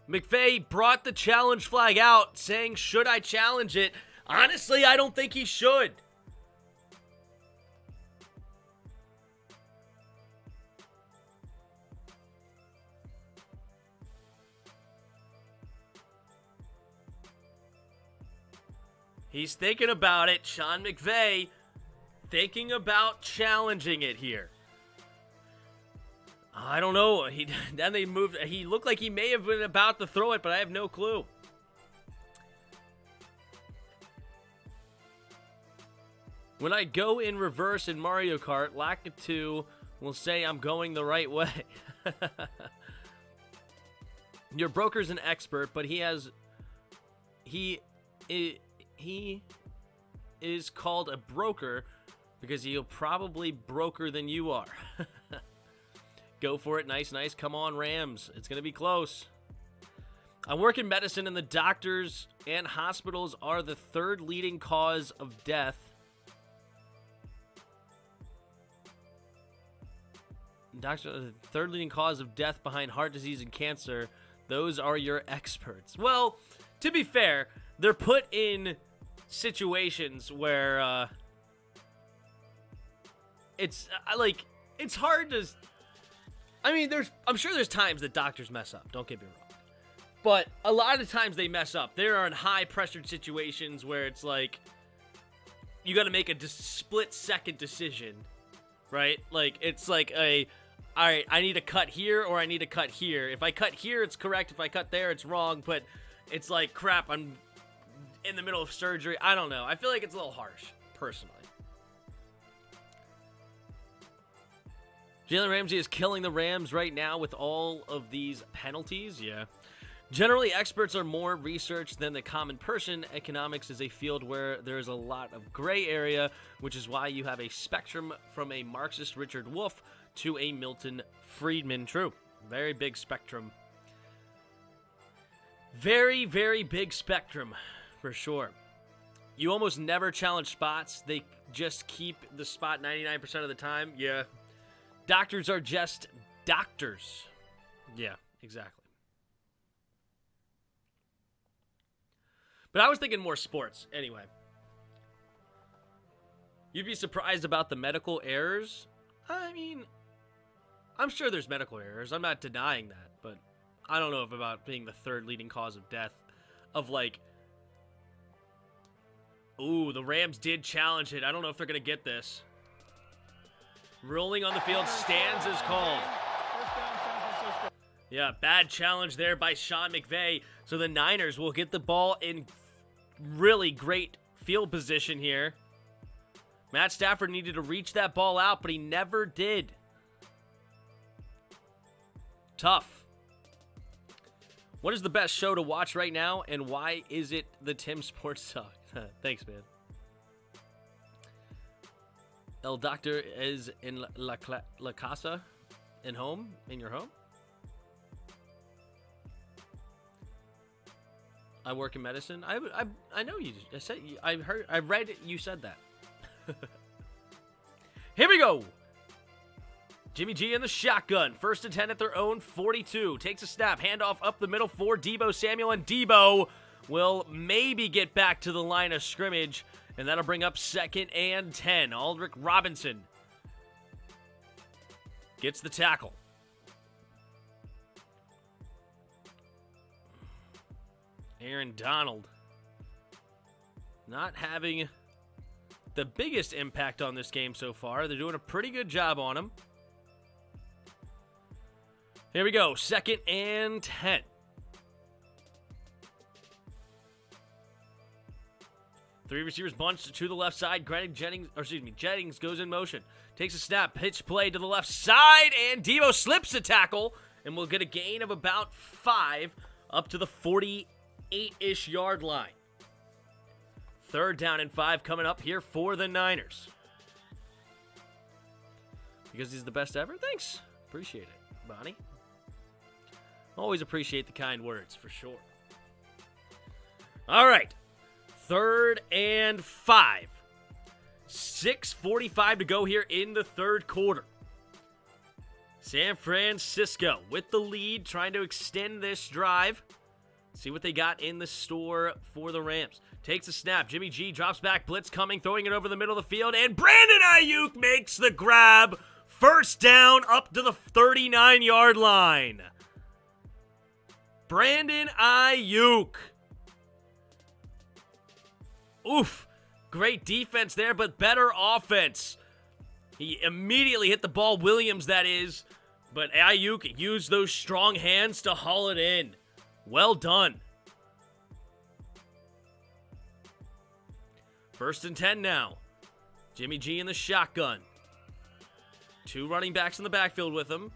McVay brought the challenge flag out, saying, should I challenge it? Honestly, I don't think he should. He's thinking about it. Sean McVay thinking about challenging it here. I don't know. Then they moved. He looked like he may have been about to throw it, but I have no clue. When I go in reverse in Mario Kart, Lakitu will say I'm going the right way. Your broker's an expert, but he he is called a broker because he'll probably broker than you are. Go for it. Nice. Come on, Rams. It's going to be close. I work in medicine, and the doctors and hospitals are the third leading cause of death. The third leading cause of death behind heart disease and cancer. Those are your experts. Well, to be fair, they're put in situations where it's hard to. I mean, I'm sure there's times that doctors mess up. Don't get me wrong, but a lot of times they mess up. They are in high pressured situations where it's like you got to make a split-second decision, right? Like it's like all right, I need to cut here or I need to cut here. If I cut here, it's correct. If I cut there, it's wrong. But it's like, crap, I'm in the middle of surgery. I don't know. I feel like it's a little harsh, personally. Jalen Ramsey is killing the Rams right now with all of these penalties. Yeah. Generally, experts are more researched than the common person. Economics is a field where there is a lot of gray area, which is why you have a spectrum from a Marxist Richard Wolff to a Milton Friedman. True. Very big spectrum. Very, very big spectrum, for sure. You almost never challenge spots. They just keep the spot 99% of the time. Yeah. Doctors are just doctors. Yeah, exactly. But I was thinking more sports, anyway. You'd be surprised about the medical errors. I mean, I'm sure there's medical errors. I'm not denying that, but I don't know if about being the third leading cause of death of like, ooh, the Rams did challenge it. I don't know if they're going to get this. Rolling on the field, stands is called. Yeah, bad challenge there by Sean McVay. So the Niners will get the ball in really great field position here. Matt Stafford needed to reach that ball out, but he never did. Tough. What is the best show to watch right now, and why is it the Tim Sports Talk? Thanks, man. El Doctor is in La Casa, in your home. I work in medicine. I know you. I read you said that. Here we go. Jimmy G in the shotgun. 1st and 10 at their own 42. Takes a snap. Handoff up the middle for Deebo Samuel. And Deebo will maybe get back to the line of scrimmage. And that'll bring up 2nd and 10. Aldrick Robinson gets the tackle. Aaron Donald not having the biggest impact on this game so far. They're doing a pretty good job on him. Here we go. 2nd and 10. Three receivers bunched to the left side. Jennings goes in motion. Takes a snap. Pitch play to the left side. And Deebo slips a tackle. And we'll get a gain of about 5 up to the 48-ish yard line. 3rd down and 5 coming up here for the Niners. Because he's the best ever? Thanks. Appreciate it, Bonnie. Always appreciate the kind words, for sure. All right. 3rd and 5. 6:45 to go here in the 3rd quarter. San Francisco with the lead, trying to extend this drive. See what they got in the store for the Rams. Takes a snap. Jimmy G drops back. Blitz coming, throwing it over the middle of the field. And Brandon Ayuk makes the grab. 1st down up to the 39-yard line. Brandon Ayuk. Oof. Great defense there, but better offense. He immediately hit the ball. Williams, that is. But Ayuk used those strong hands to haul it in. Well done. 1st and 10 now. Jimmy G in the shotgun. 2 running backs in the backfield with him.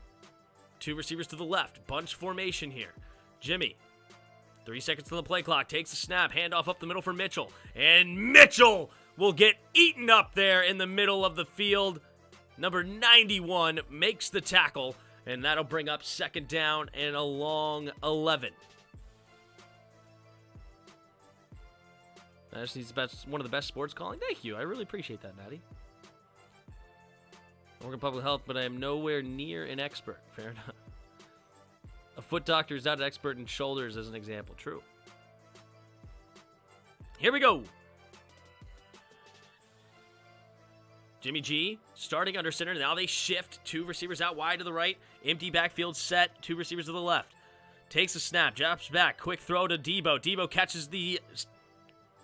2 receivers to the left. Bunch formation here. Jimmy 3 seconds to the play clock. Takes the snap. Handoff up the middle for Mitchell. And Mitchell will get eaten up there in the middle of the field. Number 91 makes the tackle. And that'll bring up second down and a long 11. He's one of the best sports calling. Thank you. I really appreciate that, Maddie. I work in public health, but I am nowhere near an expert. Fair enough. A foot doctor is not an expert in shoulders, as an example. True. Here we go. Jimmy G starting under center. Now they shift. 2 receivers out wide to the right. Empty backfield set. 2 receivers to the left. Takes a snap. Drops back. Quick throw to Debo. Debo catches the...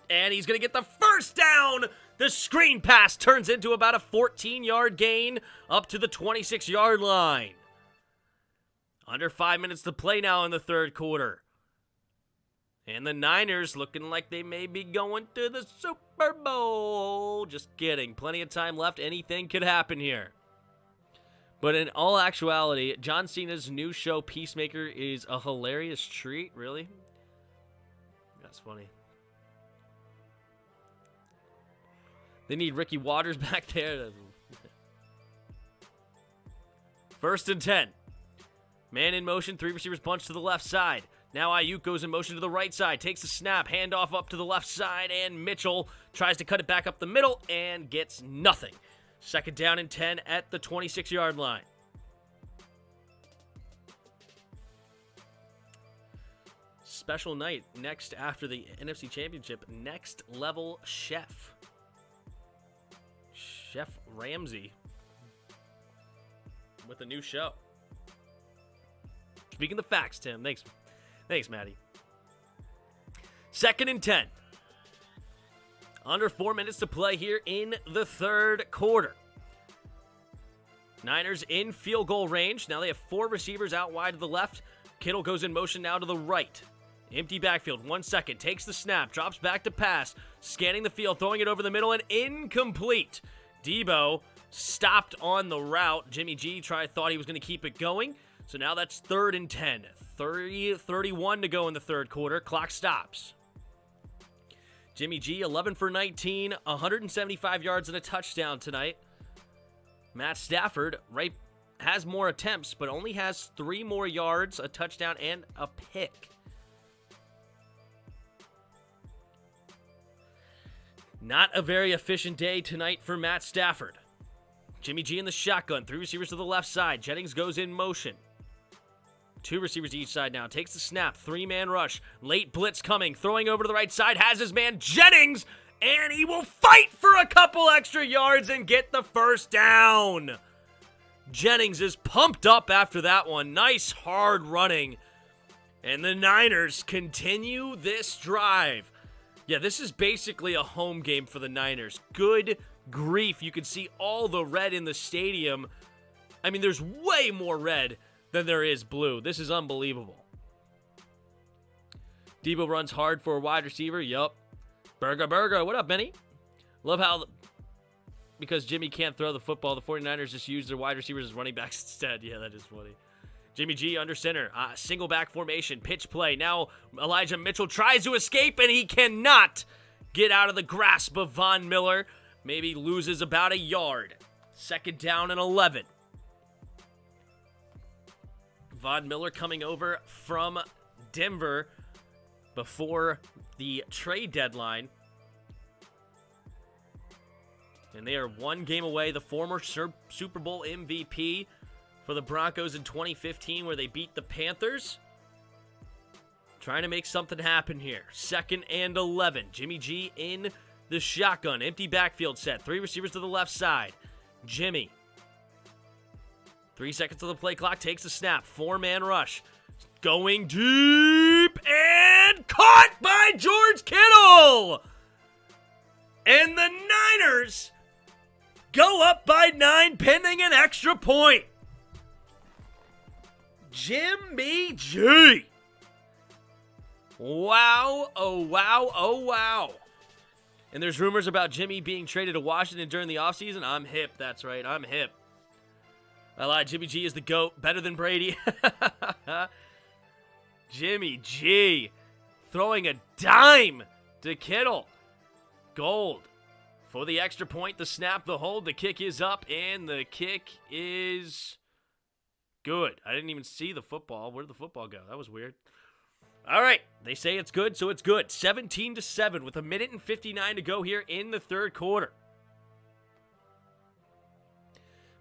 And he's going to get the first down. The screen pass turns into about a 14-yard gain up to the 26-yard line. Under 5 minutes to play now in the third quarter. And the Niners looking like they may be going to the Super Bowl. Just kidding. Plenty of time left. Anything could happen here. But in all actuality, John Cena's new show, Peacemaker, is a hilarious treat. Really? That's funny. They need Ricky Waters back there. First and 10. Man in motion, 3 receivers bunch to the left side. Now Ayuk goes in motion to the right side, takes a snap, handoff up to the left side, and Mitchell tries to cut it back up the middle and gets nothing. Second down and 10 at the 26-yard line. Special night next after the NFC Championship. Next Level Chef. Chef Ramsay with a new show. Speaking the facts, Tim. Thanks, Maddie. Second and 10. Under 4 minutes to play here in the third quarter. Niners in field goal range. Now they have 4 receivers out wide to the left. Kittle goes in motion now to the right. Empty backfield, 1 second. Takes the snap, drops back to pass. Scanning the field, throwing it over the middle, and incomplete. Debo stopped on the route. Jimmy G thought he was going to keep it going. So now that's third and 10. 31 to go in the third quarter. Clock stops. Jimmy G, 11 for 19, 175 yards and a touchdown tonight. Matt Stafford has more attempts, but only has 3 more yards, a touchdown, and a pick. Not a very efficient day tonight for Matt Stafford. Jimmy G in the shotgun. 3 receivers to the left side. Jennings goes in motion. 2 receivers each side now. Takes the snap. 3-man rush. Late blitz coming. Throwing over to the right side. Has his man Jennings. And he will fight for a couple extra yards and get the first down. Jennings is pumped up after that one. Nice hard running. And the Niners continue this drive. Yeah, this is basically a home game for the Niners. Good grief. You can see all the red in the stadium. I mean, there's way more red than there is blue. This is unbelievable. Debo runs hard for a wide receiver. Yup. Burger. What up, Benny? Love how, because Jimmy can't throw the football, the 49ers just use their wide receivers as running backs instead. Yeah, that is funny. Jimmy G under center. Single back formation. Pitch play. Now Elijah Mitchell tries to escape, and he cannot get out of the grasp of Von Miller. Maybe loses about a yard. Second down and 11. Von Miller coming over from Denver before the trade deadline. And they are 1 game away. The former Super Bowl MVP for the Broncos in 2015, where they beat the Panthers. Trying to make something happen here. Second and 11. Jimmy G in the shotgun. Empty backfield set. 3 receivers to the left side. Jimmy. 3 seconds to the play clock. Takes the snap. 4-man rush. Going deep. And caught by George Kittle. And the Niners go up by 9 pending an extra point. Jimmy G. Wow, oh wow, oh wow. And there's rumors about Jimmy being traded to Washington during the offseason. I'm hip, that's right, I'm hip. I lied, Jimmy G is the GOAT, better than Brady. Jimmy G. throwing a dime to Kittle. Gold for the extra point, the snap, the hold. The kick is up, and the kick is good. I didn't even see the football. Where did the football go? That was weird. All right, they say it's good, so it's good. 17-7 with 1:59 to go here in the third quarter.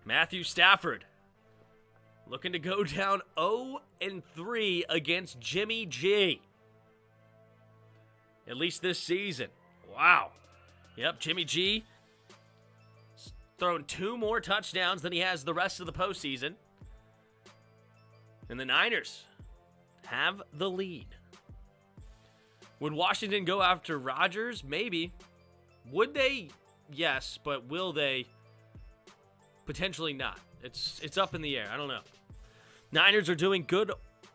Matthew Stafford looking to go down 0-3 against Jimmy G. At least this season. Wow. Yep, Jimmy G thrown 2 more touchdowns than he has the rest of the postseason. And the Niners have the lead. Would Washington go after Rodgers? Maybe. Would they? Yes, but will they? Potentially not. It's up in the air. I don't know. Niners are doing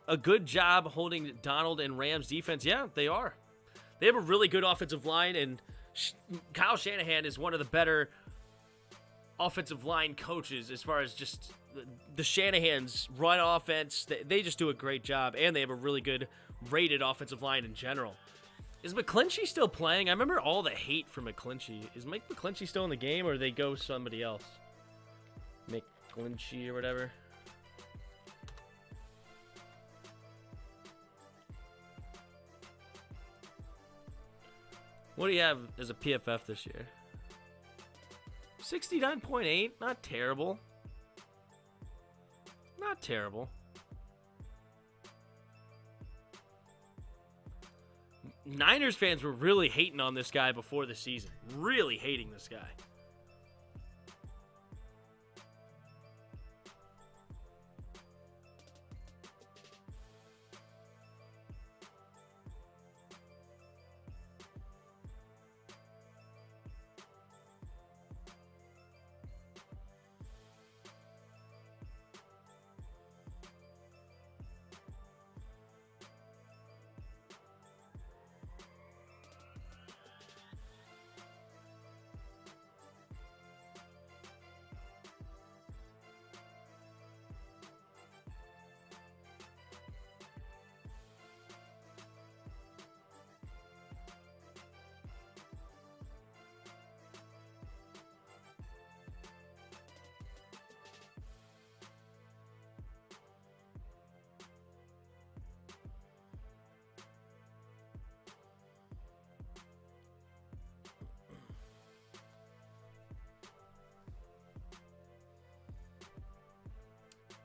a good job holding Donald and Rams defense. Yeah, they are. They have a really good offensive line, and Kyle Shanahan is one of the better offensive line coaches as far as just the Shanahans run offense. They just do a great job, and they have a really good rated offensive line in general. Is McClinchy still playing? I remember all the hate for McClinchy. Is Mike McClinchy still in the game, or do they go somebody else? McClinchy or whatever. What do you have as a PFF this year? 69.8. Not terrible. Not terrible. Niners fans were really hating on this guy before the season. Really hating this guy.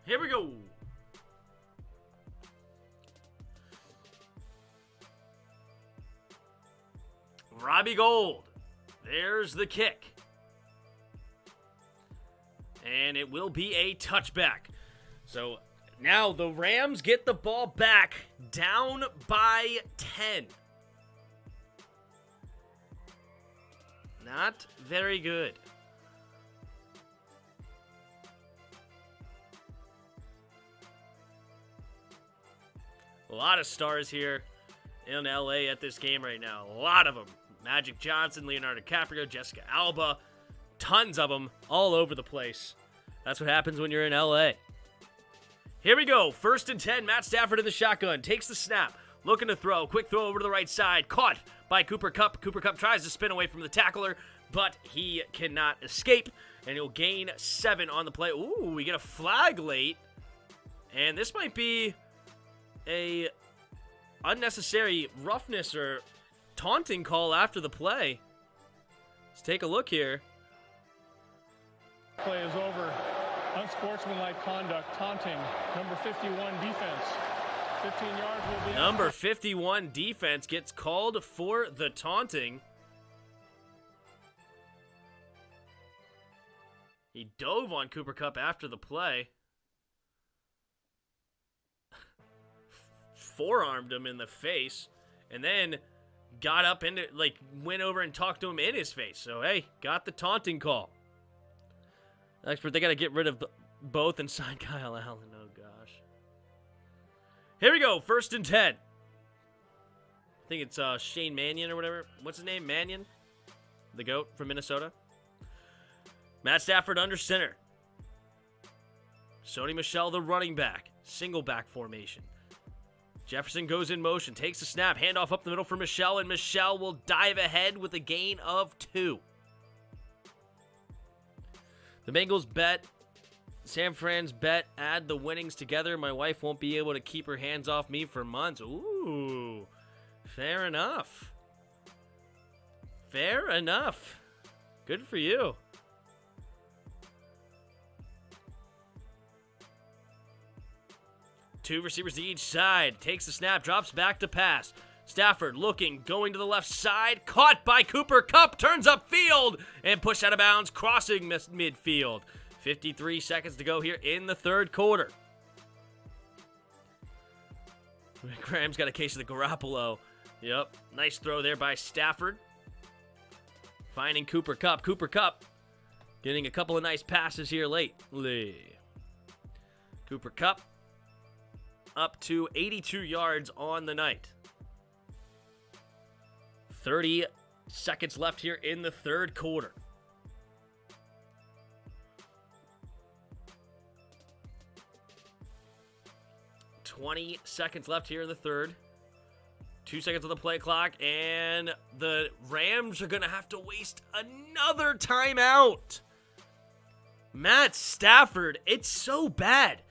Here we go. Robbie Gould. There's the kick. And it will be a touchback. So now the Rams get the ball back, down by 10. Not very good. A lot of stars here in LA at this game right now. A lot of them. Magic Johnson, Leonardo DiCaprio, Jessica Alba. Tons of them all over the place. That's what happens when you're in LA. Here we go. 1st and 10. Matt Stafford in the shotgun. Takes the snap. Looking to throw. Quick throw over to the right side. Caught by Cooper Kupp. Cooper Kupp tries to spin away from the tackler, but he cannot escape. And he'll gain 7 on the play. Ooh, we get a flag late. And this might be a unnecessary roughness or taunting call after the play. Let's take a look here. Play is over. Unsportsmanlike conduct, taunting. Number 51 defense. 15 yards will be. Number 51 defense gets called for the taunting. He dove on Cooper Kupp after the play. Forearmed him in the face, and then got up and went over and talked to him in his face. So hey, got the taunting call. Expert, they got to get rid of both and sign Kyle Allen. Oh gosh. Here we go. 1st and 10. I think it's Shane Mannion or whatever. What's his name? Mannion, the GOAT from Minnesota. Matt Stafford under center. Sony Michel, the running back. Single back formation. Jefferson goes in motion, takes the snap, handoff up the middle for Michelle, and Michelle will dive ahead with a gain of 2. The Bengals bet, San Fran's bet, add the winnings together. My wife won't be able to keep her hands off me for months. Ooh, fair enough. Fair enough. Good for you. Two receivers to each side. Takes the snap, drops back to pass. Stafford looking, going to the left side. Caught by Cooper Kupp. Turns upfield and pushed out of bounds, crossing midfield. 53 seconds to go here in the third quarter. Graham's got a case of the Garoppolo. Yep, nice throw there by Stafford. Finding Cooper Kupp. Cooper Kupp getting a couple of nice passes here late. Cooper Kupp up to 82 yards on the night. 30 seconds left here in the third quarter. $20 seconds left here in the third. 2 seconds on the play clock, and the Rams are going to have to waste another timeout. Matt Stafford, it's so bad.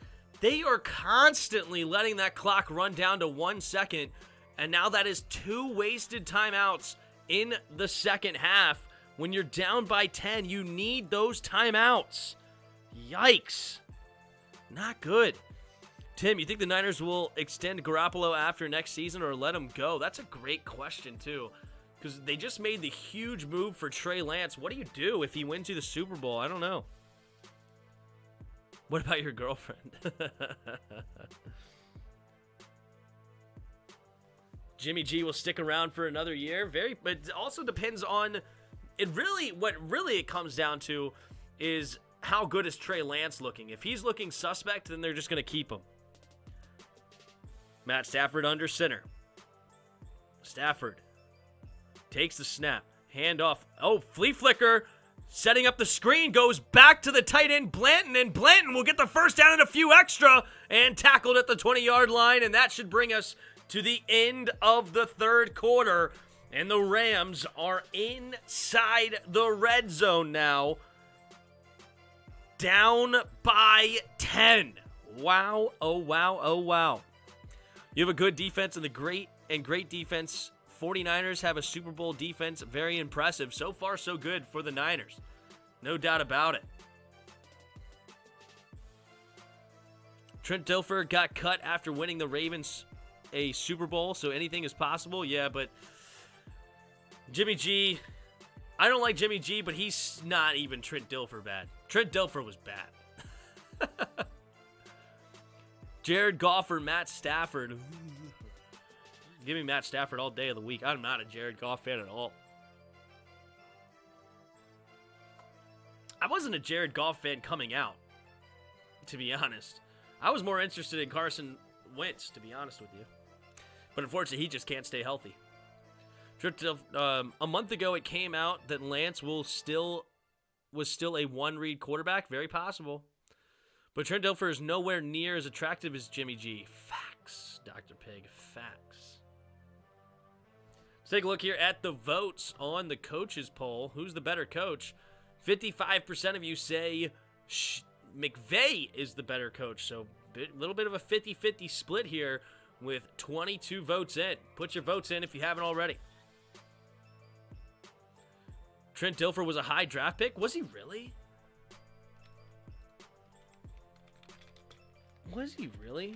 They are constantly letting that clock run down to 1 second, and now that is 2 wasted timeouts in the second half. When you're down by 10, you need those timeouts. Yikes. Not good. Tim, you think the Niners will extend Garoppolo after next season or let him go? That's a great question, too, because they just made the huge move for Trey Lance. What do you do if he wins you the Super Bowl? I don't know. What about your girlfriend? Jimmy G will stick around for another year. But it also depends on what it comes down to is how good is Trey Lance looking. If he's looking suspect, then they're just going to keep him. Matt Stafford under center. Stafford takes the snap. Handoff. Oh, flea flicker. Setting up the screen. Goes back to the tight end, Blanton. And Blanton will get the first down and a few extra. And tackled at the 20-yard line. And that should bring us to the end of the third quarter. And the Rams are inside the red zone now. Down by 10. Wow. Oh, wow. Oh, wow. You have a good defense and great defense. 49ers have a Super Bowl defense. Very impressive. So far, so good for the Niners. No doubt about it. Trent Dilfer got cut after winning the Ravens a Super Bowl, so anything is possible. Yeah, but Jimmy G, I don't like Jimmy G, but he's not even Trent Dilfer bad. Trent Dilfer was bad. Jared Goff or Matt Stafford. Give me Matt Stafford all day of the week. I'm not a Jared Goff fan at all. I wasn't a Jared Goff fan coming out, to be honest. I was more interested in Carson Wentz, to be honest with you. But unfortunately, he just can't stay healthy. A month ago, it came out that Lance was still a one-read quarterback. Very possible. But Trent Dilfer is nowhere near as attractive as Jimmy G. Facts, Dr. Pig. Facts. Let's take a look here at the votes on the coaches poll. Who's the better coach? 55% of you say McVay is the better coach. So a little bit of a 50-50 split here with 22 votes in. Put your votes in if you haven't already. Trent Dilfer was a high draft pick. Was he really? Was he really?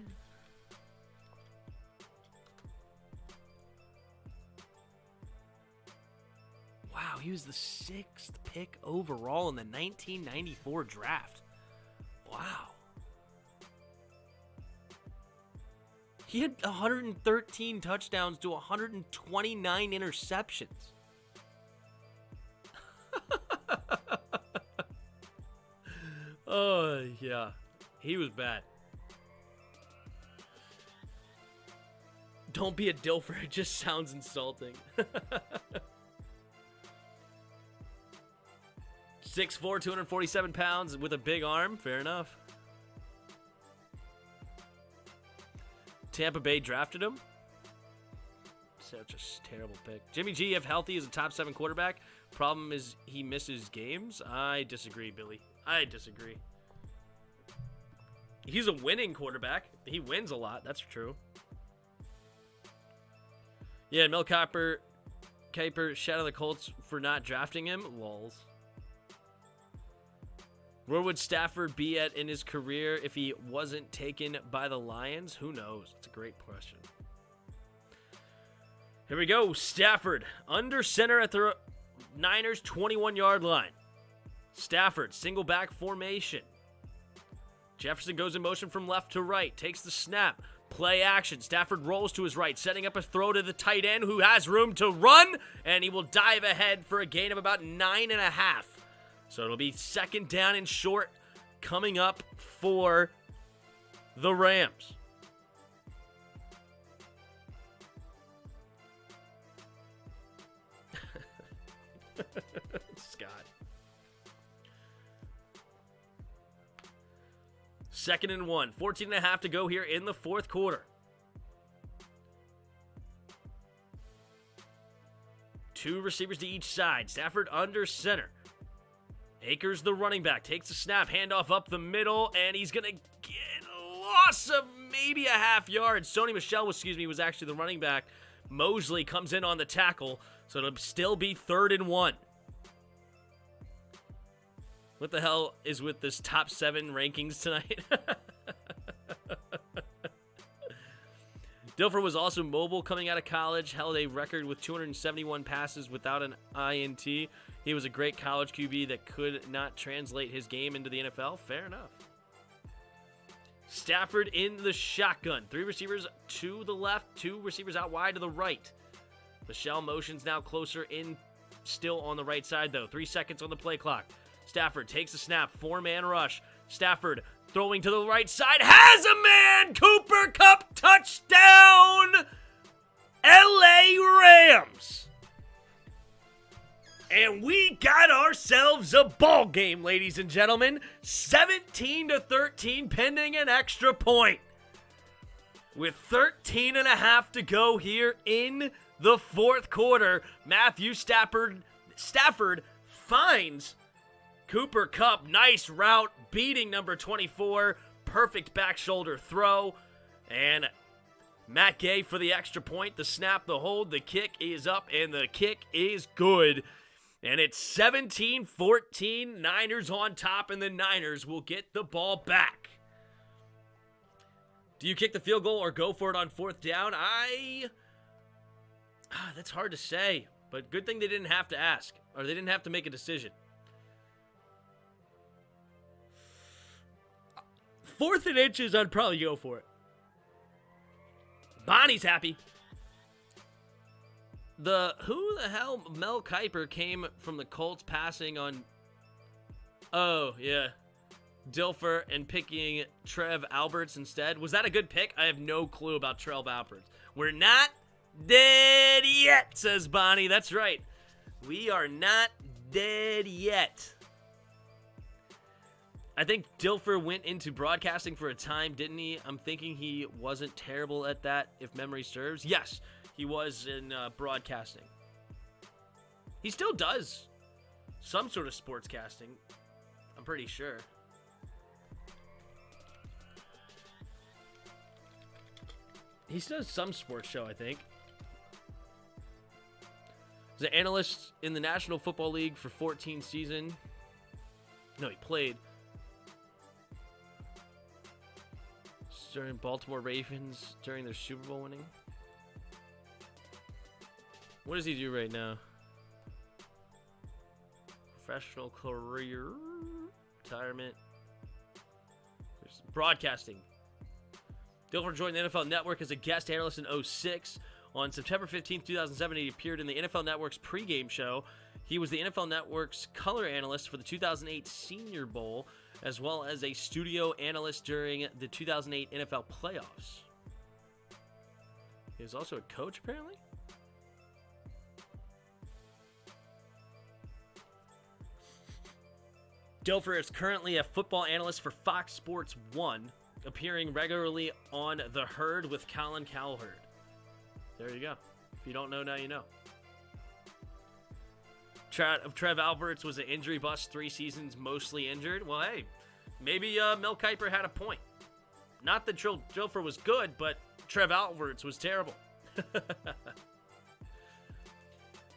Wow, he was the 6th pick overall in the 1994 draft. Wow. He had 113 touchdowns to 129 interceptions. Oh, yeah. He was bad. Don't be a Dilfer. It just sounds insulting. 6'4", 247 pounds with a big arm. Fair enough. Tampa Bay drafted him. Such a terrible pick. Jimmy G, if healthy, is a top 7 quarterback. Problem is he misses games. I disagree, Billy. I disagree. He's a winning quarterback. He wins a lot. That's true. Yeah, Mel Kiper shat on the Colts for not drafting him. Lols. Where would Stafford be at in his career if he wasn't taken by the Lions? Who knows? It's a great question. Here we go. Stafford under center at the Niners 21-yard line. Stafford, single back formation. Jefferson goes in motion from left to right, takes the snap, play action. Stafford rolls to his right, setting up a throw to the tight end who has room to run, and he will dive ahead for a gain of about 9.5. So it'll be second down and short coming up for the Rams. Scott. Second and 1. 14.5 to go here in the fourth quarter. Two receivers to each side. Stafford under center. Akers, the running back, takes a snap, handoff up the middle, and he's going to get a loss of maybe a half yard. Sony Michel, was actually the running back. Mosley comes in on the tackle, so it'll still be 3rd and 1. What the hell is with this top 7 rankings tonight? Dilfer was also mobile coming out of college, held a record with 271 passes without an INT. He was a great college QB that could not translate his game into the NFL. Fair enough. Stafford in the shotgun. 3 receivers to the left, 2 receivers out wide to the right. Michelle motions now closer in, still on the right side though. 3 seconds on the play clock. Stafford takes a snap, 4-man rush. Stafford throwing to the right side, has a man! Cooper Kupp touchdown! LA Rams! And we got ourselves a ball game, ladies and gentlemen. 17-13 pending an extra point. With 13.5 to go here in the fourth quarter, Matthew Stafford finds Cooper Kupp. Nice route, beating number 24. Perfect back shoulder throw. And Matt Gay for the extra point. The snap, the hold, the kick is up, and the kick is good. And it's 17-14, Niners on top, and the Niners will get the ball back. Do you kick the field goal or go for it on 4th down? That's hard to say, but good thing they didn't have to ask, or they didn't have to make a decision. 4th and inches, I'd probably go for it. Bonnie's happy. Who the hell Mel Kiper came from the Colts passing on? Oh, yeah. Dilfer and picking Trev Alberts instead. Was that a good pick? I have no clue about Trev Alberts. We're not dead yet, says Bonnie. That's right. We are not dead yet. I think Dilfer went into broadcasting for a time, didn't he? I'm thinking he wasn't terrible at that, if memory serves. Yes, he was in broadcasting. He still does some sort of sportscasting, I'm pretty sure. He does some sports show, I think. He's an analyst in the National Football League for 14 season. No, he played. During Baltimore Ravens during their Super Bowl winning. What does he do right now? Professional career, retirement, broadcasting. Dilfer joined the NFL Network as a guest analyst in 2006. On September 15, 2007, he appeared in the NFL Network's pregame show. He was the NFL Network's color analyst for the 2008 Senior Bowl, as well as a studio analyst during the 2008 NFL playoffs. He was also a coach, apparently. Dilfer is currently a football analyst for Fox Sports 1. appearing regularly on The Herd with Colin Cowherd. There you go. If you don't know, now you know. Trev Alberts was an injury bust, 3 seasons, mostly injured. Well, hey, maybe Mel Kiper had a point. Not that Dilfer was good, but Trev Alberts was terrible.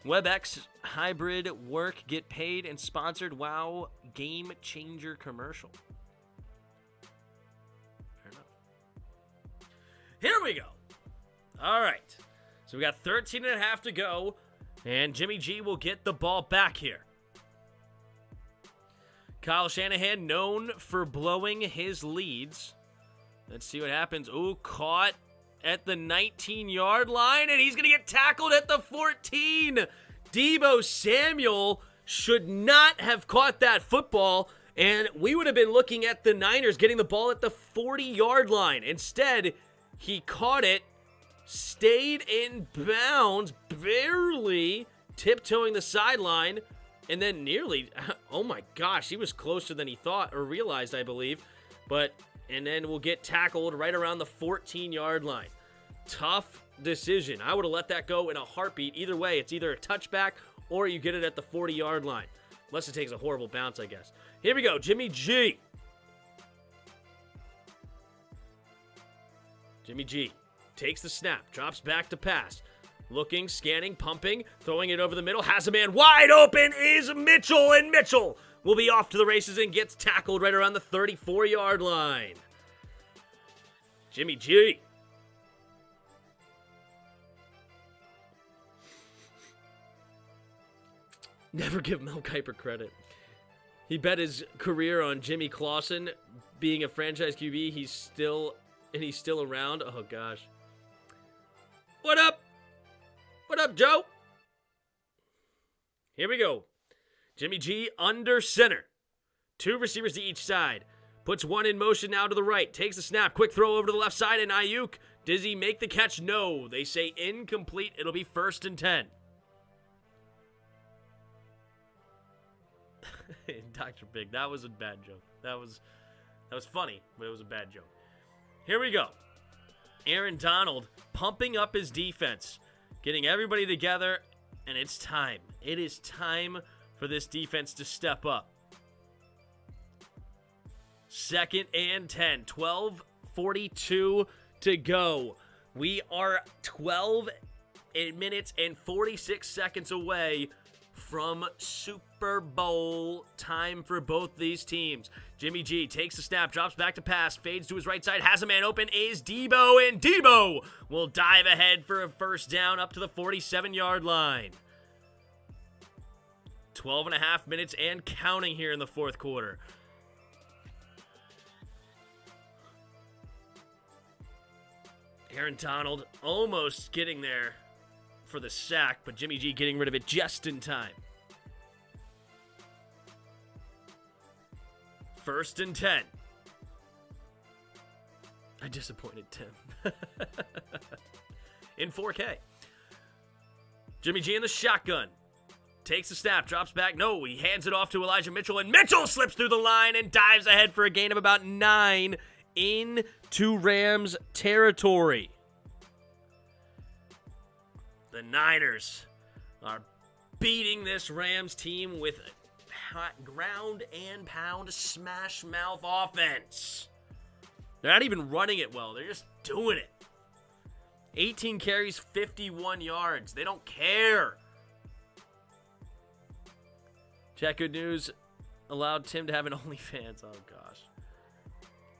WebEx hybrid work, get paid, and sponsored WoW game changer commercial. Fair enough. Here we go. All right. So we got 13 and a half to go, and Jimmy G will get the ball back here. Kyle Shanahan, known for blowing his leads. Let's see what happens. Ooh, caught at the 19-yard line, and he's going to get tackled at the 14. Deebo Samuel should not have caught that football, and we would have been looking at the Niners getting the ball at the 40-yard line. Instead, he caught it, stayed in bounds, barely tiptoeing the sideline, and then nearly, oh my gosh, he was closer than he thought or realized, I believe. And then we'll get tackled right around the 14-yard line. Tough decision. I would have let that go in a heartbeat. Either way, it's either a touchback or you get it at the 40-yard line. Unless it takes a horrible bounce, I guess. Here we go, Jimmy G. Jimmy G takes the snap, drops back to pass. Looking, scanning, pumping, throwing it over the middle. Has a man wide open is Mitchell, and Mitchell will be off to the races and gets tackled right around the 34-yard line. Jimmy G. Never give Mel Kiper credit. He bet his career on Jimmy Clausen being a franchise QB. He's still around. Oh, gosh. What up? What up, Joe? Here we go. Jimmy G under center. 2 receivers to each side. Puts one in motion now to the right. Takes the snap. Quick throw over to the left side, and Ayuk. Does he make the catch? No. They say incomplete. It'll be 1st and 10. Dr. Big, that was a bad joke. That was funny, but it was a bad joke. Here we go. Aaron Donald pumping up his defense, getting everybody together, and it's time. It is time for this defense to step up. 2nd and 10, 12:42 to go. We are 12 minutes and 46 seconds away from Super Bowl time for both these teams. Jimmy G takes the snap, drops back to pass, fades to his right side, has a man open, is Deebo, and Deebo will dive ahead for a 1st down up to the 47-yard line. 12 and a half minutes and counting here in the 4th quarter. Aaron Donald almost getting there for the sack, but Jimmy G getting rid of it just in time. 1st and 10. I disappointed Tim. In 4K. Jimmy G in the shotgun. Takes the snap, drops back. No, he hands it off to Elijah Mitchell, and Mitchell slips through the line and dives ahead for a gain of about 9 into Rams territory. The Niners are beating this Rams team with ground and pound smash mouth offense. They're not even running it well. They're just doing it. 18 carries, 51 yards. They don't care. Chat, good news. Allowed Tim to have an OnlyFans. Oh, gosh.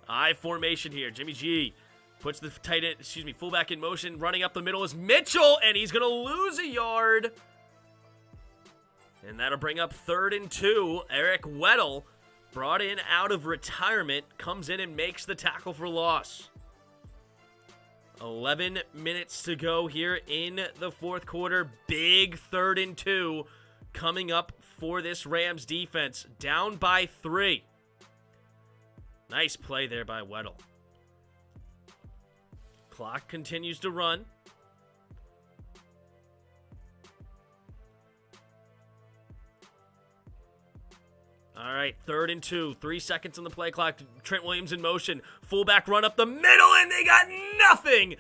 I formation here. Jimmy G puts the fullback in motion. Running up the middle is Mitchell, and he's going to lose a yard. And that'll bring up 3rd and 2. Eric Weddle, brought in out of retirement, comes in and makes the tackle for loss. 11 minutes to go here in the 4th quarter. Big 3rd and 2 coming up for this Rams defense. Down by 3. Nice play there by Weddle. Clock continues to run. All right, 3rd and 2. 3 seconds on the play clock. Trent Williams in motion. Fullback run up the middle, and they got nothing.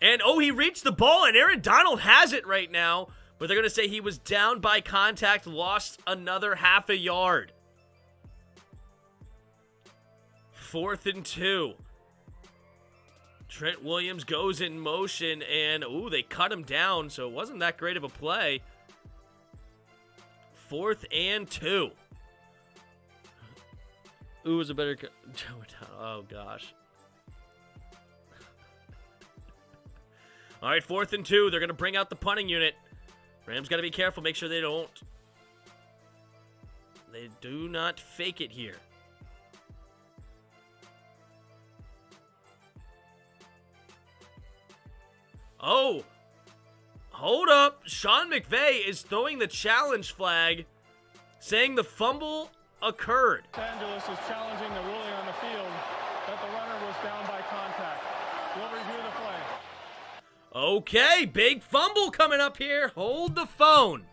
And, he reached the ball, and Aaron Donald has it right now. But they're going to say he was down by contact, lost another half a yard. 4th and 2. Trent Williams goes in motion, and, they cut him down, so it wasn't that great of a play. 4th and 2. Who was a better... Oh, gosh. All right, 4th and 2. They're going to bring out the punting unit. Rams got to be careful. Make sure they don't. They do not fake it here. Oh, hold up. Sean McVay is throwing the challenge flag, saying the fumble occurred. Los Angeles is challenging the ruling on the field that the runner was down by contact. We'll review the play. Okay, big fumble coming up here. Hold the phone.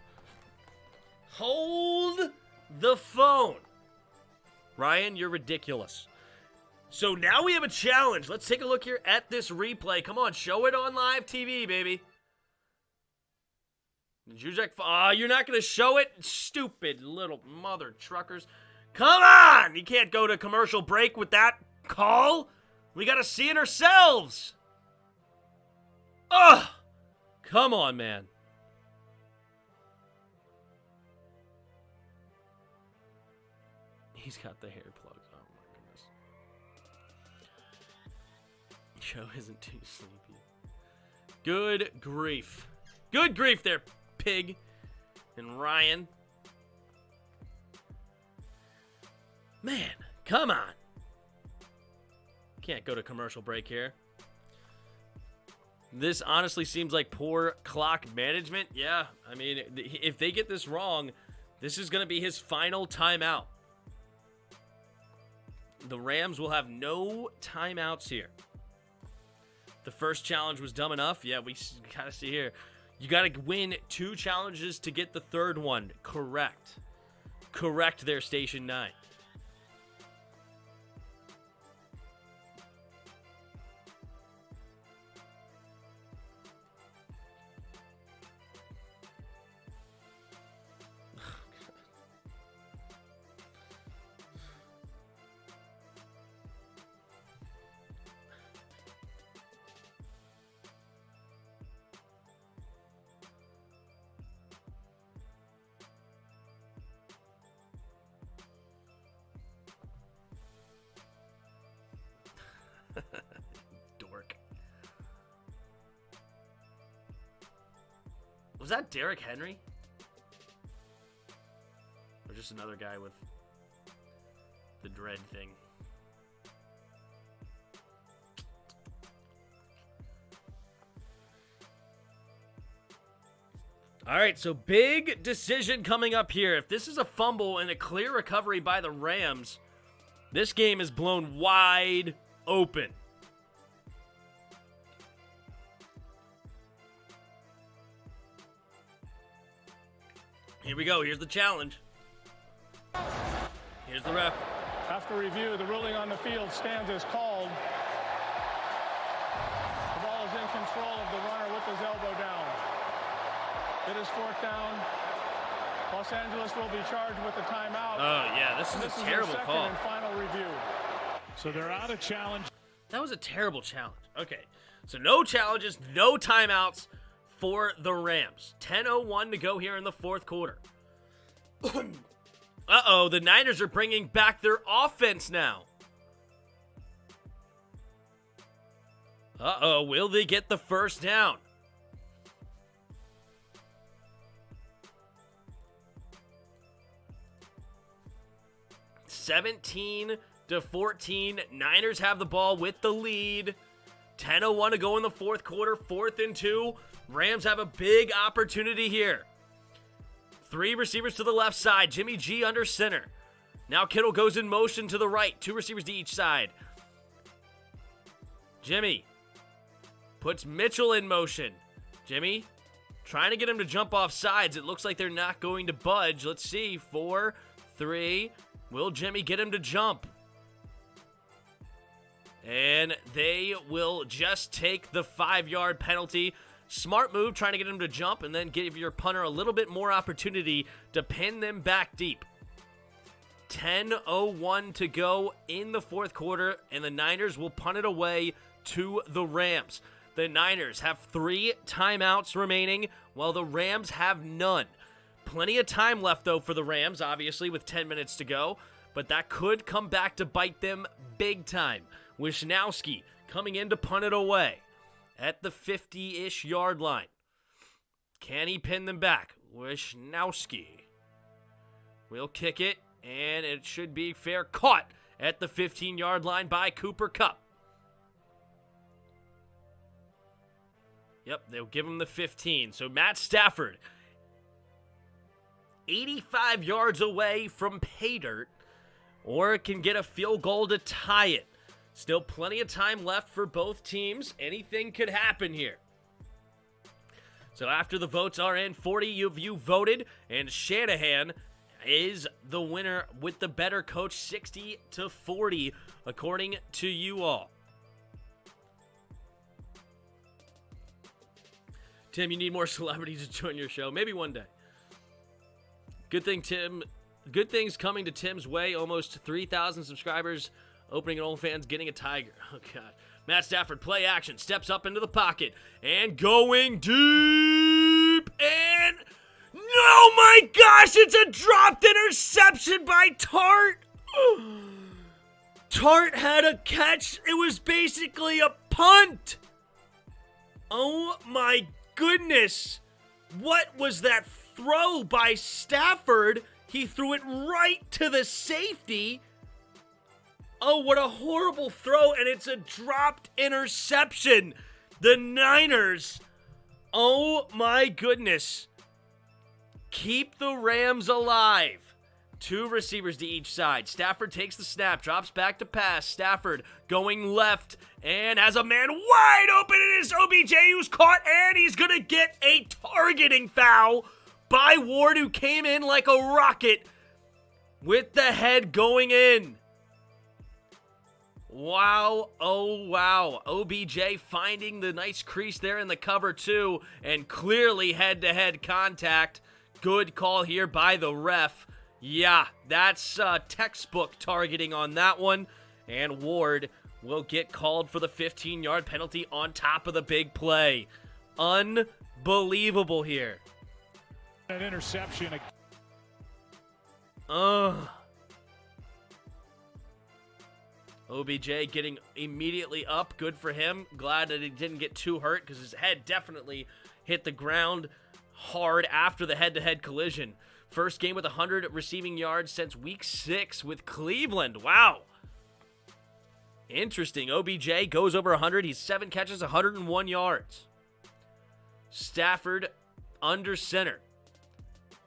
Hold the phone. Ryan, you're ridiculous. So now we have a challenge. Let's take a look here at this replay. Come on, show it on live TV, baby. You're not going to show it? Stupid little mother truckers. Come on! You can't go to commercial break with that call. We got to see it ourselves. Ugh! Come on, man. He's got the hair plugs. Oh, my goodness. Joe isn't too sleepy. Good grief. Good grief there, Pig and Ryan. Man, come on. Can't go to commercial break here. This honestly seems like poor clock management. Yeah, I mean, if they get this wrong, this is going to be his final timeout. The Rams will have no timeouts here. The first challenge was dumb enough. Yeah, we got to see here. You got to win 2 challenges to get the third one. Correct. Correct there, Station 9. Dork. Was that Derrick Henry? Or just another guy with the dread thing? All right, so big decision coming up here. If this is a fumble and a clear recovery by the Rams, this game is blown wide open. Here we go. Here's the challenge. Here's the ref. After review, the ruling on the field stands as called. The ball is in control of the runner with his elbow down. It is 4th down. Los Angeles will be charged with a timeout. Oh, yeah, this is a terrible their second call. and final review. So they're out of challenge. That was a terrible challenge. Okay, so no challenges, no timeouts for the Rams. 10:01 to go here in the fourth quarter. Uh-oh, the Niners are bringing back their offense now. Uh-oh, will they get the first down? $17-14. Niners have the ball with the lead. 10:01 to go in the fourth quarter. 4th and 2. Rams have a big opportunity here. 3 receivers to the left side. Jimmy G under center. Now Kittle goes in motion to the right. 2 receivers to each side. Jimmy puts Mitchell in motion. Jimmy trying to get him to jump off sides. It looks like they're not going to budge. Let's see. 4, 3. Will Jimmy get him to jump? And they will just take the 5-yard penalty. Smart move, trying to get him to jump and then give your punter a little bit more opportunity to pin them back deep. 10:01 to go in the fourth quarter, and the Niners will punt it away to the Rams. The Niners have 3 timeouts remaining, while the Rams have none. Plenty of time left, though, for the Rams, obviously, with 10 minutes to go, but that could come back to bite them big time. Wisnowski coming in to punt it away at the 50-ish yard line. Can he pin them back? Wisnowski will kick it, and it should be fair. Caught at the 15-yard line by Cooper Kupp. Yep, they'll give him the 15. So Matt Stafford, 85 yards away from pay dirt, or can get a field goal to tie it. Still plenty of time left for both teams. Anything could happen here. So after the votes are in, 40 of you voted, and Shanahan is the winner with the better coach, 60-40, according to you all. Tim, you need more celebrities to join your show. Maybe one day. Good things coming to Tim's way. Almost 3,000 subscribers. Opening an OnlyFans, getting a tiger. Oh, God. Matt Stafford, play action, steps up into the pocket, and going deep, and no, my gosh, it's a dropped interception by Tart. Tart had a catch. It was basically a punt. Oh, my goodness. What was that throw by Stafford? He threw it right to the safety. Oh, what a horrible throw, and it's a dropped interception. The Niners, oh my goodness, keep the Rams alive. 2 receivers to each side. Stafford takes the snap, drops back to pass. Stafford going left, and has a man wide open. It is OBJ who's caught, and he's going to get a targeting foul by Ward, who came in like a rocket with the head going in. Wow, oh wow. OBJ finding the nice crease there in the cover too, and clearly head-to-head contact. Good call here by the ref. Yeah, that's textbook targeting on that one, and Ward will get called for the 15-yard penalty on top of the big play. Unbelievable here. An interception. OBJ getting immediately up. Good for him. Glad that he didn't get too hurt because his head definitely hit the ground hard after the head-to-head collision. First game with 100 receiving yards since week 6 with Cleveland. Wow. Interesting. OBJ goes over 100. He's 7 catches, 101 yards. Stafford under center.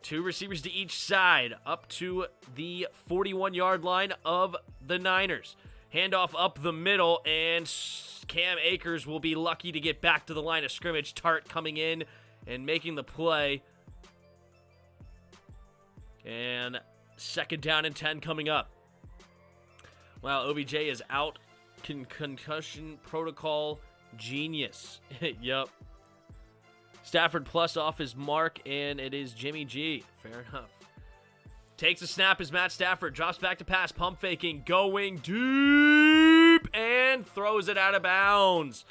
2 receivers to each side up to the 41-yard line of the Niners. Handoff up the middle, and Cam Akers will be lucky to get back to the line of scrimmage. Tart coming in and making the play. And 2nd down and 10 coming up. Wow, OBJ is out. Concussion protocol genius. Yup. Stafford plus off his mark, and it is Jimmy G. Fair enough. Takes a snap as Matt Stafford drops back to pass, pump faking, going deep, and throws it out of bounds.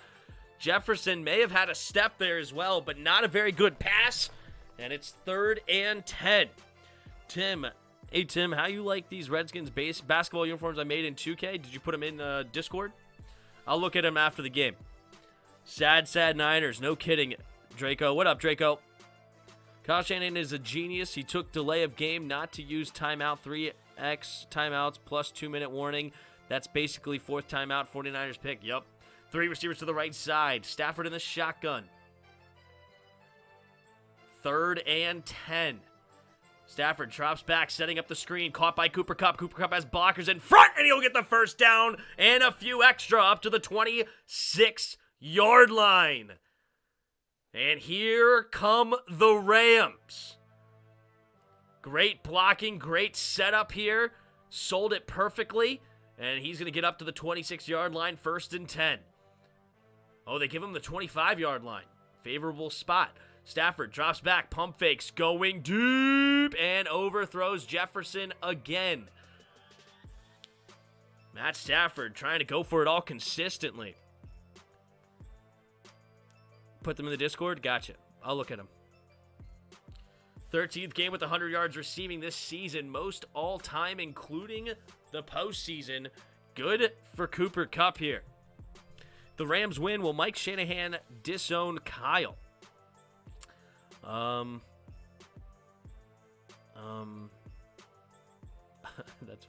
Jefferson may have had a step there as well, but not a very good pass, and it's 3rd and 10. Tim, hey Tim, how you like these Redskins basketball uniforms I made in 2K? Did you put them in Discord? I'll look at them after the game. Sad Niners, no kidding. Draco, what up, Draco? Kyle Shanahan is a genius. He took delay of game not to use timeout, 3x timeouts plus 2-minute warning. That's basically 4th timeout, 49ers pick. Yup. 3 receivers to the right side. Stafford in the shotgun. 3rd and 10. Stafford drops back, setting up the screen. Caught by Cooper Kupp. Cooper Kupp has blockers in front, and he'll get the first down and a few extra up to the 26-yard line. And here come the Rams. Great blocking, great setup here. Sold it perfectly, and he's going to get up to the 26-yard line, 1st and 10. Oh, they give him the 25-yard line. Favorable spot. Stafford drops back, pump fakes, going deep, and overthrows Jefferson again. Matt Stafford trying to go for it all consistently. Put them in the Discord? Gotcha. I'll look at them. 13th game with 100 yards receiving this season. Most all-time, including the postseason. Good for Cooper Kupp here. The Rams win. Will Mike Shanahan disown Kyle? That's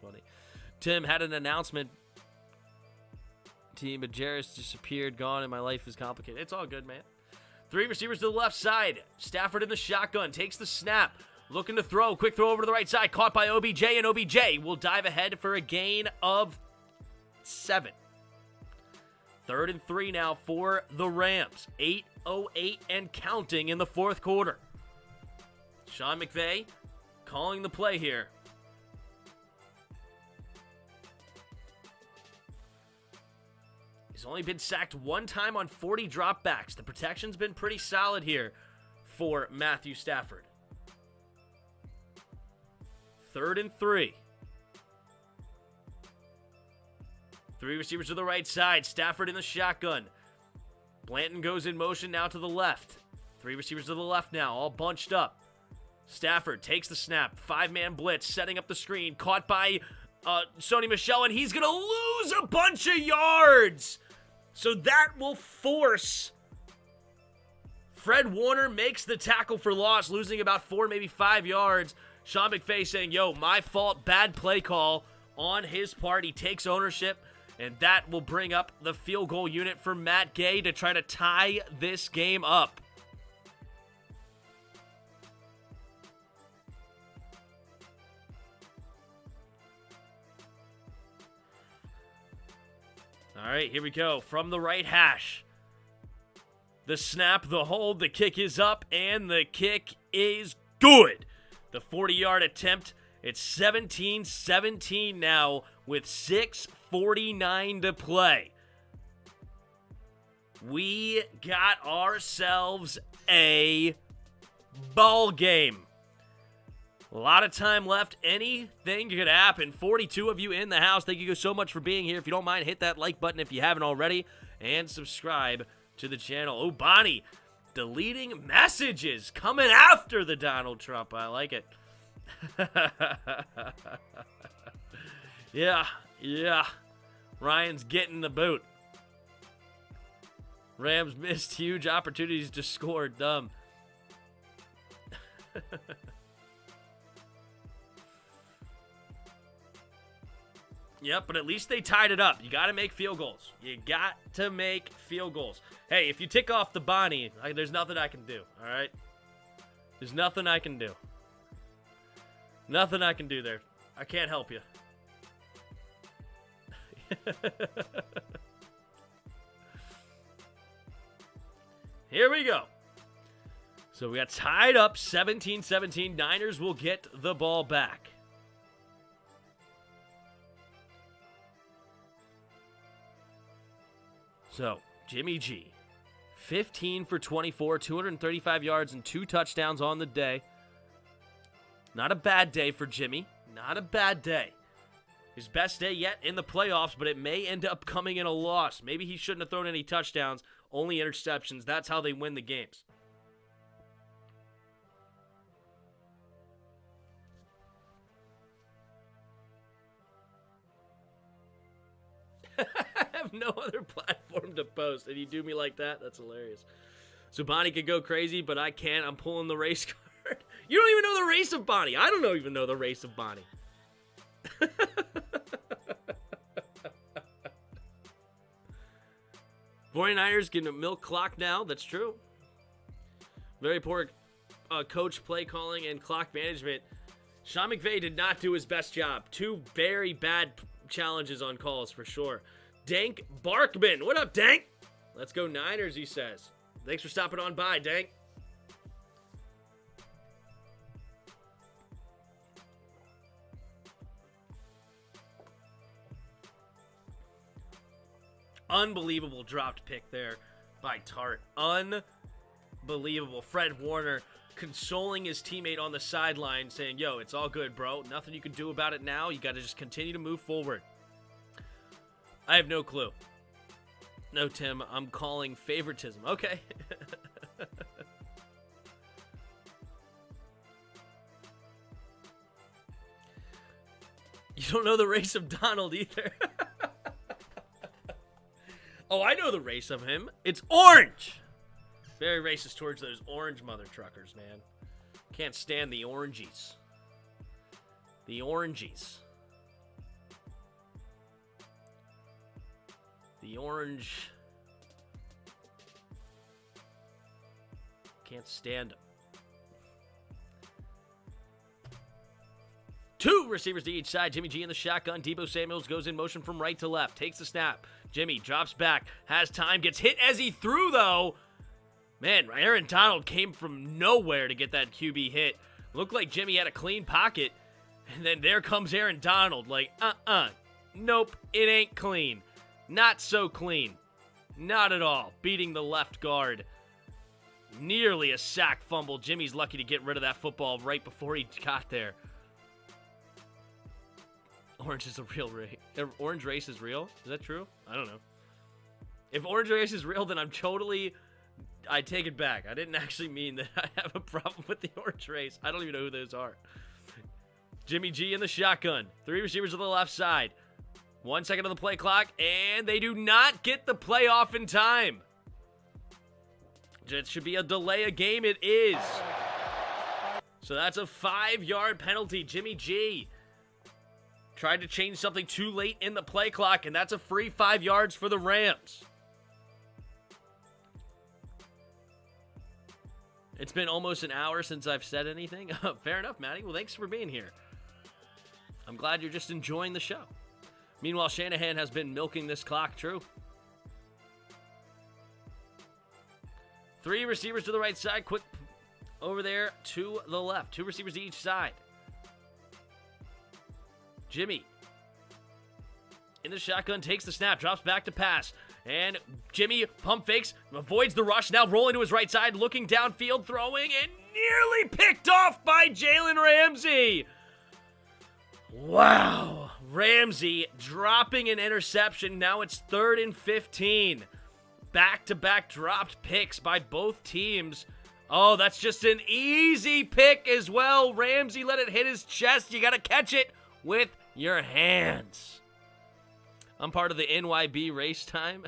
funny. Tim had an announcement. Team Majerus disappeared, gone, and my life is complicated. It's all good, man. 3 receivers to the left side. Stafford in the shotgun. Takes the snap. Looking to throw. Quick throw over to the right side. Caught by OBJ, and OBJ will dive ahead for a gain of 7. 3rd and 3 now for the Rams. 8:08 and counting in the 4th quarter. Sean McVay calling the play here. He's only been sacked 1 time on 40 dropbacks. The protection's been pretty solid here for Matthew Stafford. 3rd and 3. 3 receivers to the right side. Stafford in the shotgun. Blanton goes in motion now to the left. 3 receivers to the left now, all bunched up. Stafford takes the snap. 5-man blitz, setting up the screen. Caught by Sony Michel, and he's going to lose a bunch of yards. So that will force Fred Warner makes the tackle for loss, losing about 4, maybe 5 yards. Sean McVay saying, yo, my fault, bad play call on his part. He takes ownership, and that will bring up the field goal unit for Matt Gay to try to tie this game up. All right, here we go. From the right hash. The snap, the hold, the kick is up, and the kick is good. The 40-yard attempt. It's 17-17 now with 6:49 to play. We got ourselves a ball game. A lot of time left. Anything could happen. 42 of you in the house. Thank you so much for being here. If you don't mind, hit that like button if you haven't already. And subscribe to the channel. Oh, Bonnie, deleting messages. Coming after the Donald Trump. I like it. Yeah. Ryan's getting the boot. Rams missed huge opportunities to score. Dumb. Yep, but at least they tied it up. You got to make field goals. You got to make field goals. Hey, if you tick off the Bonnie, there's nothing I can do, all right? There's nothing I can do. Nothing I can do there. I can't help you. Here we go. So we got tied up 17-17. Niners will get the ball back. So, Jimmy G, 15 for 24, 235 yards and 2 touchdowns on the day. Not a bad day for Jimmy. Not a bad day. His best day yet in the playoffs, but it may end up coming in a loss. Maybe he shouldn't have thrown any touchdowns, only interceptions. That's how they win the games. I have no other platform to post, and you do me like that? That's hilarious. So Bonnie could go crazy, but I can't. I'm pulling the race card. You don't even know the race of Bonnie. I don't even know the race of Bonnie. 49ers getting a milk clock now. That's true. Very poor coach play calling and clock management. Sean McVay did not do his best job. 2 very bad challenges on calls for sure. Dank Barkman. What up, Dank? Let's go Niners, he says. Thanks for stopping on by, Dank. Unbelievable dropped pick there by Tart. Unbelievable. Fred Warner consoling his teammate on the sideline, saying, yo, it's all good, bro. Nothing you can do about it now. You got to just continue to move forward. I have no clue. No, Tim, I'm calling favoritism. Okay. You don't know the race of Donald either. Oh, I know the race of him. It's orange. Very racist towards those orange mother truckers, man. Can't stand the orangies. The orangies. The orange. Can't stand them. 2 receivers to each side. Jimmy G in the shotgun. Deebo Samuels goes in motion from right to left. Takes the snap. Jimmy drops back. Has time. Gets hit as he threw, though. Man, Aaron Donald came from nowhere to get that QB hit. Looked like Jimmy had a clean pocket. And then there comes Aaron Donald. Like, Nope, it ain't clean. Not so clean. Not at all. Beating the left guard. Nearly a sack fumble. Jimmy's lucky to get rid of that football right before he got there. Orange is a real race. Orange race is real? Is that true? I don't know. If orange race is real, then I take it back. I didn't actually mean that I have a problem with the orange race. I don't even know who those are. Jimmy G in the shotgun. 3 receivers to the left side. 1 second on the play clock, and they do not get the play off in time. It should be a delay of game. It is. So that's a 5-yard penalty. Jimmy G tried to change something too late in the play clock, and that's a free 5 yards for the Rams. It's been almost an hour since I've said anything. Fair enough, Maddie. Well, thanks for being here. I'm glad you're just enjoying the show. Meanwhile, Shanahan has been milking this clock, true. 3 receivers to the right side. Quick over there to the left. 2 receivers to each side. Jimmy in the shotgun, takes the snap, drops back to pass. And Jimmy pump fakes, avoids the rush, now rolling to his right side, looking downfield, throwing, and nearly picked off by Jalen Ramsey. Wow. Ramsey dropping an interception. Now it's 3rd and 15. Back-to-back dropped picks by both teams. Oh, that's just an easy pick as well. Ramsey let it hit his chest. You got to catch it with your hands. I'm part of the NYB race time.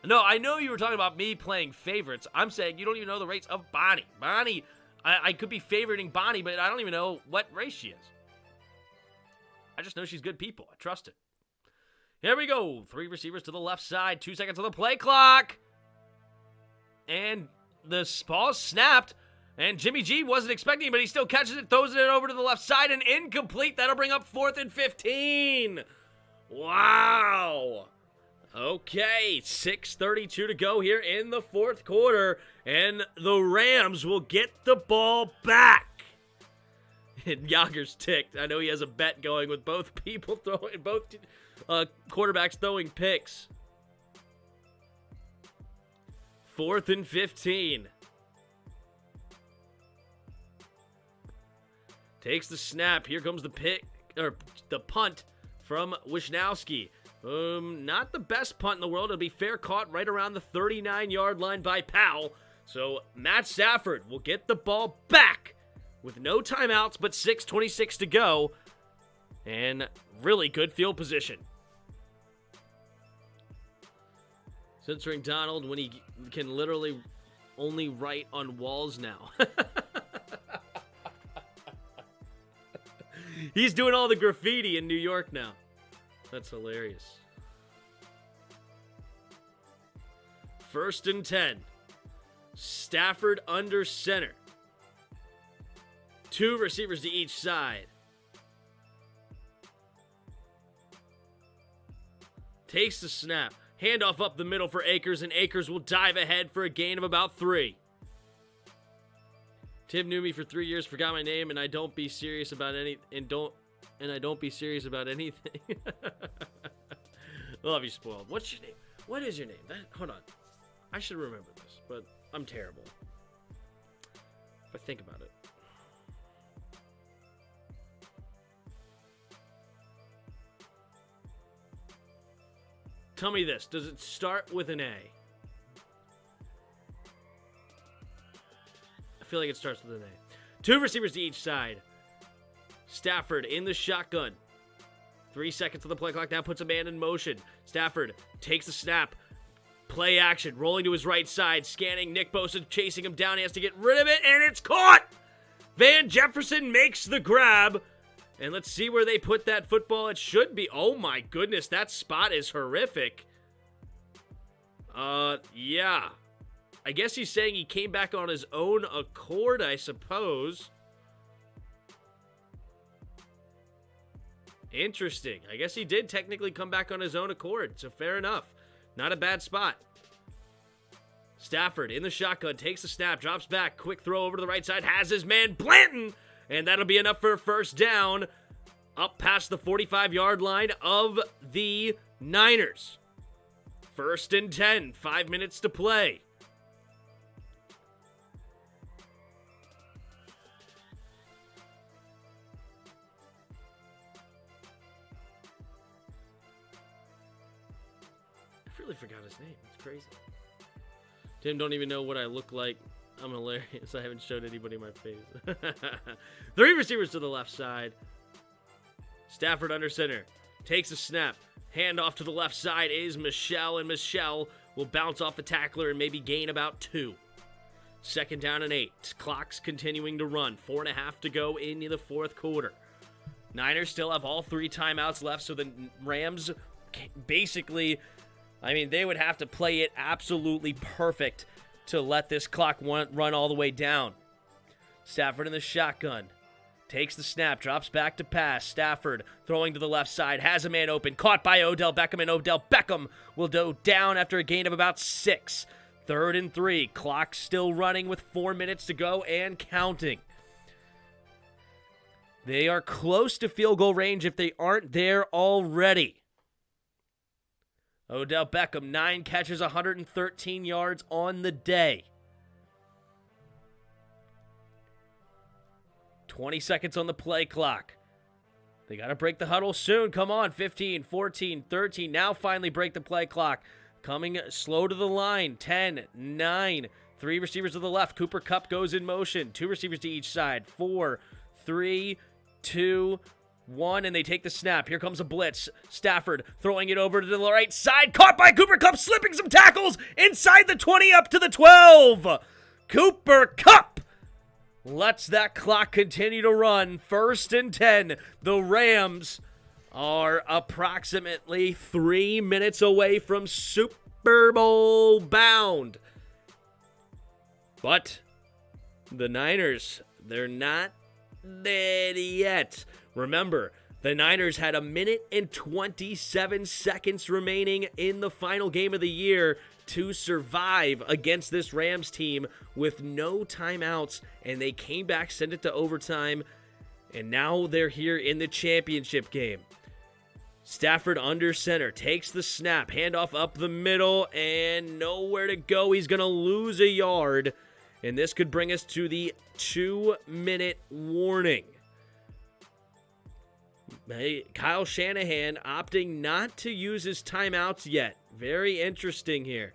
No, I know you were talking about me playing favorites. I'm saying you don't even know the race of Bonnie. Bonnie, I could be favoriting Bonnie, but I don't even know what race she is. I just know she's good people. I trust it. Here we go. 3 receivers to the left side. 2 seconds on the play clock. And the ball snapped. And Jimmy G wasn't expecting it, but he still catches it, throws it over to the left side, and incomplete. That'll bring up 4th and 15. Wow. Okay, 6:32 to go here in the 4th quarter, and the Rams will get the ball back. And Yager's ticked. I know he has a bet going with both people throwing, both quarterbacks throwing picks. 4th and 15. Takes the snap. Here comes the pick, or the punt from Wisnowski. Not the best punt in the world. It'll be fair caught right around the 39-yard line by Powell. So Matt Stafford will get the ball back with no timeouts, but 6:26 to go. And really good field position. Censoring Donald when he can literally only write on walls now. He's doing all the graffiti in New York now. That's hilarious. 1st and 10. Stafford under center. 2 receivers to each side. Takes the snap. Handoff up the middle for Akers, and Akers will dive ahead for a gain of about 3. Tim knew me for 3 years, forgot my name, and I don't be serious about any, and I don't be serious about anything. Love you, spoiled. What's your name? What is your name? Hold on. I should remember this, but I'm terrible. If I think about it. Tell me this. Does it start with an A? I feel like it starts with an A. 2 receivers to each side. Stafford in the shotgun. 3 seconds on the play clock now puts a man in motion. Stafford takes the snap. Play action. Rolling to his right side. Scanning. Nick Bosa chasing him down. He has to get rid of it, and it's caught! Van Jefferson makes the grab. And let's see where they put that football. It should be. Oh my goodness, that spot is horrific. Yeah. I guess he's saying he came back on his own accord, I suppose. Interesting. I guess he did technically come back on his own accord, so fair enough. Not a bad spot. Stafford in the shotgun, takes the snap, drops back, quick throw over to the right side, has his man Blanton, and that'll be enough for a first down up past the 45-yard line of the Niners. 1st and 10, 5 minutes to play. I really forgot his name. It's crazy. Tim, don't even know what I look like. I'm hilarious. I haven't showed anybody my face. 3 receivers to the left side. Stafford under center. Takes a snap. Hand off to the left side is Michelle, and Michelle will bounce off the tackler and maybe gain about 2. 2nd down and 8. Clock's continuing to run. 4.5 to go into the 4th quarter. Niners still have all 3 timeouts left, so the Rams basically, I mean, they would have to play it absolutely perfect to let this clock run all the way down. Stafford in the shotgun. Takes the snap, drops back to pass. Stafford throwing to the left side, has a man open, caught by Odell Beckham, and Odell Beckham will go down after a gain of about 6. 3rd and 3, clock still running with 4 minutes to go and counting. They are close to field goal range if they aren't there already. Odell Beckham, 9 catches, 113 yards on the day. 20 seconds on the play clock. They got to break the huddle soon. Come on, 15, 14, 13. Now finally break the play clock. Coming slow to the line. 10, 9. 3 receivers to the left. Cooper Kupp goes in motion. 2 receivers to each side. 4, 3, 2, 1. And they take the snap. Here comes a blitz. Stafford throwing it over to the right side. Caught by Cooper Kupp, slipping some tackles inside the 20 up to the 12. Cooper Kupp lets that clock continue to run. 1st and 10. The Rams are approximately 3 minutes away from Super Bowl bound. But the Niners, they're not there yet. Remember, the Niners had 1 minute and 27 seconds remaining in the final game of the year to survive against this Rams team with no timeouts, and they came back, sent it to overtime, and now they're here in the championship game. Stafford under center, takes the snap, handoff up the middle, and nowhere to go. He's going to lose a yard, and this could bring us to the 2-minute warning. Kyle Shanahan opting not to use his timeouts yet. Very interesting here.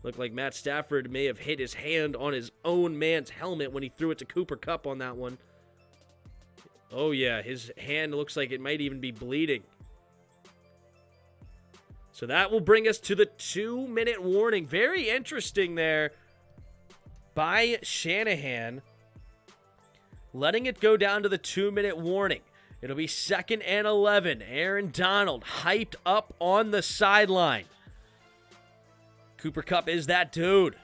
Looked like Matt Stafford may have hit his hand on his own man's helmet when he threw it to Cooper Kupp on that one. Oh yeah, his hand looks like it might even be bleeding. So that will bring us to the 2-minute warning. Very interesting there by Shanahan, letting it go down to the 2-minute warning. It'll be 2nd and 11. Aaron Donald hyped up on the sideline. Cooper Kupp is that dude.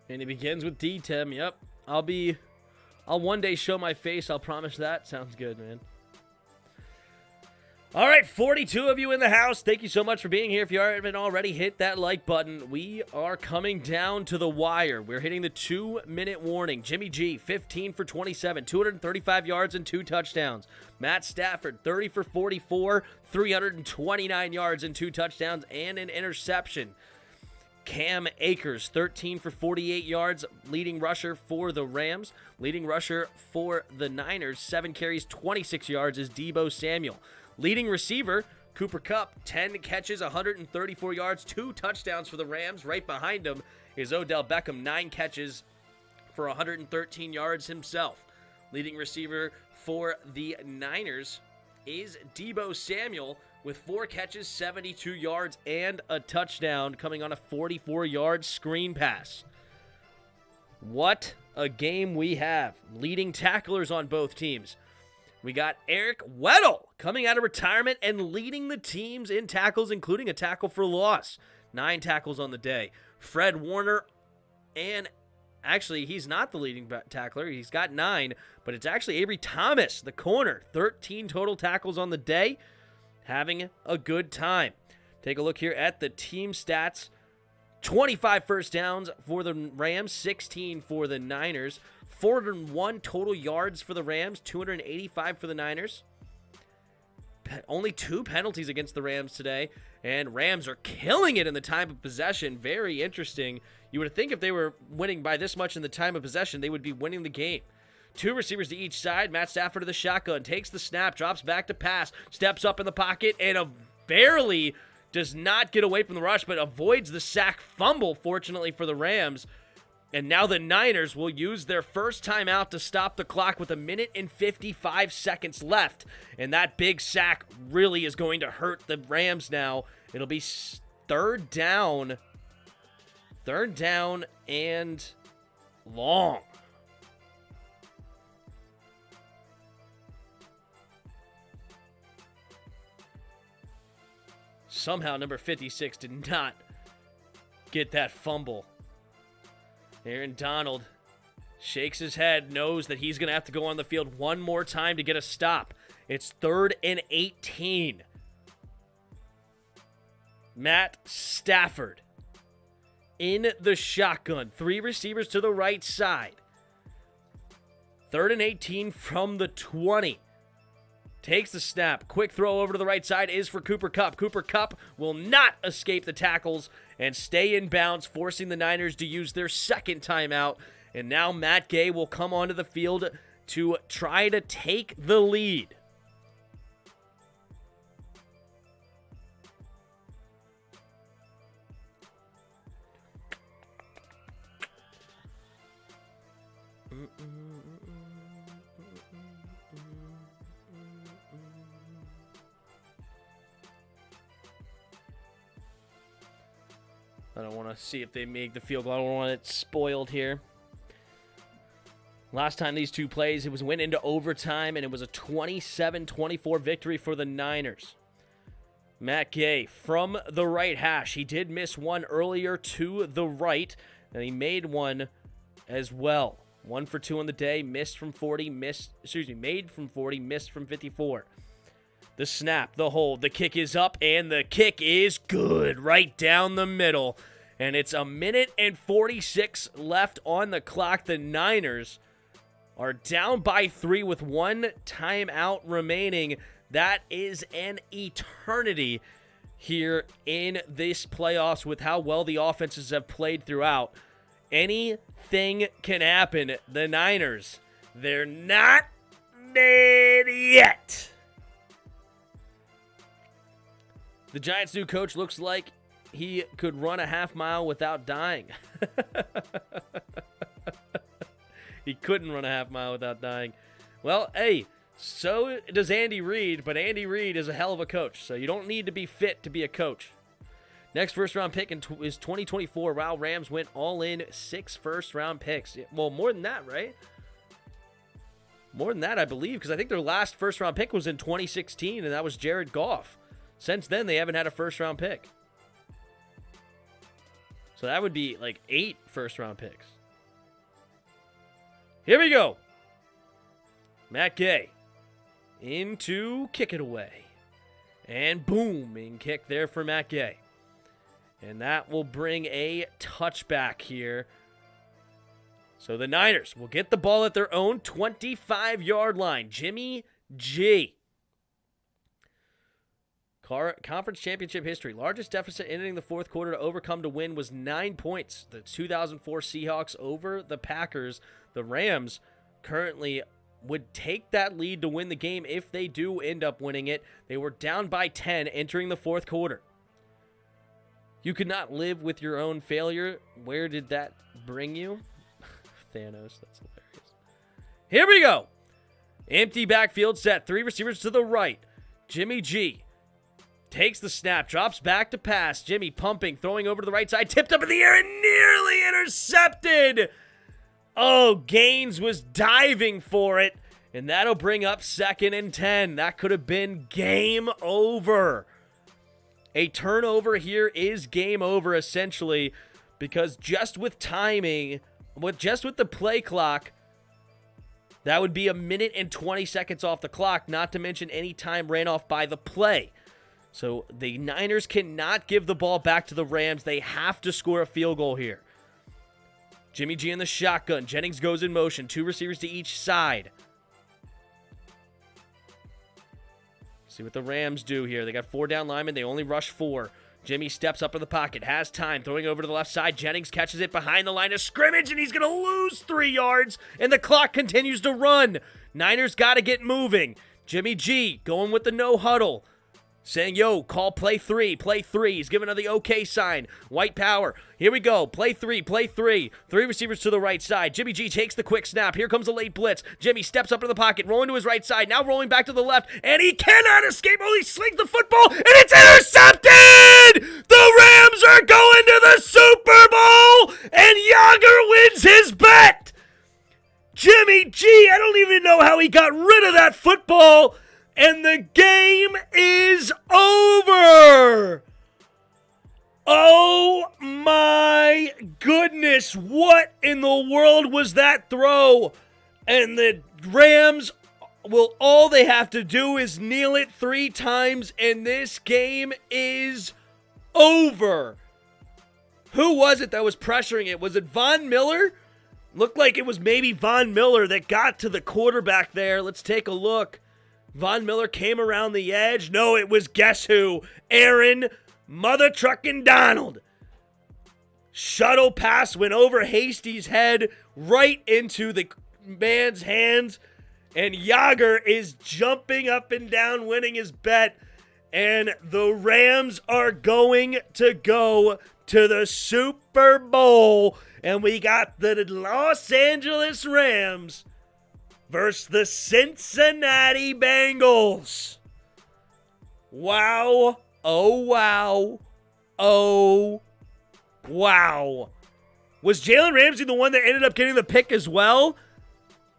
And it begins with D-Tim. Yep. I'll one day show my face. I'll promise that. Sounds good, man. All right, 42 of you in the house. Thank you so much for being here. If you haven't already, hit that like button. We are coming down to the wire. We're hitting the 2-minute warning. Jimmy G, 15 for 27, 235 yards and 2 touchdowns. Matt Stafford, 30 for 44, 329 yards and 2 touchdowns and an interception. Cam Akers, 13 for 48 yards, leading rusher for the Rams. Leading rusher for the Niners, 7 carries, 26 yards is Deebo Samuel. Leading receiver, Cooper Kupp, 10 catches, 134 yards, 2 touchdowns for the Rams. Right behind him is Odell Beckham, 9 catches for 113 yards himself. Leading receiver for the Niners is Deebo Samuel with 4 catches, 72 yards, and a touchdown coming on a 44-yard screen pass. What a game we have. Leading tacklers on both teams. We got Eric Weddle coming out of retirement and leading the teams in tackles, including a tackle for loss. 9 tackles on the day. Fred Warner, and actually, he's not the leading tackler. He's got 9, but it's actually Avery Thomas, the corner. 13 total tackles on the day. Having a good time. Take a look here at the team stats. 25 first downs for the Rams, 16 for the Niners. 401 total yards for the Rams, 285 for the Niners. Only 2 penalties against the Rams today, and Rams are killing it in the time of possession. Very interesting. You would think if they were winning by this much in the time of possession, they would be winning the game. 2 receivers to each side. Matt Stafford to the shotgun, takes the snap, drops back to pass, steps up in the pocket, and barely does not get away from the rush, but avoids the sack fumble, fortunately for the Rams. And now the Niners will use their first timeout to stop the clock with 1 minute and 55 seconds left. And that big sack really is going to hurt the Rams now. It'll be third down and long. Somehow number 56 did not get that fumble. Aaron Donald shakes his head, knows that he's going to have to go on the field one more time to get a stop. It's 3rd and 18. Matt Stafford in the shotgun. 3 receivers to the right side. 3rd and 18 from the 20. Takes the snap. Quick throw over to the right side is for Cooper Kupp. Cooper Kupp will not escape the tackles and stay in bounds, forcing the Niners to use their second timeout. And now Matt Gay will come onto the field to try to take the lead. I don't want to see if they make the field goal. I don't want it spoiled here. Last time these two plays, it went into overtime, and it was a 27-24 victory for the Niners. Matt Gay from the right hash. He did miss one earlier to the right, and he made one as well. 1 for 2 on the day, made from 40, missed from 54. The snap, the hold, the kick is up, and the kick is good right down the middle. And it's 1 minute and 46 left on the clock. The Niners are down by 3 with 1 timeout remaining. That is an eternity here in this playoffs with how well the offenses have played throughout. Anything can happen. The Niners, they're not dead yet. The Giants' new coach looks like he could run a half mile without dying. He couldn't run a half mile without dying. Well, hey, so does Andy Reid, but Andy Reid is a hell of a coach, so you don't need to be fit to be a coach. Next first-round pick is 2024. Wow, Rams went all in 6 first-round picks. Well, more than that, right? More than that, I believe, because I think their last first-round pick was in 2016, and that was Jared Goff. Since then, they haven't had a first-round pick. So that would be like 8 first-round picks. Here we go. Matt Gay into kick it away. And boom, in kick there for Matt Gay. And that will bring a touchback here. So the Niners will get the ball at their own 25-yard line. Jimmy G. Conference championship history. Largest deficit entering the fourth quarter to overcome to win was 9 points. The 2004 Seahawks over the Packers. The Rams currently would take that lead to win the game if they do end up winning it. They were down by 10 entering the fourth quarter. You could not live with your own failure. Where did that bring you? Thanos, that's hilarious. Here we go. Empty backfield set. 3 receivers to the right. Jimmy G takes the snap, drops back to pass. Jimmy pumping, throwing over to the right side, tipped up in the air and nearly intercepted. Oh, Gaines was diving for it, and that'll bring up 2nd and 10. That could have been game over. A turnover here is game over, essentially, because just with timing, just with the play clock, that would be 1 minute and 20 seconds off the clock, not to mention any time ran off by the play. So the Niners cannot give the ball back to the Rams. They have to score a field goal here. Jimmy G in the shotgun. Jennings goes in motion. 2 receivers to each side. See what the Rams do here. They got 4 down linemen. They only rush 4. Jimmy steps up in the pocket. Has time. Throwing over to the left side. Jennings catches it behind the line of scrimmage, and he's going to lose 3 yards, and the clock continues to run. Niners got to get moving. Jimmy G going with the no huddle. Saying, yo, call play 3, play 3. He's giving her the okay sign. White power. Here we go. Play 3, play 3. 3 receivers to the right side. Jimmy G takes the quick snap. Here comes a late blitz. Jimmy steps up in the pocket, rolling to his right side. Now rolling back to the left, and he cannot escape. Oh, he slings the football, and it's intercepted! The Rams are going to the Super Bowl, and Yager wins his bet! Jimmy G, I don't even know how he got rid of that football. And the game is over. Oh my goodness. What in the world was that throw? And the Rams, well, all they have to do is kneel it 3 times, and this game is over. Who was it that was pressuring it? Was it Von Miller? Looked like it was maybe Von Miller that got to the quarterback there. Let's take a look. Von Miller came around the edge. No, it was guess who? Aaron Mother Truckin' Donald. Shuttle pass went over Hasty's head right into the man's hands. And Yager is jumping up and down, winning his bet. And the Rams are going to go to the Super Bowl. And we got the Los Angeles Rams versus the Cincinnati Bengals. Wow. Oh, wow. Oh, wow. Was Jalen Ramsey the one that ended up getting the pick as well?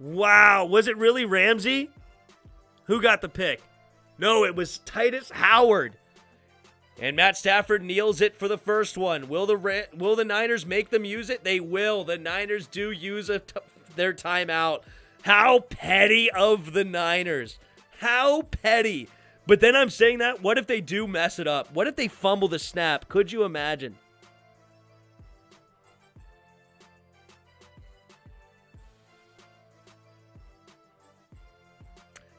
Wow. Was it really Ramsey? Who got the pick? No, it was Titus Howard. And Matt Stafford kneels it for the first one. Will the Niners make them use it? They will. The Niners do use their timeout. How petty of the Niners. How petty. But then I'm saying that, what if they do mess it up? What if they fumble the snap? Could you imagine?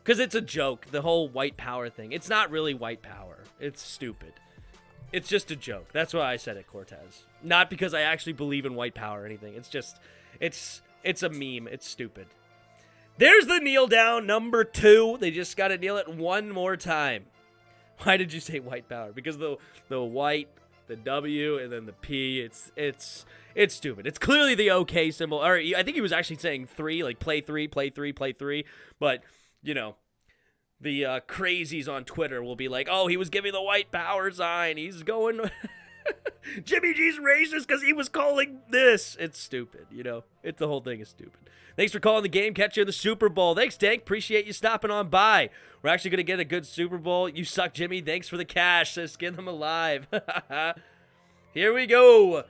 Because it's a joke, the whole white power thing. It's not really white power. It's stupid. It's just a joke. That's why I said it, Cortez. Not because I actually believe in white power or anything. It's just, it's a meme. It's stupid. There's the kneel down, number 2. They just got to kneel it one more time. Why did you say white power? Because the white, the W, and then the P, it's stupid. It's clearly the OK symbol. Or I think he was actually saying 3, like play 3, play 3, play 3. But, you know, the crazies on Twitter will be like, oh, he was giving the white power sign. He's going... Jimmy G's racist because he was calling this. It's stupid, you know. The whole thing is stupid. Thanks for calling the game. Catch you in the Super Bowl. Thanks, Dank. Appreciate you stopping on by. We're actually going to get a good Super Bowl. You suck, Jimmy. Thanks for the cash. Says skin them alive. Here we go.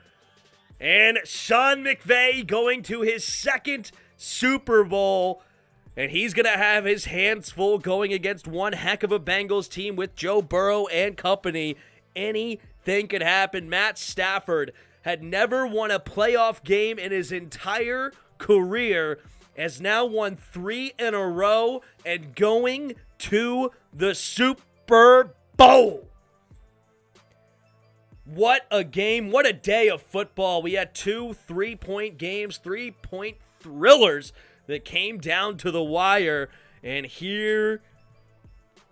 And Sean McVay going to his second Super Bowl. And he's going to have his hands full going against one heck of a Bengals team with Joe Burrow and company. Anything could happen. Matt Stafford had never won a playoff game in his entire career, has now won 3 in a row and going to the Super Bowl. What a game. What a day of football. We had 2 3-point games, 3-point thrillers that came down to the wire. And here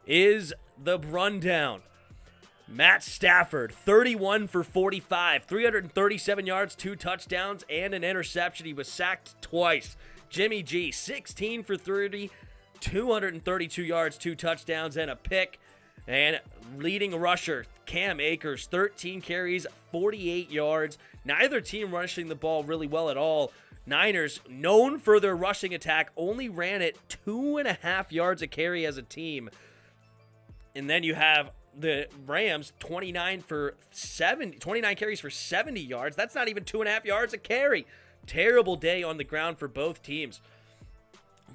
is the rundown. Matt Stafford, 31 for 45, 337 yards, 2 touchdowns, and an interception. He was sacked twice. Jimmy G, 16 for 30, 232 yards, 2 touchdowns, and a pick. And leading rusher, Cam Akers, 13 carries, 48 yards. Neither team rushing the ball really well at all. Niners, known for their rushing attack, only ran it 2.5 yards a carry as a team. And then you have the Rams, 29 carries for 70 yards. That's not even 2.5 yards a carry. Terrible day on the ground for both teams.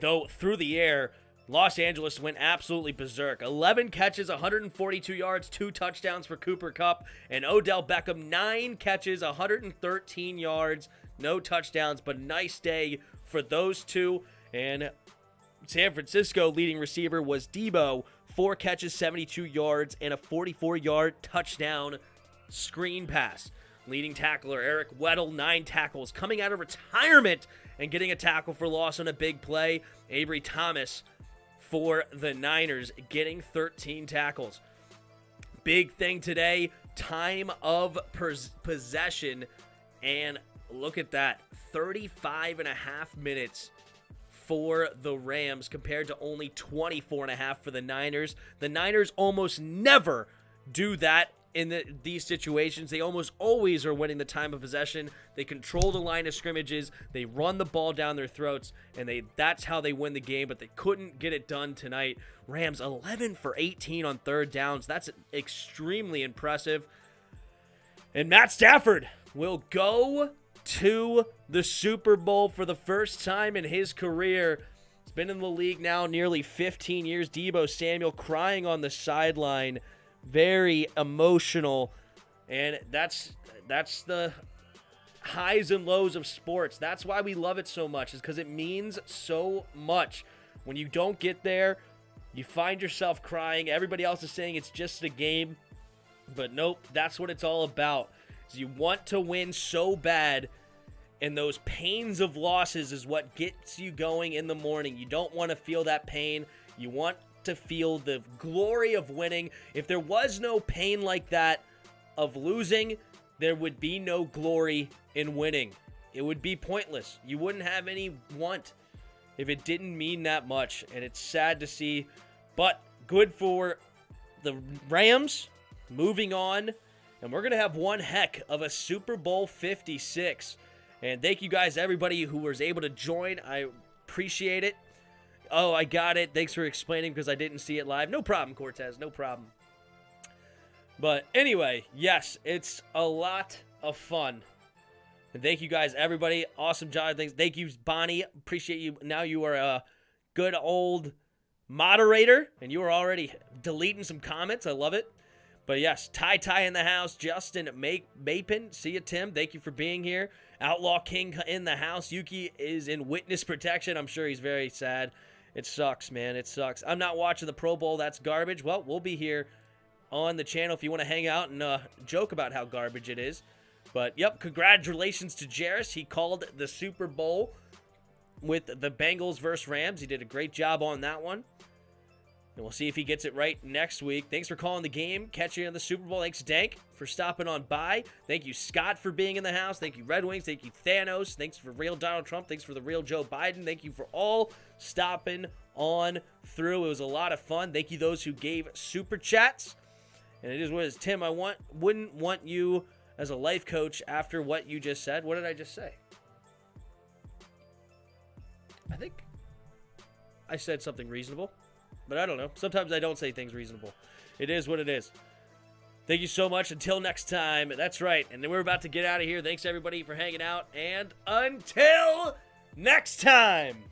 Though through the air, Los Angeles went absolutely berserk. 11 catches, 142 yards, 2 touchdowns for Cooper Kupp. And Odell Beckham, 9 catches, 113 yards, no touchdowns, but nice day for those two. And San Francisco leading receiver was Debo, 4 catches, 72 yards, and a 44-yard touchdown screen pass. Leading tackler Eric Weddle, 9 tackles, coming out of retirement and getting a tackle for loss on a big play. Avery Thomas for the Niners, getting 13 tackles. Big thing today, time of possession, and look at that, 35 and a half minutes for the Rams compared to only 24 and a half for the Niners. The Niners almost never do that in these situations. They almost always are winning the time of possession. They control the line of scrimmages. They run the ball down their throats, and that's how they win the game, but they couldn't get it done tonight. Rams 11 for 18 on third downs. That's extremely impressive. And Matt Stafford will go to the Super Bowl for the first time in his career. He's been in the league now nearly 15 years. Deebo Samuel crying on the sideline. Very emotional. And that's the highs and lows of sports. That's why we love it so much, is because it means so much. When you don't get there, you find yourself crying. Everybody else is saying it's just a game. But nope, that's what it's all about. Is you want to win so bad, and those pains of losses is what gets you going in the morning. You don't want to feel that pain. You want to feel the glory of winning. If there was no pain like that of losing, there would be no glory in winning. It would be pointless. You wouldn't have any want if it didn't mean that much, and it's sad to see, but good for the Rams moving on. And we're going to have one heck of a Super Bowl 56. And thank you guys, everybody who was able to join. I appreciate it. Oh, I got it. Thanks for explaining because I didn't see it live. No problem, Cortez. No problem. But anyway, yes, it's a lot of fun. And thank you guys, everybody. Awesome job. Thank you, Bonnie. Appreciate you. Now you are a good old moderator. And you are already deleting some comments. I love it. But yes, Ty in the house, Justin Mapin, see you, Tim. Thank you for being here. Outlaw King in the house. Yuki is in witness protection. I'm sure he's very sad. It sucks, man. It sucks. I'm not watching the Pro Bowl. That's garbage. Well, we'll be here on the channel if you want to hang out and joke about how garbage it is. But, yep, congratulations to Jairus. He called the Super Bowl with the Bengals versus Rams. He did a great job on that one. And we'll see if he gets it right next week. Thanks for calling the game. Catch you on the Super Bowl. Thanks, Dank, for stopping on by. Thank you, Scott, for being in the house. Thank you, Red Wings. Thank you, Thanos. Thanks for real Donald Trump. Thanks for the real Joe Biden. Thank you for all stopping on through. It was a lot of fun. Thank you, those who gave super chats. And it is what it is. Tim, wouldn't want you as a life coach after what you just said. What did I just say? I think I said something reasonable. But I don't know. Sometimes I don't say things reasonable. It is what it is. Thank you so much. Until next time. That's right. And then we're about to get out of here. Thanks, everybody, for hanging out. And until next time.